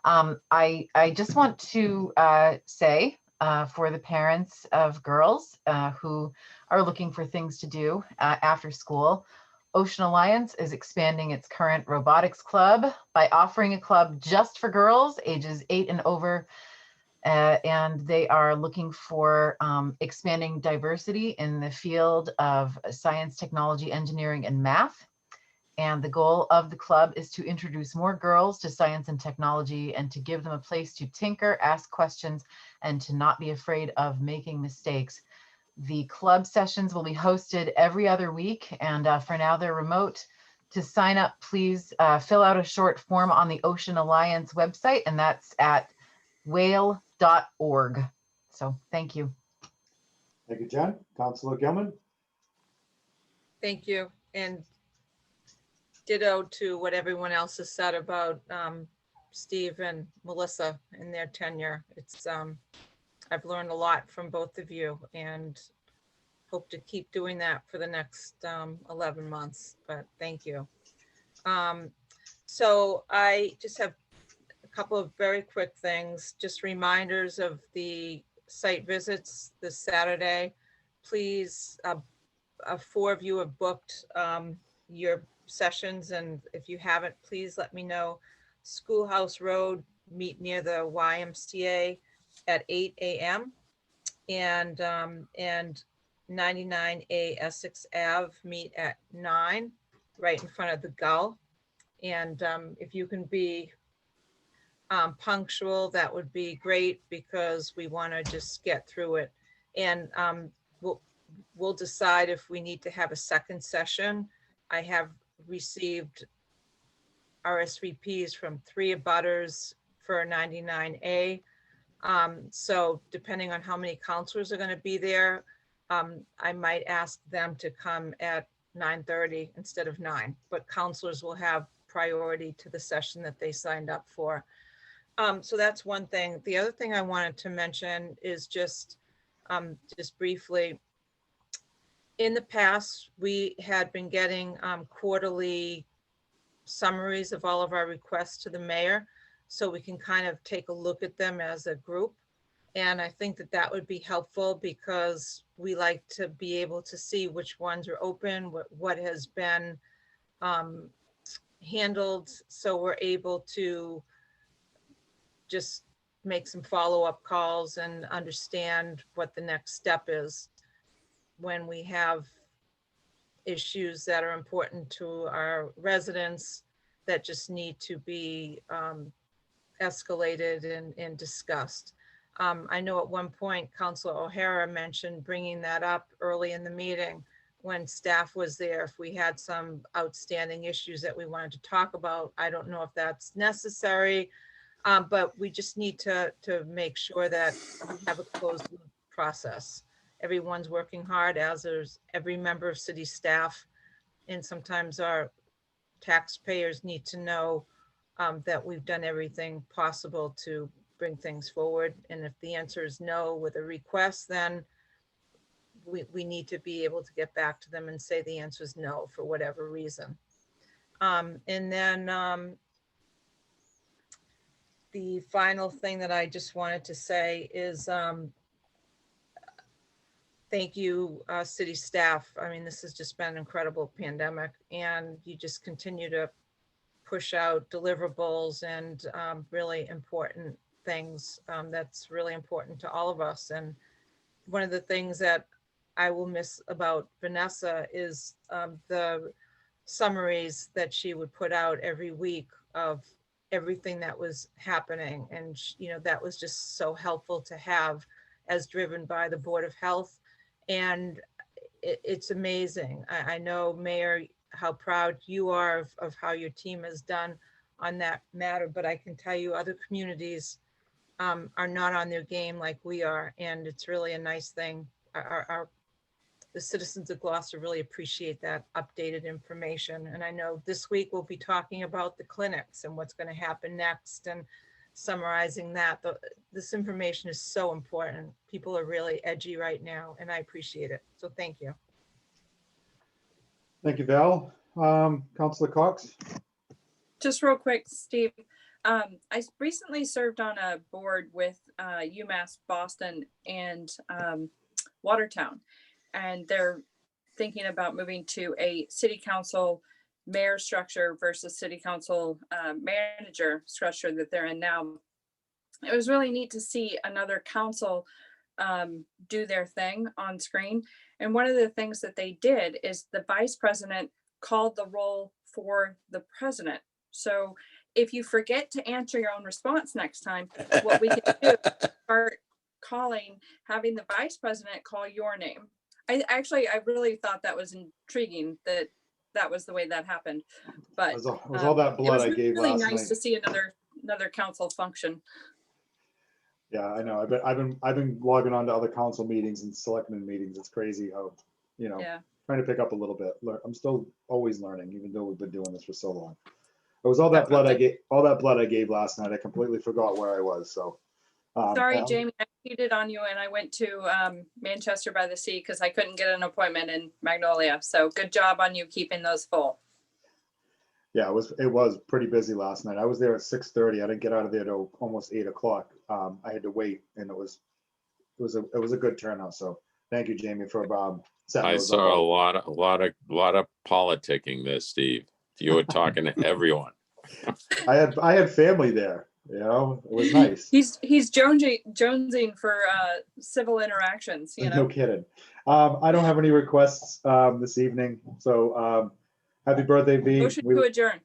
[SPEAKER 21] I just want to say for the parents of girls who are looking for things to do after school, Ocean Alliance is expanding its current robotics club by offering a club just for girls ages 8 and over. And they are looking for expanding diversity in the field of science, technology, engineering, and math. And the goal of the club is to introduce more girls to science and technology and to give them a place to tinker, ask questions, and to not be afraid of making mistakes. The club sessions will be hosted every other week, and for now they're remote. To sign up, please fill out a short form on the Ocean Alliance website, and that's at whale.org. So thank you.
[SPEAKER 1] Thank you, Jen. Councilor Gilman?
[SPEAKER 3] Thank you. And ditto to what everyone else has said about Steve and Melissa and their tenure. It's I've learned a lot from both of you and hope to keep doing that for the next 11 months, but thank you. So I just have a couple of very quick things, just reminders of the site visits this Saturday. Please, 4 of you have booked your sessions, and if you haven't, please let me know. Schoolhouse Road, meet near the YMCA at 8 a.m. and 99A Essex Ave, meet at 9, right in front of the Gull. And if you can be punctual, that would be great, because we want to just get through it. And we'll decide if we need to have a second session. I have received RSVPs from 3 abutters for 99A. So depending on how many counselors are going to be there, I might ask them to come at 9:30 instead of 9, but counselors will have priority to the session that they signed up for. So that's one thing. The other thing I wanted to mention is just briefly, in the past, we had been getting quarterly summaries of all of our requests to the mayor, so we can kind of take a look at them as a group. And I think that that would be helpful, because we like to be able to see which ones are open, what has been handled, so we're able to just make some follow-up calls and understand what the next step is when we have issues that are important to our residents that just need to be escalated and discussed. I know at one point, Councilor O'Hara mentioned bringing that up early in the meeting when staff was there, if we had some outstanding issues that we wanted to talk about. I don't know if that's necessary, but we just need to make sure that we have a closed loop process. Everyone's working hard, as is every member of city staff. And sometimes our taxpayers need to know that we've done everything possible to bring things forward. And if the answer is no with a request, then we need to be able to get back to them and say the answer is no for whatever reason. And then the final thing that I just wanted to say is thank you, city staff. I mean, this has just been an incredible pandemic, and you just continue to push out deliverables and really important things that's really important to all of us. And one of the things that I will miss about Vanessa is the summaries that she would put out every week of everything that was happening. And, you know, that was just so helpful to have, as driven by the Board of Health. And it's amazing. I know, Mayor, how proud you are of how your team has done on that matter, but I can tell you other communities are not on their game like we are. And it's really a nice thing. Our the citizens of Gloucester really appreciate that updated information. And I know this week we'll be talking about the clinics and what's going to happen next and summarizing that. This information is so important. People are really edgy right now, and I appreciate it. So thank you.
[SPEAKER 1] Thank you, Val. Councilor Cox?
[SPEAKER 18] Just real quick, Steve. I recently served on a board with UMass Boston and Watertown, and they're thinking about moving to a city council mayor structure versus city council manager structure that they're in now. It was really neat to see another council do their thing on screen. And one of the things that they did is the vice president called the roll for the president. So if you forget to answer your own response next time, what we can do is start having the vice president call your name. I really thought that was intriguing that was the way that happened. But
[SPEAKER 1] It was all that blood I gave
[SPEAKER 18] really
[SPEAKER 1] last
[SPEAKER 18] nice
[SPEAKER 1] night.
[SPEAKER 18] to see another council function.
[SPEAKER 1] Yeah, I know. I've been logging on to other council meetings and selectmen meetings. It's crazy how,
[SPEAKER 18] Yeah.
[SPEAKER 1] trying to pick up a little bit. I'm still always learning, even though we've been doing this for so long. It was all that blood I gave last night. I completely forgot where I was. So
[SPEAKER 18] Sorry,
[SPEAKER 1] Al?
[SPEAKER 18] Jamie, I cheated on you and I went to Manchester by the Sea because I couldn't get an appointment in Magnolia. So good job on you keeping those full.
[SPEAKER 1] Yeah, it was pretty busy last night. I was there at 6:30. I didn't get out of there till almost 8 o'clock. I had to wait, and it was a good turnout. So thank you, Jamie, for setting
[SPEAKER 4] I
[SPEAKER 1] those
[SPEAKER 4] saw
[SPEAKER 1] up.
[SPEAKER 4] a lot of politicking there, Steve. You were talking to everyone.
[SPEAKER 1] I had family there. It was nice.
[SPEAKER 18] He's jonesing for civil interactions.
[SPEAKER 1] No kidding. I don't have any requests this evening. So happy birthday, V.
[SPEAKER 18] Motion to adjourn.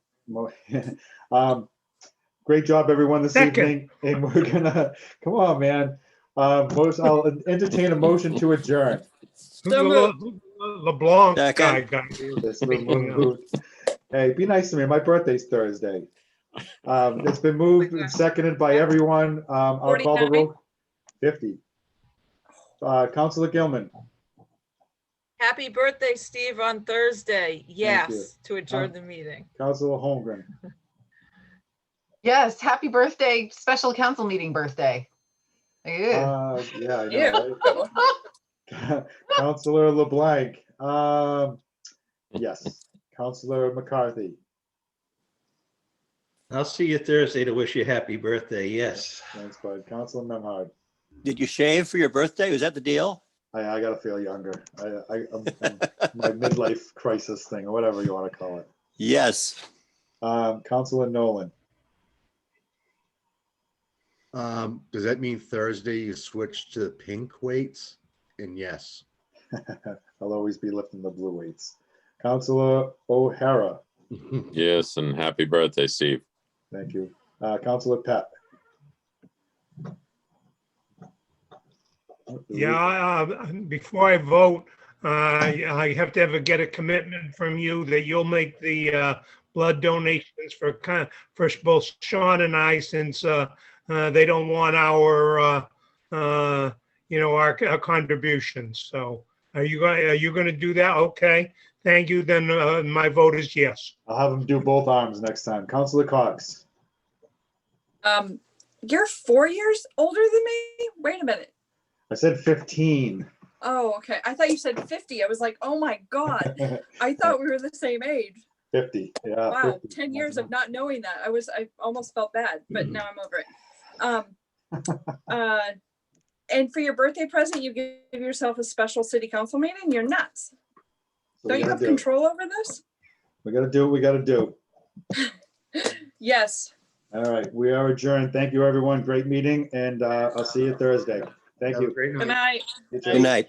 [SPEAKER 1] Great job, everyone, this
[SPEAKER 22] Second.
[SPEAKER 1] evening. And we're gonna come on, man. I'll entertain a motion to adjourn.
[SPEAKER 22] LeBlanc guy
[SPEAKER 6] Second.
[SPEAKER 22] got
[SPEAKER 1] This little mood. Hey, be nice to me. My birthday's Thursday. It's been moved and seconded by everyone. I'll call the roll. 50. Councilor Gilman.
[SPEAKER 3] Happy birthday, Steve, on Thursday.
[SPEAKER 1] you.
[SPEAKER 3] Yes, to adjourn the meeting.
[SPEAKER 1] Councilor Holmgren.
[SPEAKER 21] Yes, happy birthday, special council meeting birthday. Ew.
[SPEAKER 1] Yeah, I know. Right? Councilor LeBlanc. Yes. Councilor McCarthy.
[SPEAKER 10] I'll see you Thursday to wish you happy birthday. Yes.
[SPEAKER 1] Thanks, bud. Councilor Memhard.
[SPEAKER 6] Did you shave for your birthday? Was that the deal?
[SPEAKER 1] I gotta feel younger. I'm my midlife crisis thing, or whatever you want to call it.
[SPEAKER 6] Yes.
[SPEAKER 1] Councilor Nolan.
[SPEAKER 5] Does that mean Thursday you switch to the pink weights? And yes.
[SPEAKER 1] I'll always be lifting the blue weights. Councilor O'Hara.
[SPEAKER 4] Yes, and happy birthday, Steve.
[SPEAKER 1] Thank you. Councilor Pat.
[SPEAKER 22] Yeah, before I vote, I have to get a commitment from you that you'll make the blood donations for both Sean and I, since they don't want our contributions. So are you going to do that? Okay, thank you. Then my vote is yes.
[SPEAKER 1] I'll have him do both arms next time. Councilor Cox.
[SPEAKER 18] You're 4 years older than me? Wait a minute.
[SPEAKER 1] I said 15.
[SPEAKER 18] Oh, okay. I thought you said 50. I was like, oh my God. I thought we were the same age.
[SPEAKER 1] 50. Yeah.
[SPEAKER 18] Wow.
[SPEAKER 1] 50.
[SPEAKER 18] 10 years of not knowing that. I almost felt bad, but now I'm over it. And for your birthday present, you give yourself a special city council meeting? You're nuts.
[SPEAKER 1] So
[SPEAKER 18] Don't you have control over this?
[SPEAKER 1] We got to do what we got to do.
[SPEAKER 18] Yes.
[SPEAKER 1] All right. We are adjourned. Thank you, everyone. Great meeting. And I'll see you Thursday. Thank you.
[SPEAKER 18] Good night.
[SPEAKER 1] You too.
[SPEAKER 6] Good night.